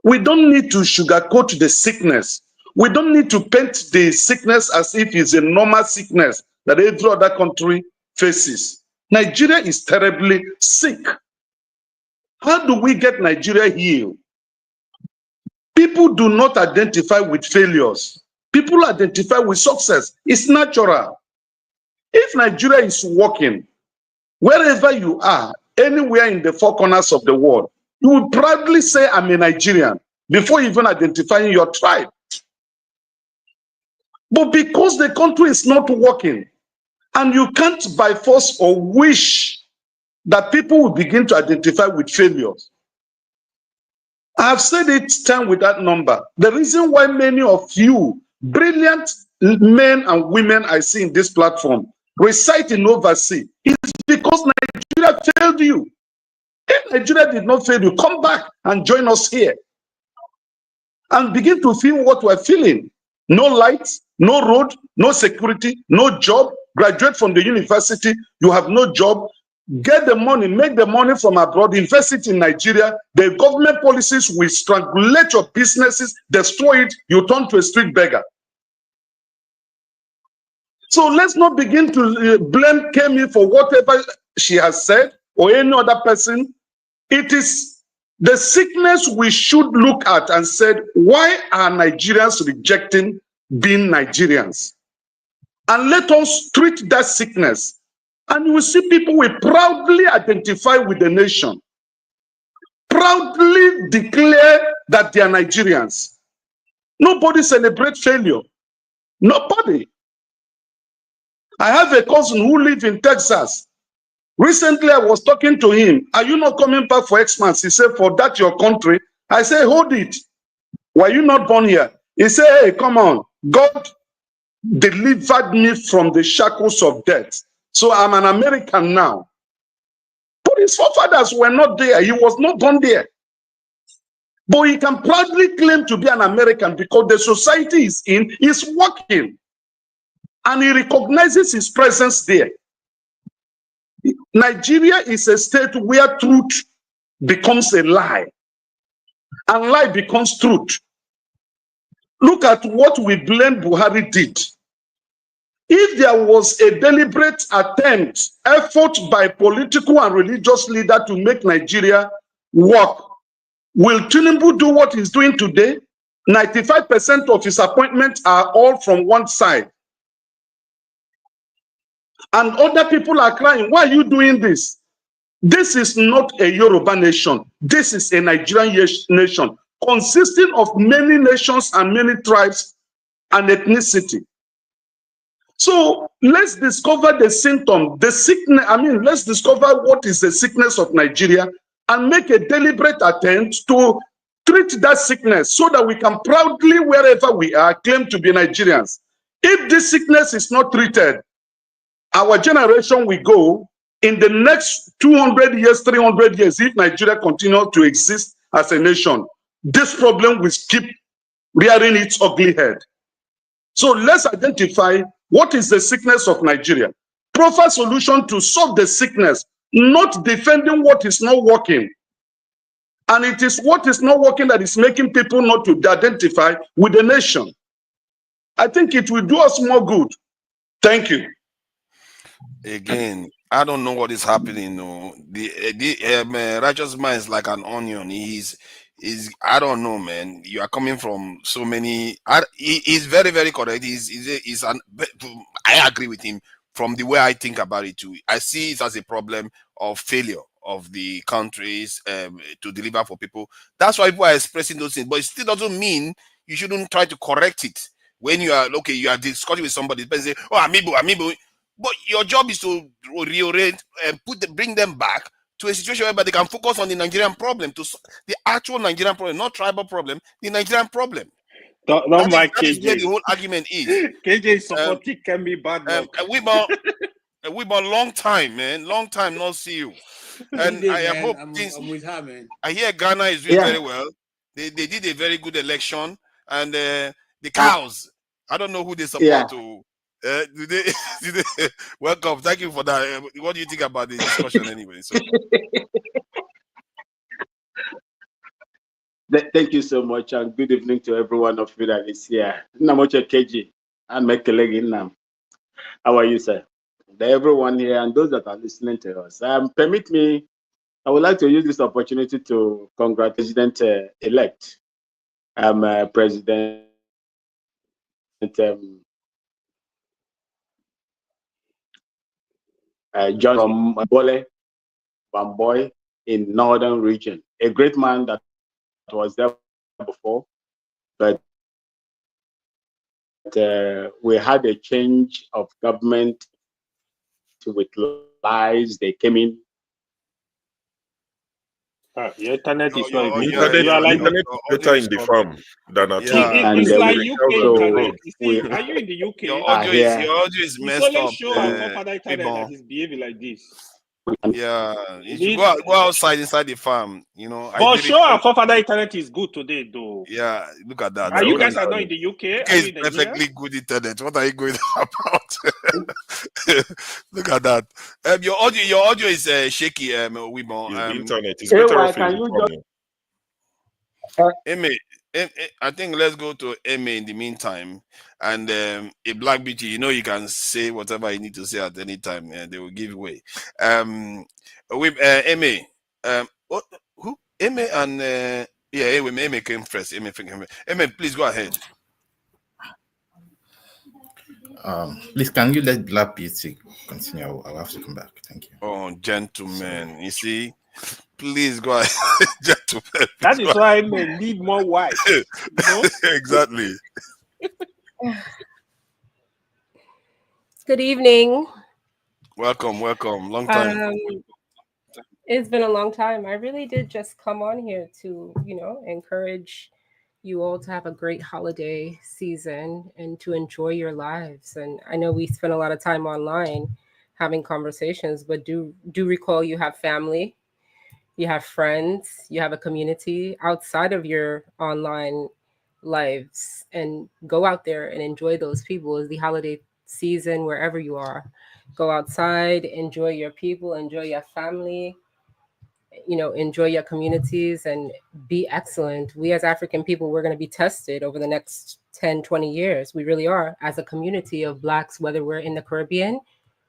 We don't need to sugarcoat the sickness. We don't need to paint the sickness as if it's a normal sickness that every other country faces. Nigeria is terribly sick. How do we get Nigeria healed? People do not identify with failures. People identify with success. It's natural. If Nigeria is working, wherever you are, anywhere in the four corners of the world, you will proudly say, I'm a Nigerian, before even identifying your tribe. But because the country is not working, and you can't by force or wish that people will begin to identify with failures. I have said it time with that number. The reason why many of you, brilliant men and women I see in this platform, reside in overseas is because Nigeria failed you. If Nigeria did not fail you, come back and join us here and begin to feel what we're feeling. No lights, no road, no security, no job. Graduate from the university, you have no job. Get the money, make the money from abroad, invest it in Nigeria. The government policies will strangulate your businesses, destroy it. You turn to a street beggar. So let's not begin to blame Kemi for whatever she has said or any other person. It is the sickness we should look at and said, why are Nigerians rejecting being Nigerians? And let us treat that sickness. And you will see people will proudly identify with the nation, proudly declare that they are Nigerians. Nobody celebrates failure. Nobody. I have a cousin who lives in Texas. Recently, I was talking to him. Are you not coming back for X months? He said, for that your country. I say, hold it. Were you not born here? He said, hey, come on. God delivered me from the shackles of death. So I'm an American now. Put His forefathers were not there. He was not born there. But he can proudly claim to be an American because the society he's in is working. And he recognizes his presence there. Nigeria is a state where truth becomes a lie. And lie becomes truth. Look at what we blame Buhari did. If there was a deliberate attempt, effort by political and religious leaders to make Nigeria work, will Tinubu do what he's doing today? 95% of his appointments are all from one side. And other people are crying, why are you doing this? This is not a Yoruba nation. This is a Nigerian nation consisting of many nations and many tribes and ethnicity. So let's discover the symptom, the sickness. Let's discover what is the sickness of Nigeria and make a deliberate attempt to treat that sickness so that we can proudly, wherever we are, claim to be Nigerians. If this sickness is not treated, our generation will go in the next 200 years, 300 years, if Nigeria continues to exist as a nation, this problem will keep rearing its ugly head. So let's identify what is the sickness of Nigeria. Proper solution to solve the sickness, not defending what is not working. And it is what is not working that is making people not to identify with the nation. I think it will do us more good. Thank you. Again, I don't know what is happening. No, the righteous man is like an onion. He's I don't know, man. You are coming from so many. He's very, very correct. I agree with him from the way I think about it too. I see it as a problem of failure of the countries to deliver for people. That's why people are expressing those things. But it still doesn't mean you shouldn't try to correct it. When you are you are discussing with somebody, the person say, "Oh, amiibo." But your job is to reorient and bring them back to a situation where they can focus on the Nigerian problem, to the actual Nigerian problem, not tribal problem, the Nigerian problem. Don't That KJ. is where the whole argument is. KJ is supporting Kemi Badenoch. We've been a long time, man. Long time not see you. And I hope I'm with her, man. I hear Ghana is doing very well. They did a very good election, and the cows. I don't know who they support to. Welcome. Thank you for that. What do you think about the discussion anyway? So. Thank you so much, and good evening to everyone of you that is here. Namoche KG and Mekelegi. How are you, sir? Everyone here and those that are listening to us. Permit me, I would like to use this opportunity to congratulate President-elect, President John from Bole, Bamboy in northern region. A great man that was there before, but we had a change of government with lies. They came in. Your internet is not The internet is better in the farm than at home. It's like UK internet. Are you in the UK? Your audio is messed up. It's only show our forefather internet that is behaving like this. Yeah, you should go outside inside the farm. But sure, our forefather internet is good today, though. Yeah, look at that. Are you guys not in the UK? It's perfectly good internet. What are you going about? Look at that. Your audio is shaky. The internet is better off in the farm. I think let's go to Emma in the meantime. And a Black Beauty, you can say whatever you need to say at any time, and they will give way. With Emma, who? Emma and Emma came first. Emma, please go ahead. Please, can you let Black Beauty continue? I'll have to come back. Thank you. Oh, gentlemen, you see. Please go ahead, gentlemen. That is why men need more wives. Exactly. Good evening. Welcome. Long time. It's been a long time. I really did just come on here to, encourage you all to have a great holiday season and to enjoy your lives. And I know we spent a lot of time online having conversations, but do recall you have family, you have friends, you have a community outside of your online lives, and go out there and enjoy those people. It's the holiday season wherever you are. Go outside, enjoy your people, enjoy your family, enjoy your communities, and be excellent. We as African people, we're going to be tested over the next 10, 20 years. We really are, as a community of Blacks, whether we're in the Caribbean,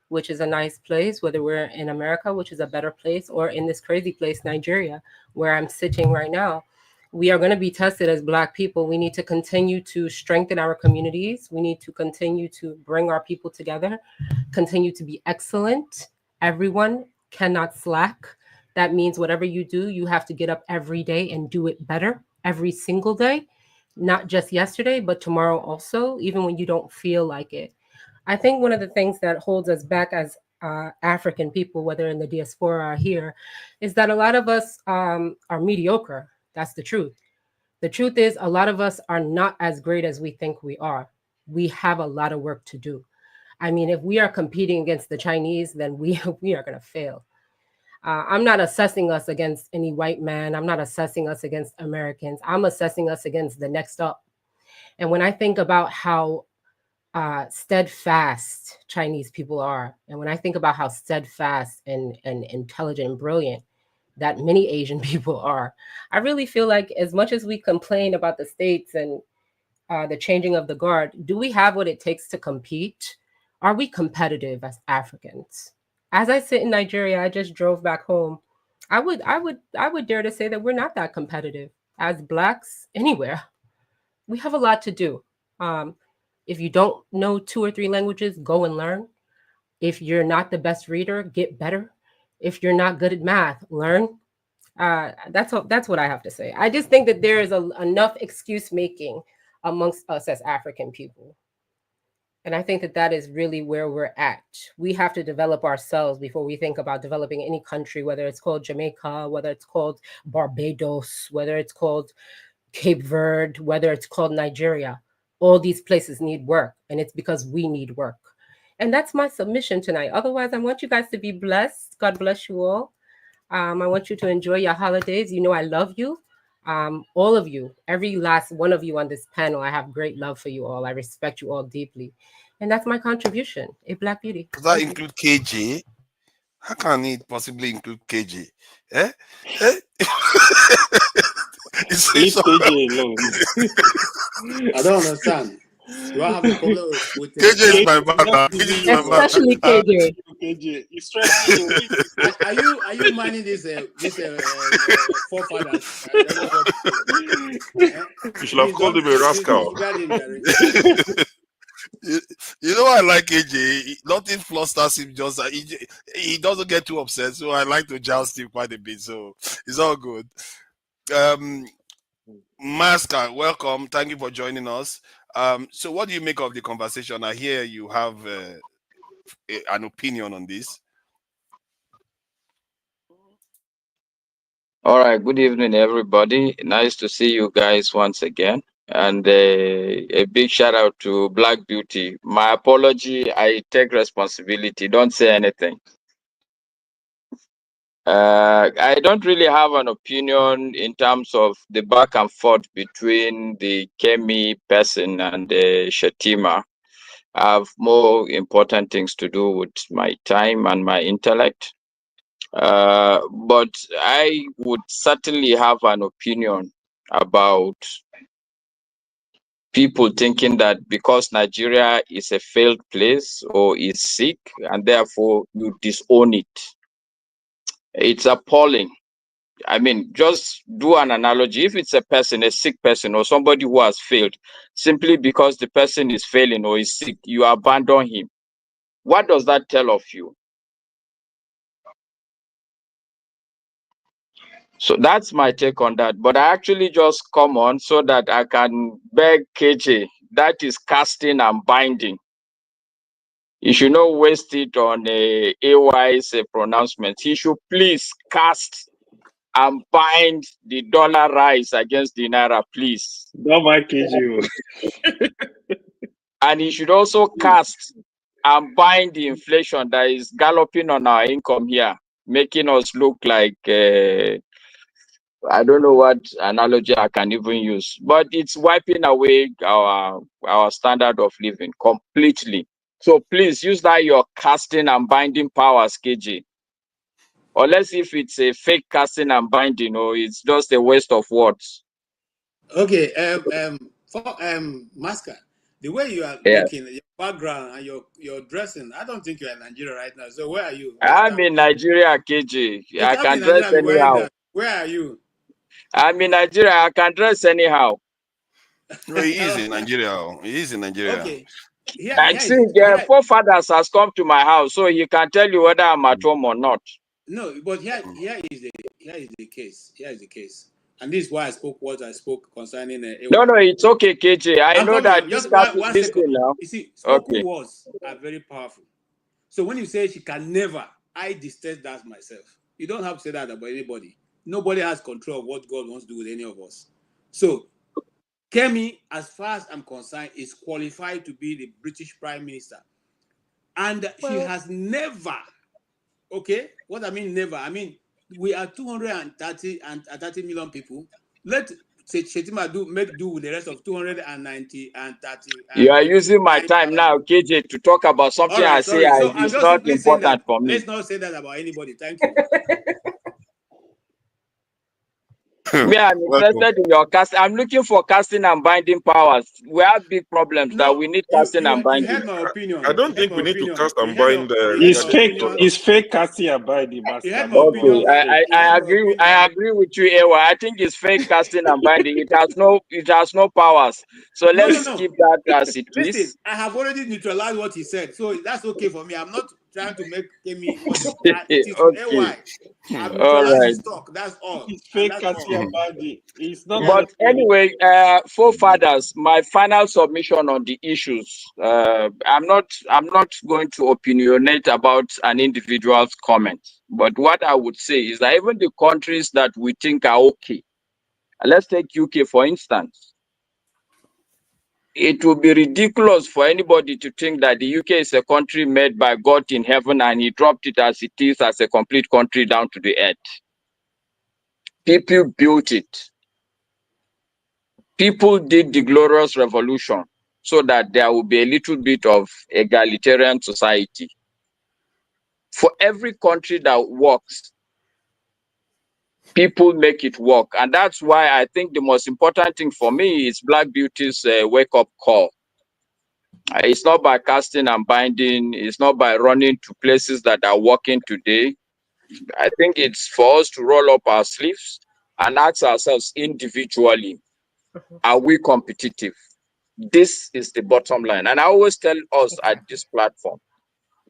which is a nice place, whether we're in America, which is a better place, or in this crazy place, Nigeria, where I'm sitting right now. We are going to be tested as Black people. We need to continue to strengthen our communities. We need to continue to bring our people together, continue to be excellent. Everyone cannot slack. That means whatever you do, you have to get up every day and do it better every single day, not just yesterday, but tomorrow also, even when you don't feel like it. I think one of the things that holds us back as African people, whether in the diaspora or here, is that a lot of us are mediocre. That's the truth. The truth is a lot of us are not as great as we think we are. We have a lot of work to do. I mean, if we are competing against the Chinese, then we are going to fail. I'm not assessing us against any white man. I'm not assessing us against Americans. I'm assessing us against the next up. And when I think about how steadfast Chinese people are, and when I think about how steadfast and intelligent and brilliant that many Asian people are, I really feel like as much as we complain about the States and the changing of the guard, do we have what it takes to compete? Are we competitive as Africans? As I sit in Nigeria, I just drove back home. I would dare to say that we're not that competitive as Blacks anywhere. We have a lot to do. If you don't know 2 or 3 languages, go and learn. If you're not the best reader, get better. If you're not good at math, learn. That's what I have to say. I just think that there is enough excuse making amongst us as African people. And I think that is really where we're at. We have to develop ourselves before we think about developing any country, whether it's called Jamaica, whether it's called Barbados, whether it's called Cape Verde, whether it's called Nigeria. All these places need work, and it's because we need work. And that's my submission tonight. Otherwise, I want you guys to be blessed. God bless you all. I want you to enjoy your holidays. You know I love you. All of you, every last one of you on this panel, I have great love for you all. I respect you all deeply. And that's my contribution, a Black beauty. Does that include KJ? How can it possibly include KJ? Eh? Leave KJ alone. I don't understand. Do I have a problem with KJ is my background. Especially KJ. KJ, you stress me. Are you minding this forefathers? You should have called him a rascal. You know I like KJ. Nothing flusters him. Just he doesn't get too upset, so I like to joust him quite a bit. So it's all good. Master, welcome. Thank you for joining us. So what do you make of the conversation? I hear you have an opinion on this. All right. Good evening, everybody. Nice to see you guys once again. And a big shout out to Black Beauty. My apology. I take responsibility. Don't say anything. I don't really have an opinion in terms of the back and forth between the Kemi person and the Shettima. I have more important things to do with my time and my intellect. But I would certainly have an opinion about people thinking that because Nigeria is a failed place or is sick and therefore you disown it. It's appalling. I mean, just do an analogy. If it's a person, a sick person, or somebody who has failed, simply because the person is failing or is sick, you abandon him. What does that tell of you? So that's my take on that. But I actually just come on so that I can beg KJ. That is casting and binding. You should not waste it on a AY's pronouncement. He should please cast and bind the dollar rise against the naira, please. Don't mind KJ. And he should also cast and buying the inflation that is galloping on our income here, making us look like I don't know what analogy I can even use, but it's wiping away our standard of living completely. So please use that your casting and binding powers, KG. Unless if it's a fake casting and binding, or it's just a waste of words. Okay, Masker, the way you are Yeah. looking, your background and your dressing, I don't think you're in Nigeria right now. So where are you? I'm in Nigeria, KG. You I can't be can in dress Nigeria and be wearing anyhow. that. Where are you? I'm in Nigeria. I can dress anyhow. No, he is in Nigeria. He is in Nigeria. Okay. I think forefathers has come to my house, so he can tell you whether I'm at home or not. No, but here is the case. Here is the case. And this is why I spoke what I spoke concerning No, it's okay, KJ. I know that this one this second. thing now. You see, spoken Okay. words are very powerful. So when you say she can never, I detest that myself. You don't have to say that about anybody. Nobody has control of what God wants to do with any of us. So Kemi, as far as I'm concerned, is qualified to be the British Prime Minister. And she has never, okay? What I mean never, I mean, we are 230 million people. Let Shettima make do with the rest of 290 and 30. You are using my time now, KJ, to talk about something I say So I'm is just not simply saying that important for me. let's not say that about anybody. Thank you. Me, I'm interested in your cast. I'm looking for casting and binding powers. We have big problems that we need casting and binding. You heard my opinion. I don't think we need to cast and bind. It's fake casting and binding, Master. Okay, I agree. I agree with you, Ewa. I think it's fake casting and binding. It has no powers. So let's keep that as it is. Listen, I have already neutralized what he said, so that's okay for me. I'm not trying to make Kemi what it is. Okay. I've All neutralized right. his talk. That's all. It's fake casting and binding. It's not. But anyway, forefathers, my final submission on the issues. I'm not going to opinionate about an individual's comment. But what I would say is that even the countries that we think are okay, let's take UK for instance. It would be ridiculous for anybody to think that the UK is a country made by God in heaven and he dropped it as it is as a complete country down to the earth. People built it. People did the glorious revolution so that there will be a little bit of egalitarian society. For every country that works, people make it work. And that's why I think the most important thing for me is Black Beauty's wake-up call. It's not by casting and binding. It's not by running to places that are working today. I think it's for us to roll up our sleeves and ask ourselves individually, are we competitive? This is the bottom line. And I always tell us at this platform,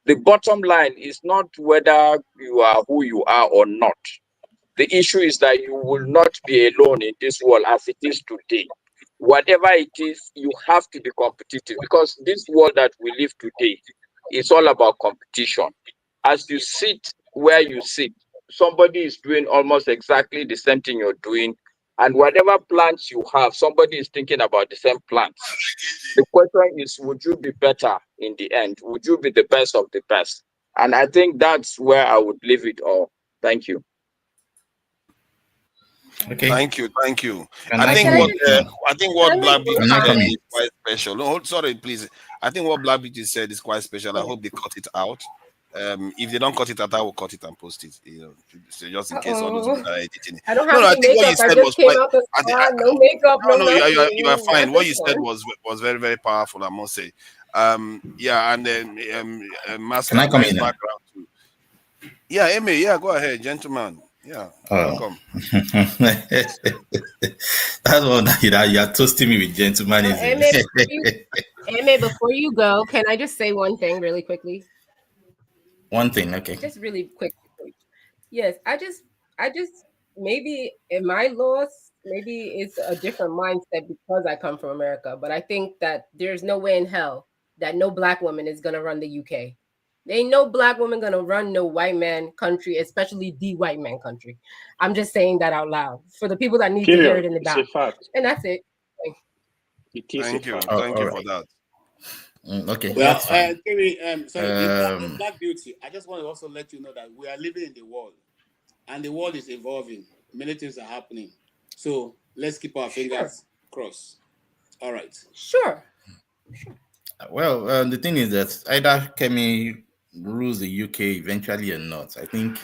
the bottom line is not whether you are who you are or not. The issue is that you will not be alone in this world as it is today. Whatever it is, you have to be competitive because this world that we live today is all about competition. As you sit where you sit, somebody is doing almost exactly the same thing you're doing. And whatever plans you have, somebody is thinking about the same plans. The question is, would you be better in the end? Would you be the best of the best? And I think that's where I would leave it all. Thank you. Okay. Thank you. Can I I think what Black Beauty Can I said come in? is quite special. No, sorry, please. I think what Black Beauty said is quite special. I hope they cut it out. If they don't cut it out, I will cut it and post it. You know, so just in case all those people are editing it. I don't have I any think what you makeup. I said just was came quite. out the spa, no makeup, no nothing. You are fine. Not What you this said one. was very, very powerful, I must say. Yeah, and then Master, Can I come nice in now? background too. Yeah, Amy, yeah, go ahead, gentleman. Yeah, welcome. That's one that you are toasting me with gentlemanism. Before you go, can I just say one thing really quickly? One thing, okay. Just really quick. Yes, I just maybe am I lost? Maybe it's a different mindset because I come from America. But I think that there's no way in hell that no Black woman is gonna run the UK. There ain't no Black woman gonna run no white man country, especially the white man country. I'm just saying that out loud for the people that need to hear it in the back. And that's it. Thank you. Oh, Thank you all for right. that. Okay, Well, that's fine. sorry, the Black Beauty. I just want to also let you know that we are living in the world, and the world is evolving. Many things are happening. So let's keep our fingers crossed. All right. Sure. Well, the thing is that either Kemi rules the UK eventually or not. I think,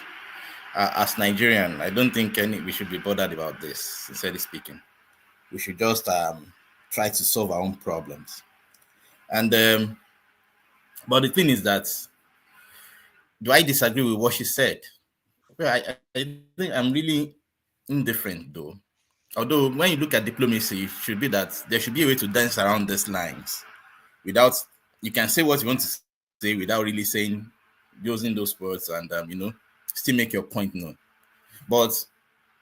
as Nigerian, I don't think we should be bothered about this. Sincerely speaking, we should just try to solve our own problems. And but the thing is that, do I disagree with what she said? Well, I think I'm really indifferent though. Although when you look at diplomacy, it should be that there should be a way to dance around these lines without, you can say what you want to say without really saying, using those words, and still make your point known. But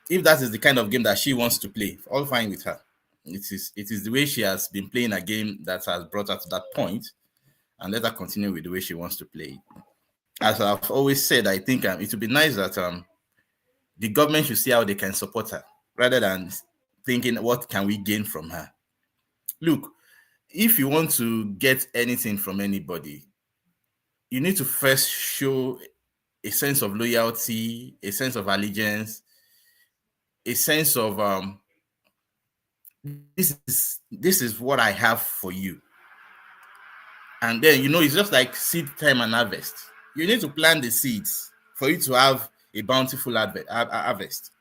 if that is the kind of game that she wants to play, all fine with her. It is the way she has been playing a game that has brought her to that point, and let her continue with the way she wants to play. As I've always said, I think it would be nice that the government should see how they can support her, rather than thinking what can we gain from her. Look, if you want to get anything from anybody, you need to first show a sense of loyalty, a sense of allegiance, a sense of this is what I have for you. And then it's just like seed time and harvest. You need to plant the seeds for you to have a bountiful harvest.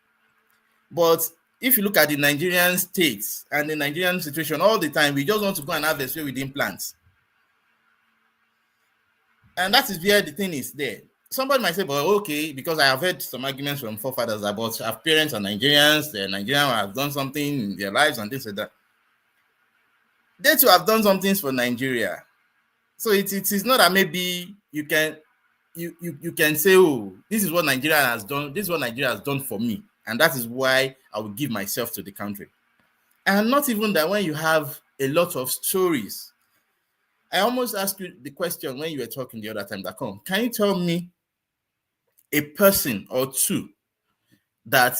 But if you look at the Nigerian states and the Nigerian situation, all the time we just want to go and harvest where we didn't plant. And that is where the thing is there. Somebody might say, well, okay, because I have heard some arguments from forefathers about our parents are Nigerians, the Nigerians have done something in their lives and things like that. They too have done some things for Nigeria. So it is not that maybe you can say, oh, this is what Nigeria has done, this is what Nigeria has done for me, and that is why I will give myself to the country. And not even that, when you have a lot of stories. I almost asked you the question when you were talking the other time, can you tell me a person or two that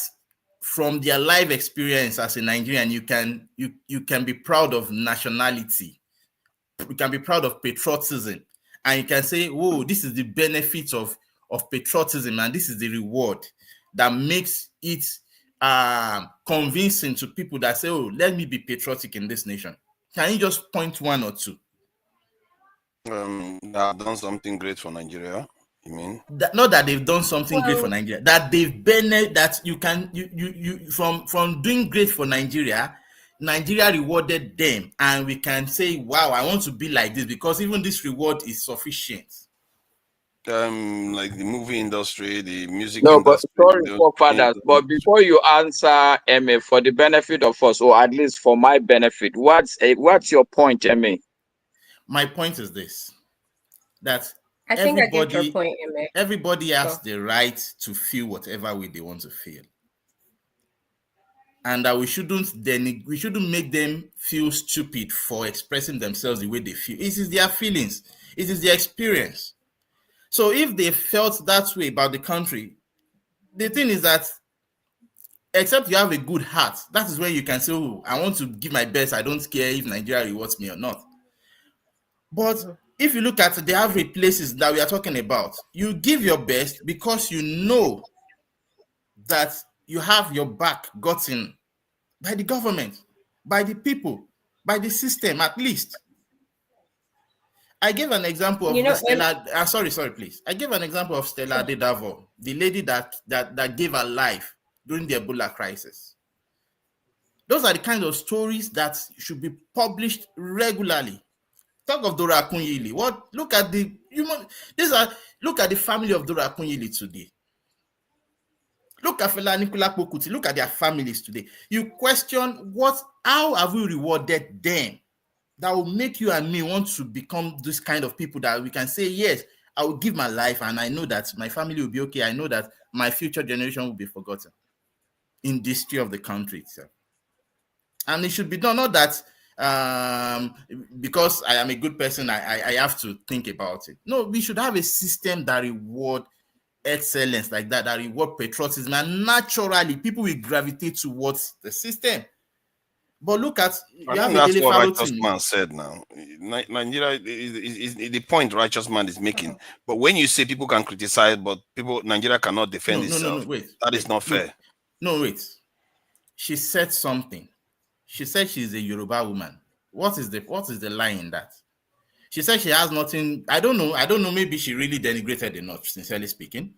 from their life experience as a Nigerian, you can be proud of nationality, you can be proud of patriotism, and you can say, oh, this is the benefit of patriotism, and this is the reward that makes it convincing to people that say, oh, let me be patriotic in this nation. Can you just point one or two? I've done something great for Nigeria. You mean not that they've done something great for Nigeria, that they've benefited, that you from doing great for Nigeria rewarded them, and we can say, wow, I want to be like this because even this reward is sufficient. Like the movie industry, the music No, industry. but sorry, forefathers. But before you answer, Emmy, for the benefit of us, or at least for my benefit, what's your point, Emmy? My point is this: that I think I get your point, Emmy. Everybody has the right to feel whatever way they want to feel, and that we shouldn't make them feel stupid for expressing themselves the way they feel. It is their feelings, it is their experience. So if they felt that way about the country, the thing is that, except you have a good heart, that is when you can say, oh, I want to give my best, I don't care if Nigeria rewards me or not. But if you look at the average places that we are talking about, you give your best because you know that you have your back gotten by the government, by the people, by the system at least. I gave an example of Stella. Please. I gave an example of Stella Adedavo, the lady that gave her life during the Ebola crisis. Those are the kind of stories that should be published regularly. Talk of Dora Akunyili. Look at the family of Dora Akunyili today. Look at Fela Anikulapo Kuti. Look at their families today. You question how have we rewarded them that will make you and me want to become this kind of people that we can say, yes, I will give my life and I know that my family will be okay. I know that my future generation will be forgotten in the history of the country itself. And it should be done, not that because I am a good person, I have to think about it. No, we should have a system that reward excellence like that reward patriotism, and naturally people will gravitate towards the system. But look at, I you have think a that's Dele what Righteous Farotimi. Man said now. Nigeria is the point Righteous Man is making. But when you say people can criticize, but Nigeria cannot defend itself, Wait. that is not fair. Wait. She said something. She said she's a Yoruba woman. What is the lie in that? She said she has nothing. I don't know. Maybe she really denigrated enough, sincerely speaking.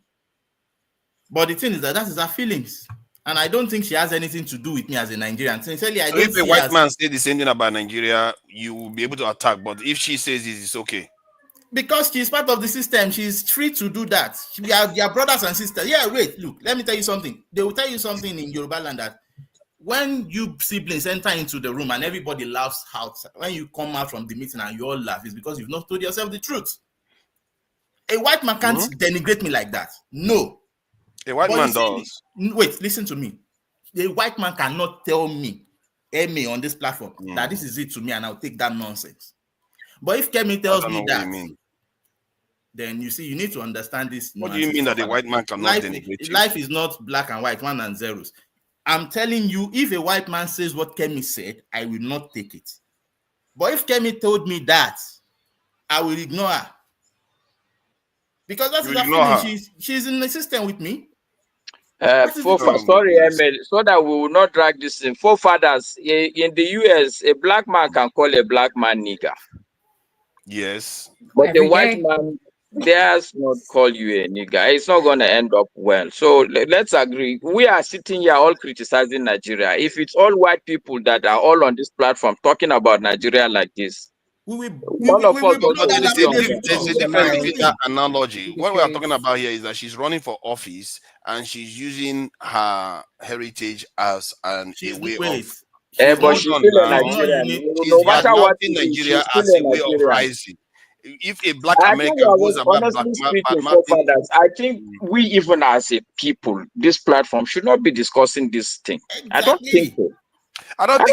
But the thing is that is her feelings. And I don't think she has anything to do with me as a Nigerian. Sincerely, I So don't if see a white man says the same thing about Nigeria, you will be able to attack. But if she says it's okay. Because she's part of the system, she's free to do that. We are their brothers and sisters. Yeah, wait, look, let me tell you something. They will tell you something in Yoruba land that when you siblings enter into the room and everybody laughs out, when you come out from the meeting and you all laugh, it's because you've not told yourself the truth. A white man can't denigrate me like that. No. A white man does. Wait, listen to me. A white man cannot tell me, Kemi, on this platform, that this is it to me and I'll take that nonsense. But if Kemi tells me that, then you see, you need to understand this. What do you mean that a white man cannot denigrate you? Life is not black and white, one and zeros. I'm telling you, if a white man says what Kemi said, I will not take it. But if Kemi told me that, I will ignore her. Because that's her feeling. She's in the system with me. Sorry, Emil, so that we will not drag this in. Forefathers, in the US, a black man can call a black man nigger. Yes. But the white man dares not call you a nigger. It's not going to end up well. So let's agree. We are sitting here all criticizing Nigeria. If it's all white people that are all on this platform talking about Nigeria like this, there's a difference between that analogy. What we are talking about here is that she's running for office and she's using her heritage as a way of. But she's still a Nigerian. No matter what, Nigeria as a way of rising. If a black American goes about black, I think we, even as a people, this platform should not be discussing this thing. Exactly. I don't think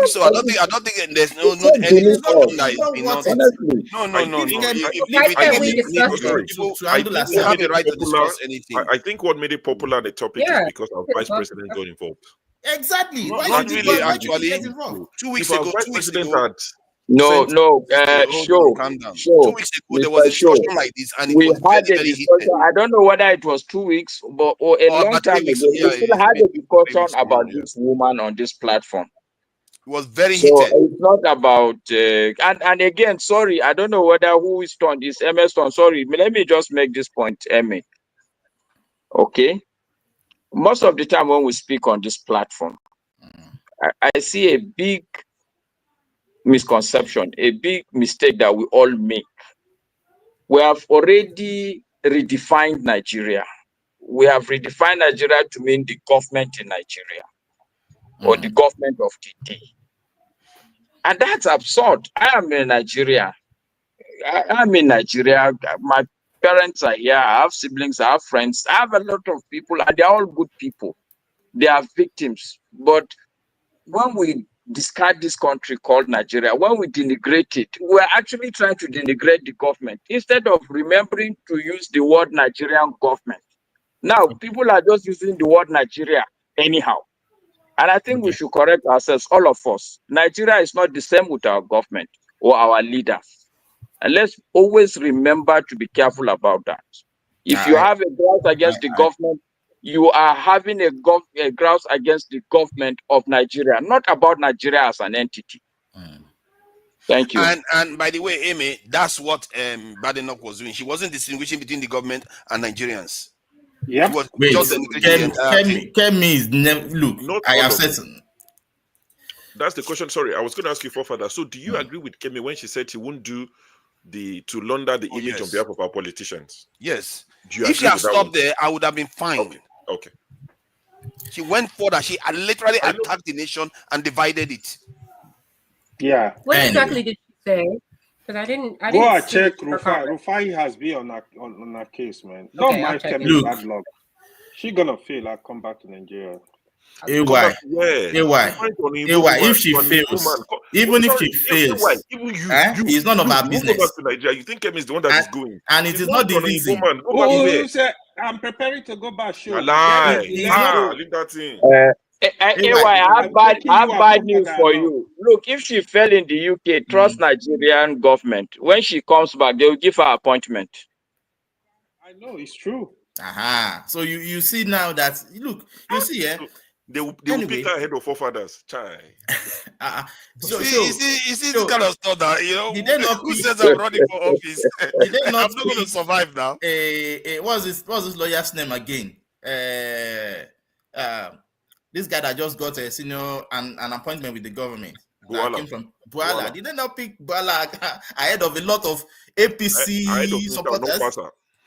so. I don't think so. I don't think there's no any discussion that is being not. We have a right to discuss anything. I think what made it popular on the topic is because our vice president got involved. Exactly. Not really, actually. 2 weeks ago, No, calm down. 2 weeks ago, there was a discussion like this, and it was very heated. I don't know whether it was 2 weeks, or a long time ago. We still had a discussion about this woman on this platform. It was very heated. It's not about and again, sorry, I don't know whether who is on this MS on. Sorry, let me just make this point, Emmy. Okay, most of the time when we speak on this platform, I see a big misconception, a big mistake that we all make. We have already redefined Nigeria. We have redefined Nigeria to mean the government in Nigeria or the government of the day. And that's absurd. I am in Nigeria. I'm in Nigeria. My parents are here. I have siblings. I have friends. I have a lot of people, and they're all good people. They are victims. But when we discard this country called Nigeria, when we denigrate it, we're actually trying to denigrate the government instead of remembering to use the word Nigerian government. Now, people are just using the word Nigeria anyhow. And I think we should correct ourselves, all of us. Nigeria is not the same with our government or our leaders. And let's always remember to be careful about that. If you have a grouse against the government, you are having a grouse against the government of Nigeria, not about Nigeria as an entity. Thank you. And by the way, Amy, that's what Badenoch was doing. She wasn't distinguishing between the government and Nigerians. Yeah. Kemi is never look. I have said. That's the question. Sorry, I was going to ask you further. So, do you agree with Kemi when she said she won't do to launder the image on behalf of our politicians? Yes. If she had stopped there, I would have been fine. Okay. She went further. She literally attacked the nation and divided it. Yeah. What exactly did she say? Because I didn't. Go and check Rufai. Rufai has been on a case, man. Don't mind Kemi bad luck. She's gonna fail. I'll come back to Nigeria. AY. If she fails, even if she fails, it's none of our business. Go back to Nigeria. You think Kemi is the one that is going, and it is not the reason. Who said I'm preparing to go back? Sure. Lie. Leave that thing. AY, I have bad news for you. look, if she fell in the UK, trust Nigerian government. When she comes back, they will give her appointment. I know it's true. Aha. So you see now that look, you see, yeah. So they will pick her head of forefathers. Chai. You see this kind of stuff that did they not who pick- says I'm running for office? Did they not I'm not going to pick, survive now. what's this lawyer's name again? This guy that just got a senior an appointment with the government. That came from Buala. Did they not pick Buala ahead of a lot of APC supporters?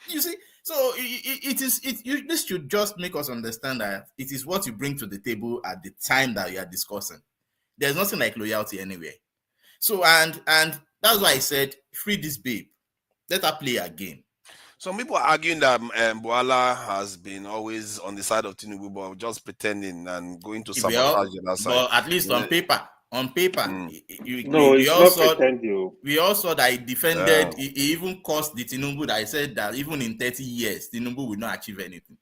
You see, so this should just make us understand that it is what you bring to the table at the time that you are discussing. There's nothing like loyalty anywhere. So and that's why I said free this babe. Let her play her game. Some people are arguing that Buala has been always on the side of Tinubu, but just pretending and going to sabotage the other side. But at least on paper, We all saw that he defended. He even caused the Tinubu that I said that even in 30 years, Tinubu will not achieve anything.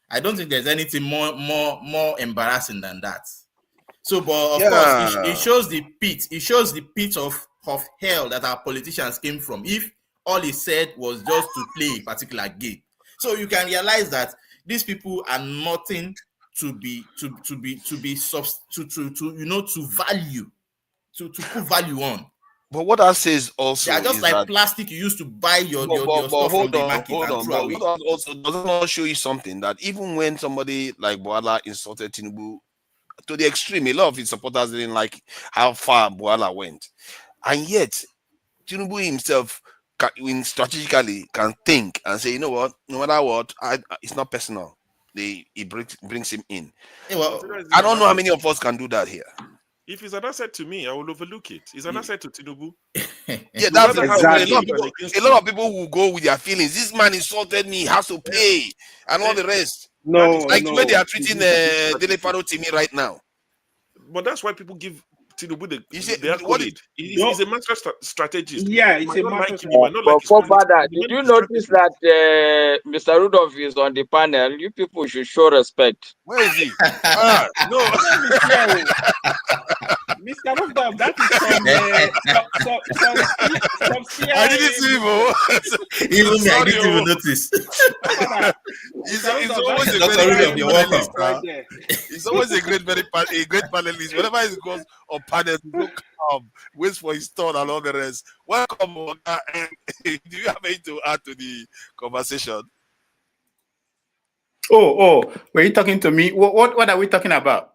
I don't think there's anything more embarrassing than that. So, but of course, it shows the pit. It shows the pit of hell that our politicians came from. If all he said was just to play a particular game, so you can realize that these people are nothing to value, to put value on. But what that says also, they are just is like that plastic you used to buy your stuff from the market. But what also does not show you something that even when somebody like Buala insulted Tinubu to the extreme, a lot of his supporters didn't like how far Buala went, and yet Tinubu himself strategically can think and say, you know what, no matter what, it's not personal. He brings him in. I don't know how many of us can do that here. If it's an asset to me, I will overlook it. It's an asset to Tinubu. Yeah, that's exactly. A lot of people will go with their feelings. This man insulted me, he has to pay, and all the rest. Like the way they are treating Dele Farotimi right now. But that's why people give Tinubu the accolade. He's a master strategist. Yeah, it's a master. But Father, did you notice that Mr. Rudolph is on the panel? You people should show respect. Where is he? No. Mr. Rudolph, that is from I didn't see him. Even me, I didn't even notice. He's always a very panelist. Right? He's always a great panelist. Whenever he goes on panel, he look calm, waits for his turn and all the rest. Welcome. Do you have anything to add to the conversation? Oh, were you talking to me? What are we talking about?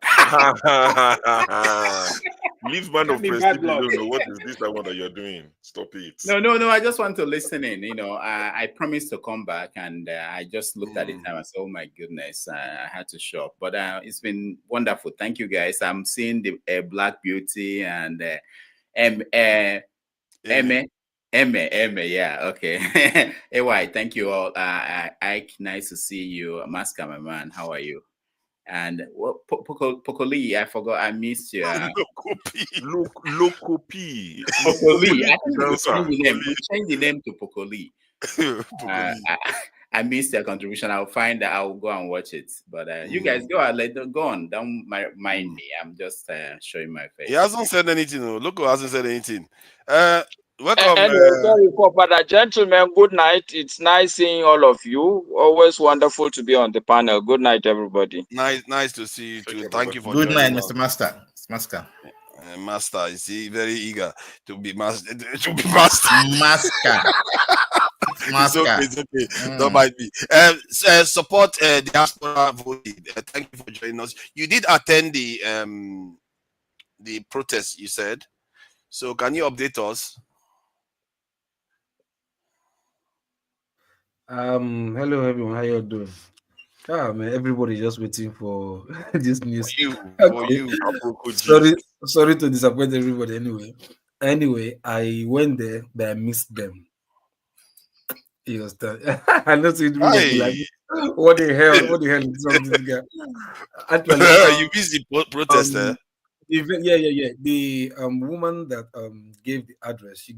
Leave man of prestige alone. What is this one that you're doing? Stop it. No. I just want to listen in. I promised to come back, and I just looked at the time and said, "Oh my goodness, I had to shop." But it's been wonderful. Thank you, guys. I'm seeing the Black Beauty and Emma, yeah, okay. AY, thank you all. Ike, nice to see you. Maska, my man, how are you? And what Pokoli, I forgot, I missed you. Lokopi. Pokoli, I think we changed the name to Pokoli. I missed their contribution. I'll go and watch it. But you guys go on. Don't mind me. I'm just showing my face. He hasn't said anything. Loco hasn't said anything. Welcome. Sorry, Father. Gentlemen, good night. It's nice seeing all of you. Always wonderful to be on the panel. Good night, everybody. Nice to see you too. Thank you for good joining night, us. Mr. Master. Master. Master, is he very eager to be master? Master. It's okay. Don't mind me. Support diaspora voting. Thank you for joining us. You did attend the protest, you said. So can you update us? Hello everyone, how you doing? Man, everybody just waiting for this news. For you. Sorry to disappoint everybody. Anyway, I went there, but I missed them. You understand? I know it's like, what the hell is wrong with this guy? Actually, you missed the protest there. Yeah. The woman that gave the address, she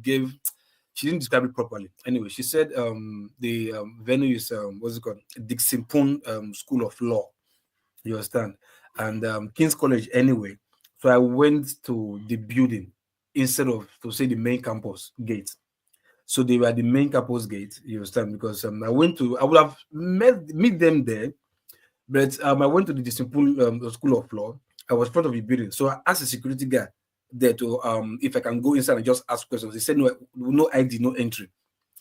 didn't describe it properly. Anyway, she said the venue is what's it called? Dixon School of Law. You understand? And King's College anyway So I went to the building instead of to say the main campus gate. So they were at the main campus gate, you understand? Because I would have meet them there, but I went to the the School of Law. I was part of the building. So I asked the security guy there to if I can go inside and just ask questions. He said no ID, no entry.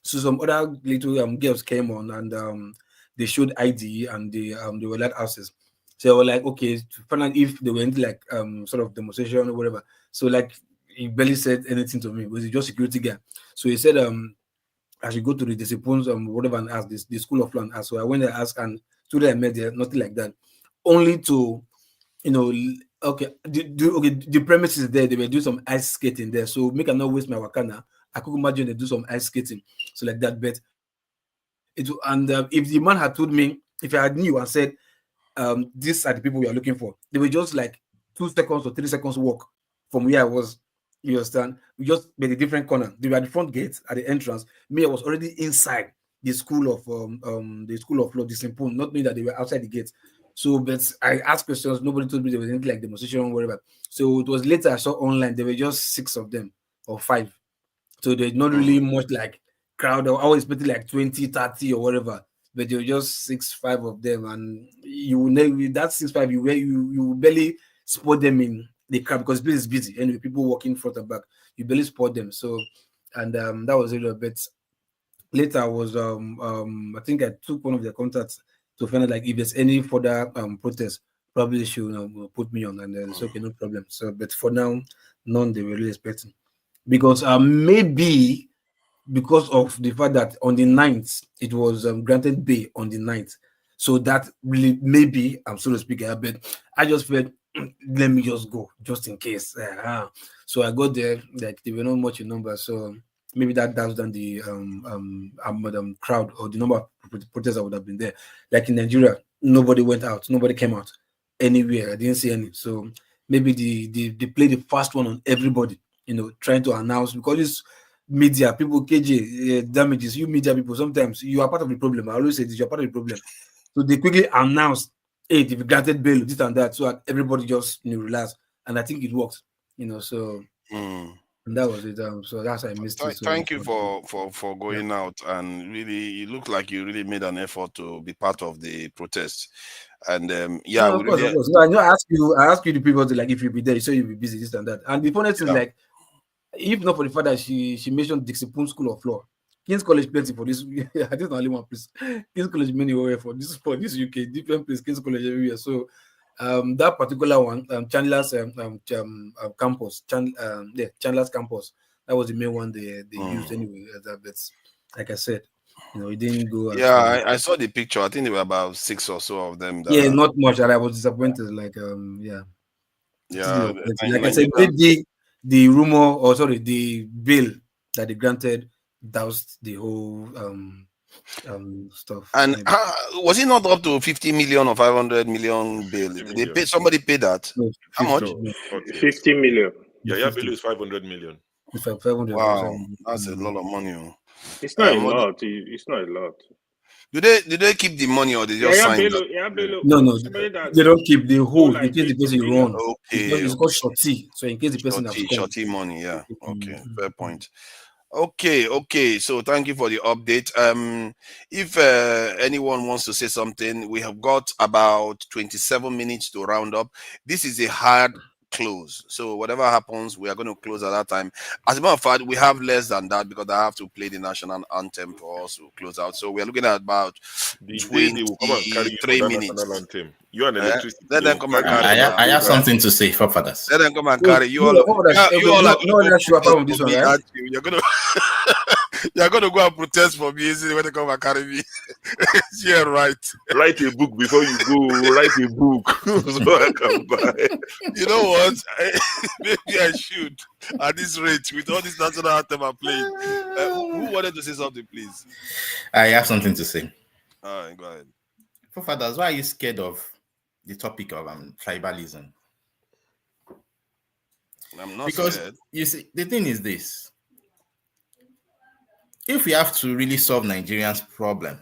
So some other little girls came on and they showed ID and they were allowed access. So I was like, okay, to find out if they were into like sort of demonstration or whatever. So like he barely said anything to me. It was just security guy. So he said I should go to the disciplines whatever and ask the School of Law and ask. So I went there and asked, and today I met there, nothing like that. Only to okay, the premises there, they were doing some ice skating there. So make I not waste my wakana. I could imagine they do some ice skating. So like that, but if the man had told me, if I had knew and said, these are the people we are looking for, they were just like 2 seconds or 3 seconds walk from where I was. You understand? We just made a different corner. They were at the front gate at the entrance. Me, I was already inside the School of Law, discipline, not knowing that they were outside the gate. So, but I asked questions. Nobody told me there was anything like demonstration or whatever. So it was later I saw online there were just 6 of them or 5. So there's not really much like crowd. I was expecting like 20, 30 or whatever, but there were just 6, 5 of them, and you will never that 6, 5 you barely spot them in the crowd because the place is busy. Anyway, people walking front and back, you barely spot them. So, and that was a little bit. Later, I was I think I took one of their contacts to find out like if there's any further protest, probably they should put me on, and then it's okay, no problem. So, but for now, none they were really expecting because maybe because of the fact that on the 9th it was granted bail on the 9th, so that really maybe I'm so to speak, but I just felt let me just go just in case. So I got there, like there were not much in number, so maybe that does than the crowd or the number of protesters that would have been there. Like in Nigeria, nobody went out, nobody came out anywhere. I didn't see any. So maybe they played the first one on everybody, trying to announce because this media people KJ damages you media people. Sometimes you are part of the problem. I always say this, you're part of the problem. So they quickly announced, hey, they've granted bail, this and that, so that everybody just relax. And I think it worked, so and that was it. So that's how I missed it. So Thank you for going out, and really, you look like you really made an effort to be part of the protest. And yeah, of course. No, I know. I ask you the people to like if you be there, so you'll be busy, this and that. And the funny thing is like, if not for the fact that she mentioned discipline School of Law, King's College plenty for this. I think only one place. King's College many over for this UK, different place. King's College everywhere. So that particular one, Chandler's campus, Chandler's campus. That was the main one they used anyway. But like I said, it didn't go. I saw the picture. I think there were about 6 or so of them. Not much. And I was disappointed. Like like I said, maybe the rumor or the bill that they granted doused the whole stuff. And was it not up to 50 million or 500 million bill? They paid, somebody paid that. No, how much? 50 million. Yeah, bill is 500 million. It's like 500. Wow, that's a lot of money. It's not a lot. It's not a lot. Do they keep the money or they just sign that? No, they don't keep. They hold in case the person run. Okay, it's called shorty. So in case the person has shorty money, yeah. Okay, fair point. Okay. So thank you for the update. If anyone wants to say something, we have got about 27 minutes to round up. This is a hard close, so whatever happens, we are going to close at that time. As a matter of fact, we have less than that because I have to play the national anthem for us to close out. So we are looking at about 23 minutes. You and electricity. Let them come and carry. I have something to say for fathers. Let them come and carry. You all are this one, right? You're gonna go and protest for me when they come and carry me. Yeah, right. Write a book before you go. Write a book so I can buy. You know what? Maybe I should. At this rate, with all this national anthem I'm playing. Who wanted to say something, please? I have something to say. All right, go ahead. Forefathers, why are you scared of the topic of tribalism? I'm not scared. You see, the thing is this. If we have to really solve Nigerians' problem,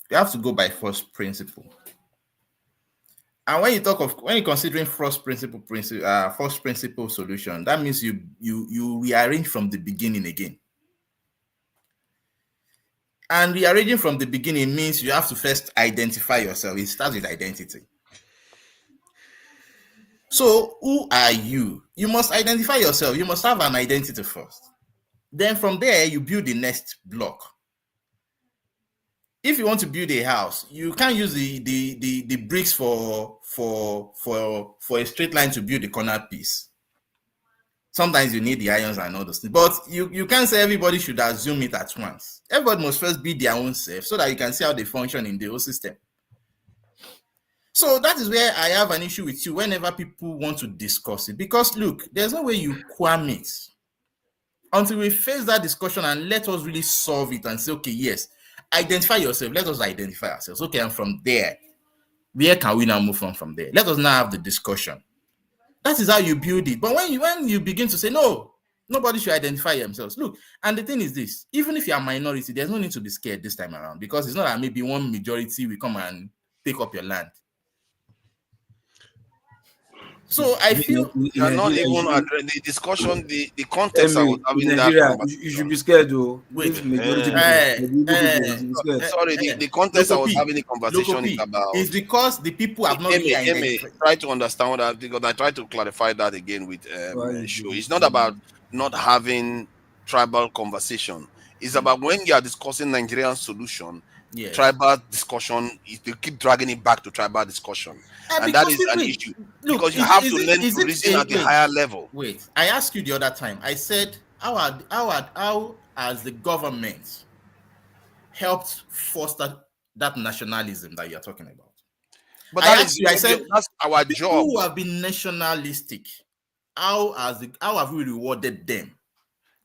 we have to go by first principle. And when you're considering first principle solution, that means you rearrange from the beginning again. And rearranging from the beginning means you have to first identify yourself. It starts with identity. So who are you? You must identify yourself. You must have an identity first. Then from there, you build the next block. If you want to build a house, you can't use the bricks for a straight line to build the corner piece. Sometimes you need the irons and all those things. But you can't say everybody should assume it at once. Everybody must first be their own self so that you can see how they function in the whole system. So that is where I have an issue with you whenever people want to discuss it. Because look, there's no way you quam it until we face that discussion and let us really solve it and say, okay, yes, identify yourself. Let us identify ourselves. Okay, and from there, where can we now move from there? Let us now have the discussion. That is how you build it. But when you begin to say, no, nobody should identify themselves. Look, and the thing is this, even if you're a minority, there's no need to be scared this time around, because it's not that maybe one majority will come and take up your land. So I feel you're not even addressing the discussion, the context I was having in Nigeria, you should be scared though. Wait, sorry, the context I was having the conversation is about. It's because the people have not really identified. Try to understand what because I tried to clarify that again with Shu. It's not about not having tribal conversation. It's about when you are discussing Nigerian solution. Yes. Tribal discussion, they keep dragging it back to tribal discussion, and that is an issue. Look, because you have to learn to reason at the higher level. Wait, I asked you the other time. I said, how has the government helped foster that nationalism that you're talking about? But I said that's our job. People who have been nationalistic, how have we rewarded them?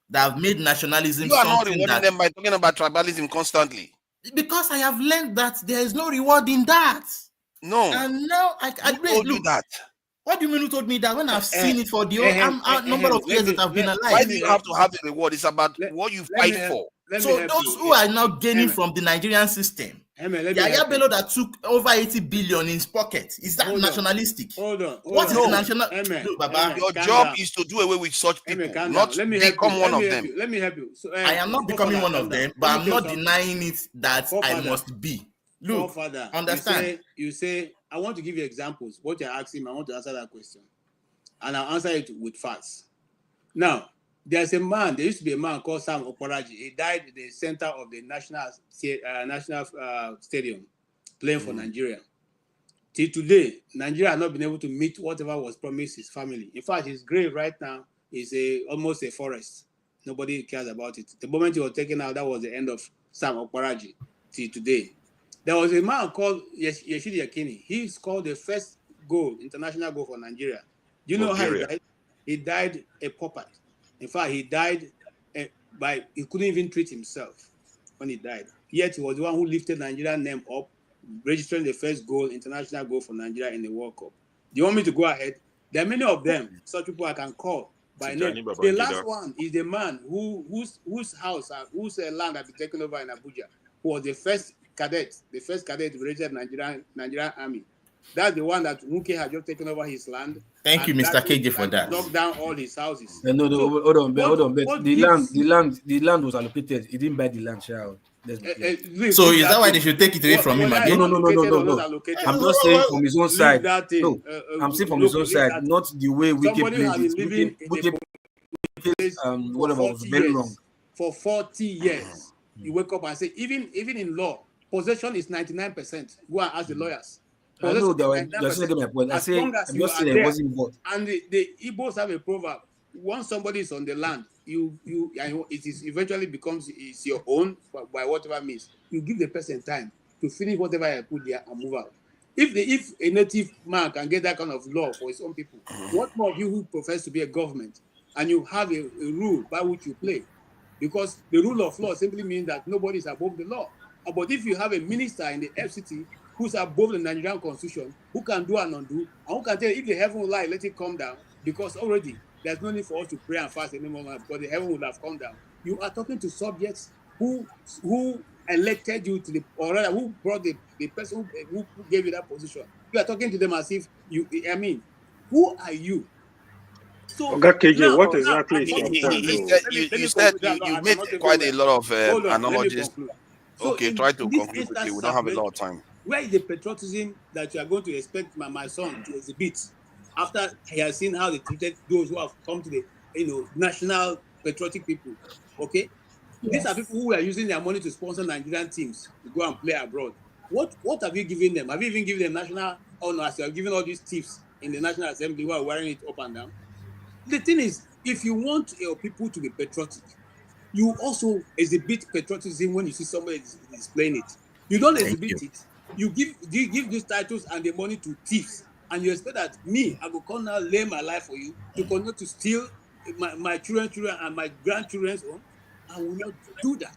That have made nationalism. You are not rewarding them by talking about tribalism constantly. Because I have learned that there is no reward in that. No. And now I told you that. What do you mean who told me that when I've seen it for the number of years that I've been alive? Why do you have to have a reward? It's about what you fight for. So those who are now gaining from the Nigerian system, Yaya Bello that took over 80 billion in his pocket, is that nationalistic? Hold on. What is national? Look, Baba, your job is to do away with such people, not become one of them. Let me help you. So, I am not becoming one of them, but I'm not denying it that I must be. Look, understand. You say, I want to give you examples. What you're asking, I want to answer that question. And I'll answer it with facts. Now, there used to be a man called Sam Okparaji. He died in the center of the national stadium playing for Nigeria. Till today, Nigeria has not been able to meet whatever was promised his family. In fact, his grave right now is almost a forest. Nobody cares about it. The moment he was taken out, that was the end of Sam Okparaji till today. There was a man called Yeshidi Yakini. He scored the first international goal for Nigeria. Do you know how he died? He died a pauper. In fact, he died he couldn't even treat himself when he died. Yet he was the one who lifted Nigerian name up, registering the first international goal for Nigeria in the World Cup. Do you want me to go ahead? There are many of them, such people I can call by name. The last one is the man whose land had been taken over in Abuja, who was the first cadet to register Nigerian army. That's the one that Wike had just taken over his land. Thank you, Mr. KJ, for that. Knocked down all his houses. No, hold on. The land was allocated. He didn't buy the land, child. So is that why they should take it away from him again? No. I'm just saying from his own side. No, I'm saying from his own side, not the way Wike played it. Whatever was very wrong. For 40 years, you wake up and say, even in law, possession is 99%. Go and ask the lawyers. I know you're saying my point. I'm just saying it wasn't involved. And the Igbos have a proverb: once somebody is on the land, it is eventually becomes your own by whatever means. You give the person time to finish whatever I put there and move out. If a native man can get that kind of law for his own people, what more of you who profess to be a government and you have a rule by which you play? Because the rule of law simply means that nobody is above the law. But if you have a minister in the FCT who's above the Nigerian constitution, who can do and undo, and who can tell you if the heaven will lie, let it come down, because already there's no need for us to pray and fast anymore because the heaven would have come down. You are talking to subjects who elected you to or rather who brought the person who gave you that position You are talking to them as if you. I mean, who are you? So Okay, KJ, now, what now exactly at is some your point, point, He though? said let you me said conclude. No, you I made cannot take quite away. a lot of Hold on, let me analogies. conclude. So Okay, try to in this conclude quickly. instance, We don't have a lot of time. where is the patriotism that you are going to expect my son to exhibit after he has seen how they treated those who have come to the national patriotic people? Okay, these are Yes. people who are using their money to sponsor Nigerian teams to go and play abroad. What have you given them? Have you even given them national honor as you are giving all these tips in the National Assembly who are wearing it up and down? The thing is, if you want your people to be patriotic, you also exhibit patriotism when you see somebody displaying it. You don't Thank you. exhibit it. You give these titles and the money to thieves, and you expect that me, I will come now lay my life for you to continue to steal my children and my grandchildren's own. I will not do that.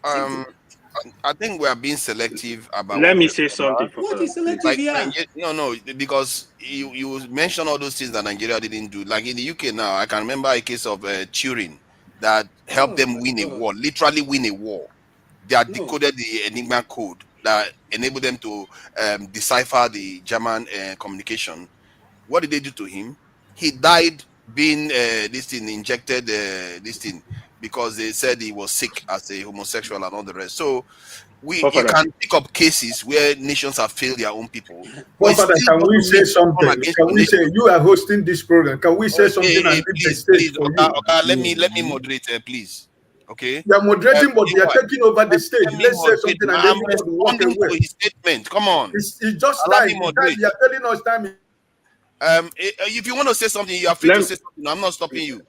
Simple. Um, I think we are being selective about Let what me we say something remember. What is first, please. selective Like here? no, because you mentioned all those things that Nigeria didn't do. Like in the UK now, I can remember a case of Turing that helped Oh them my win a God. war, literally win a war. They had No. decoded the Enigma code that enabled them to decipher the German communication. What did they do to him? He died being this thing injected this thing because they said he was sick as a homosexual and all the rest. So you Father, can pick up cases where nations have failed their own people, but it Father, still can we doesn't say mean you turn something? against Can your we say nation. you are hosting this program? Can we say something and leave the Please, stage please, for okay, you? okay, let me moderate, please. Okay. You are moderating, but you are AY, taking over the stage. let me Let's say moderate. something and I'm everybody walk responding away. to his statement. Come on, It's just allow me time. The time moderate. you are telling us time. If you want to say something, you are free to let say something. I'm not stopping you.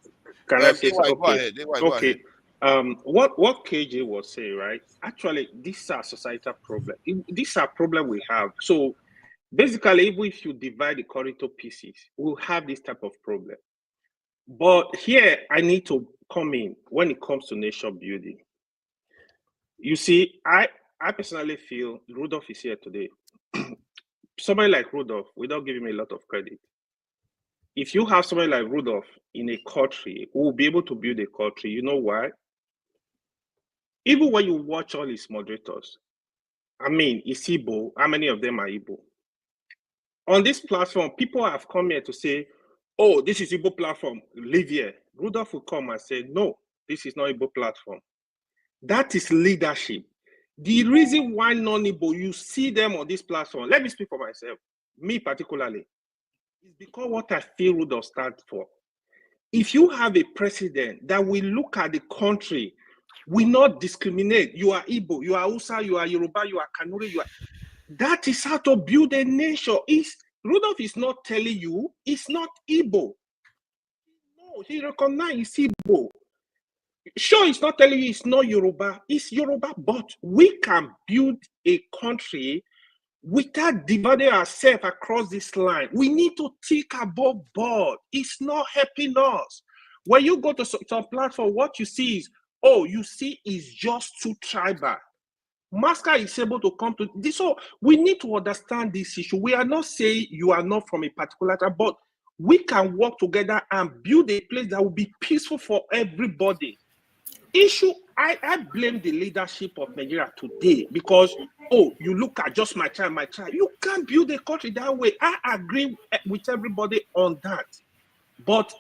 can I say so? AY, go Okay, ahead. AY, go okay. ahead. What KJ was saying, right? Actually, these are societal problem. These are problem we have. So basically, even if you divide the country to pieces, we'll have this type of problem. But here, I need to come in when it comes to nation building. You see, I personally feel Rudolph is here today. Somebody like Rudolph, without giving me a lot of credit, if you have somebody like Rudolph in a country who will be able to build a country, you know why? Even when you watch all his moderators, I mean, it's Igbo. How many of them are Igbo? On this platform, people have come here to say, oh, this is Igbo platform, live here. Rudolph will come and say, no, this is not Igbo platform. That is leadership. The reason why non-Igbo, you see them on this platform, let me speak for myself, me particularly, is because what I feel Rudolph stands for. If you have a president that will look at the country, will not discriminate, you are Igbo, you are Hausa, you are Yoruba, you are Kanuri, that is how to build a nation. Rudolph is not telling you, it's not Igbo. No, he recognizes Igbo. Sure, it's not telling you it's not Yoruba, it's Yoruba, but we can build a country without dividing ourselves across this line. We need to think above board. It's not helping us. When you go to some platform, what you see is, is just too tribal. Masca is able to come to this. So we need to understand this issue. We are not saying you are not from a particular tribe, but we can work together and build a place that will be peaceful for everybody. I blame the leadership of Nigeria today because, you look at just my child. You can't build a country that way. I agree with everybody on that. But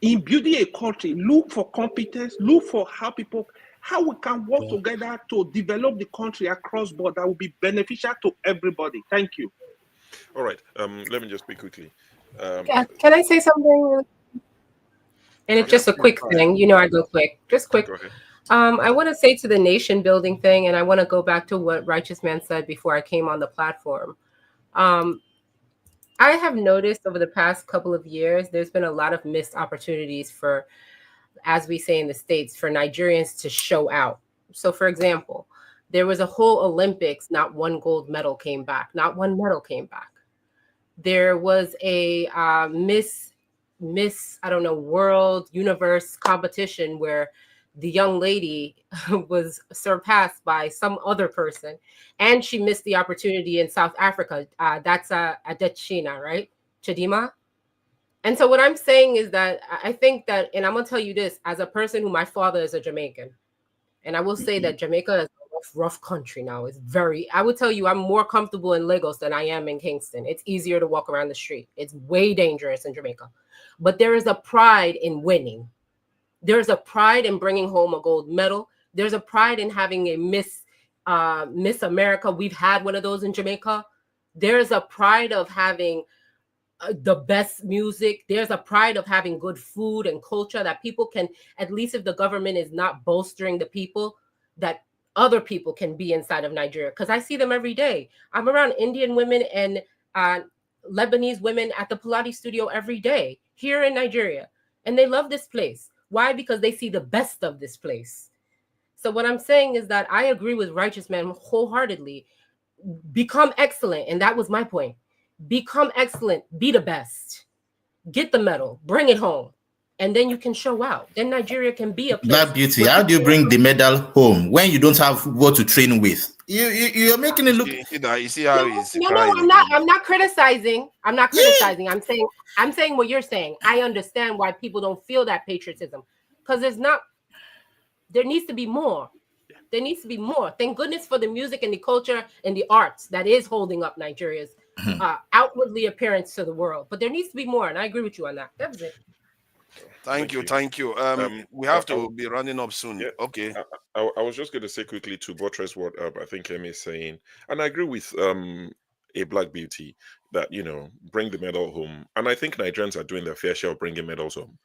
in building a country, look for competence, look for how we can work together to develop the country across board that will be beneficial to everybody. Thank you. All right. Let me just speak quickly. Can I say something? And it's just a quick thing. You know, I go quick. Just quick. Go ahead. I want to say to the nation building thing, and I want to go back to what Righteous Man said before I came on the platform. I have noticed over the past couple of years, there's been a lot of missed opportunities for, as we say in the States, for Nigerians to show out. So, for example, there was a whole Olympics, not one gold medal came back, not one medal came back. There was a Miss, I don't know, world universe competition where the young lady was surpassed by some other person, and she missed the opportunity in South Africa. That's Adechina, right? Chidima. And so what I'm saying is that I think that, and I'm gonna tell you this as a person who my father is a Jamaican, and I will say that Jamaica is a rough country now. It's very, I would tell you, I'm more comfortable in Lagos than I am in Kingston. It's easier to walk around the street. It's way dangerous in Jamaica. But there is a pride in winning. There's a pride in bringing home a gold medal. There's a pride in having a Miss America. We've had one of those in Jamaica. There's a pride of having the best music. There's a pride of having good food and culture that people can, at least if the government is not bolstering the people, that other people can be inside of Nigeria. Because I see them every day. I'm around Indian women and Lebanese women at the Pilates studio every day here in Nigeria. And they love this place. Why? Because they see the best of this place. So what I'm saying is that I agree with Righteous Man wholeheartedly. Become excellent. And that was my point. Become excellent. Be the best. Get the medal. Bring it home. And then you can show out. Then Nigeria can be a place. Black Beauty, how do you bring the medal home when you don't have what to train with? You're making it look. You see how he's No, I'm not criticizing. I'm not criticizing. I'm saying what you're saying. I understand why people don't feel that patriotism. Because there needs to be more. There needs to be more. Thank goodness for the music and the culture and the arts that is holding up Nigeria's outwardly appearance to the world. But there needs to be more. And I agree with you on that. That's it. Thank you. We have to be running up soon. Yeah. Okay. I was just going to say quickly to buttress what I think Kemi is saying, and I agree with a Black Beauty that, bring the medal home. And I think Nigerians are doing their fair share of bringing medals home.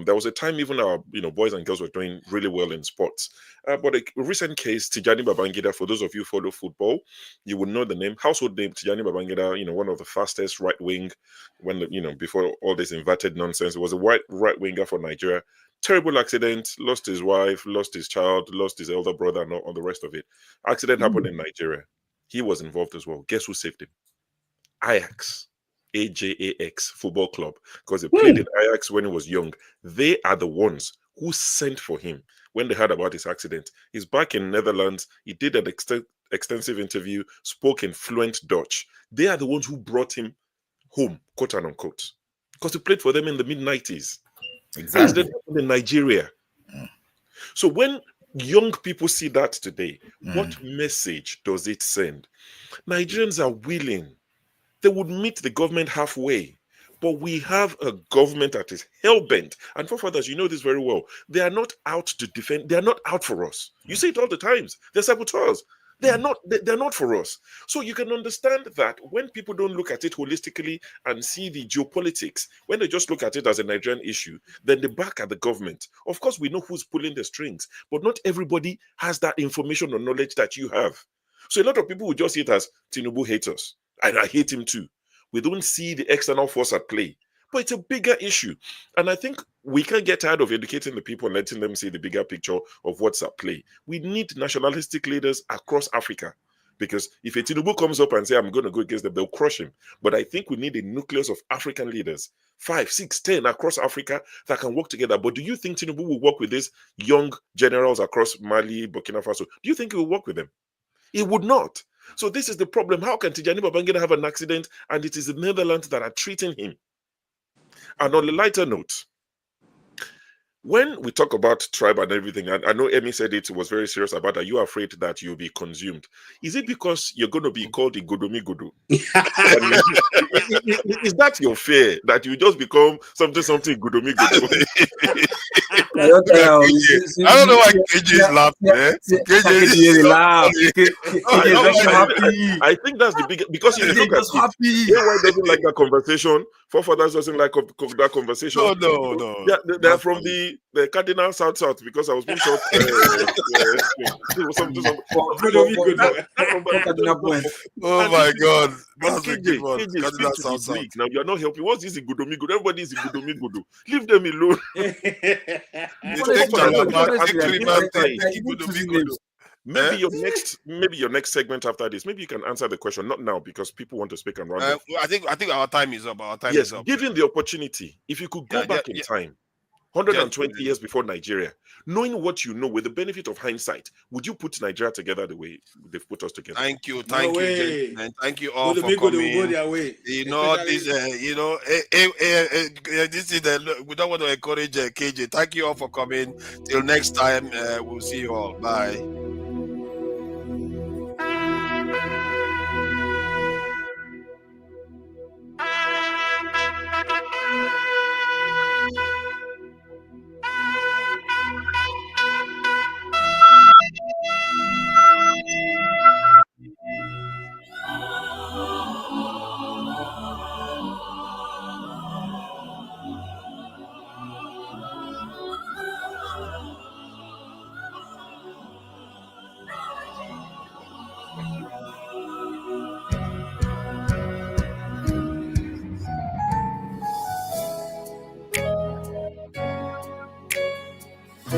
There was a time even our boys and girls were doing really well in sports. But a recent case, Tijani Babangida, for those of you who follow football, you would know the name, household name, Tijani Babangida, one of the fastest right wing before all this inverted nonsense. It was a right winger for Nigeria. Terrible accident, lost his wife, lost his child, lost his elder brother, and all the rest of it. Accident happened in Nigeria. He was involved as well. Guess who saved him? Ajax, AJAX football club, because he played in Ajax when he was young. They are the ones who sent for him when they heard about his accident. He's back in Netherlands. He did an extensive interview, spoke in fluent Dutch. They are the ones who brought him home, quote and unquote, because he played for them in the mid-90s. Exactly. Accident happened in Nigeria. So when young people see that today, what message does it send? Nigerians are willing. They would meet the government halfway. But we have a government that is hell-bent. And forefathers, you know this very well. They are not out to defend. They are not out for us. You see it all the times. They're saboteurs. They're not for us. So you can understand that when people don't look at it holistically and see the geopolitics, when they just look at it as a Nigerian issue, then they back at the government. Of course, we know who's pulling the strings, but not everybody has that information or knowledge that you have. So a lot of people will just see it as Tinubu hates us, and I hate him too. We don't see the external force at play. But it's a bigger issue. And I think we can't get tired of educating the people and letting them see the bigger picture of what's at play. We need nationalistic leaders across Africa. Because if a Tinubu comes up and says, I'm going to go against them, they'll crush him. But I think we need a nucleus of African leaders, 5, 6, 10 across Africa that can work together. But do you think Tinubu will work with these young generals across Mali, Burkina Faso? Do you think he will work with them? He would not. So this is the problem. How can Tijani Babangida have an accident and it is the Netherlands that are treating him? And on a lighter note, when we talk about tribe and everything, and I know Emi said it was very serious about that, you are afraid that you'll be consumed. Is it because you're going to be called a Godomi Godo? Is that your fear, that you just become something Godomi Godo? I don't know why KJ is laughing. KJ is laughing. I think that's the big, because if you look at it, AY doesn't like that conversation. Forefathers doesn't like that conversation. No. They're from the Cardinal South, because I was being taught. Oh my God. That's a good one. Cardinal South. Now you're not helping. What's this Godomi Godo? Everybody is Godomi Godo. Leave them alone. Maybe your next segment after this. Maybe you can answer the question. Not now, because people want to speak and run. I think our time is up. Yes, given the opportunity, if you could go back in time, 120 years before Nigeria, knowing what you know with the benefit of hindsight, would you put Nigeria together the way they've put us together? Thank you, and thank you all for coming. You know, this is we don't want to encourage KJ. Thank you all for coming. Till next time, we'll see you all. Bye. Our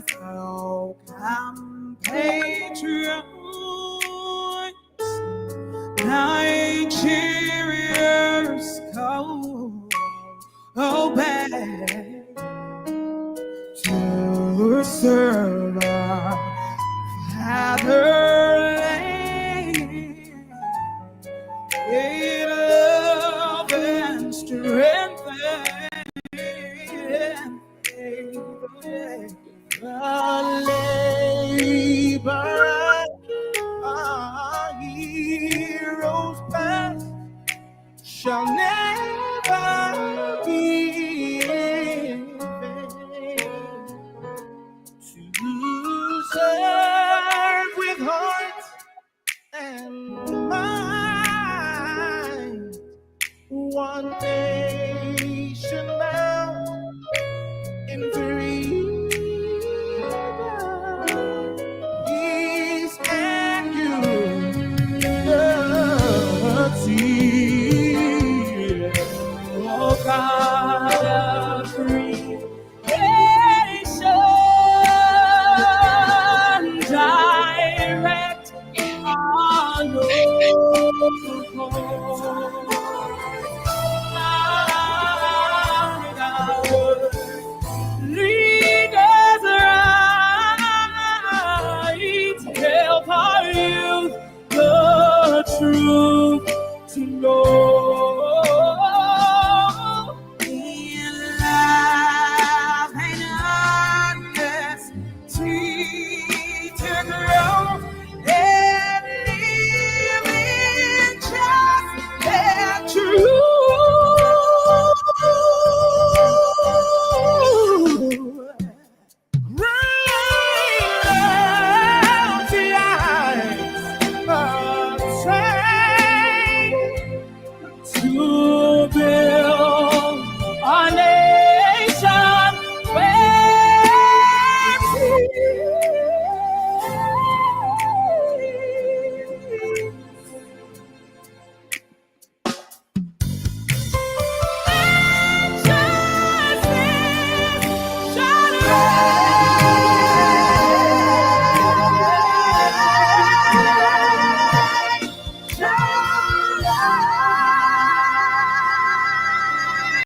fellow compatriots, Nigeria's go back to serve our fatherland in love and strength and faith. The labor our heroes past shall never be in vain. To serve with heart and mind, one nation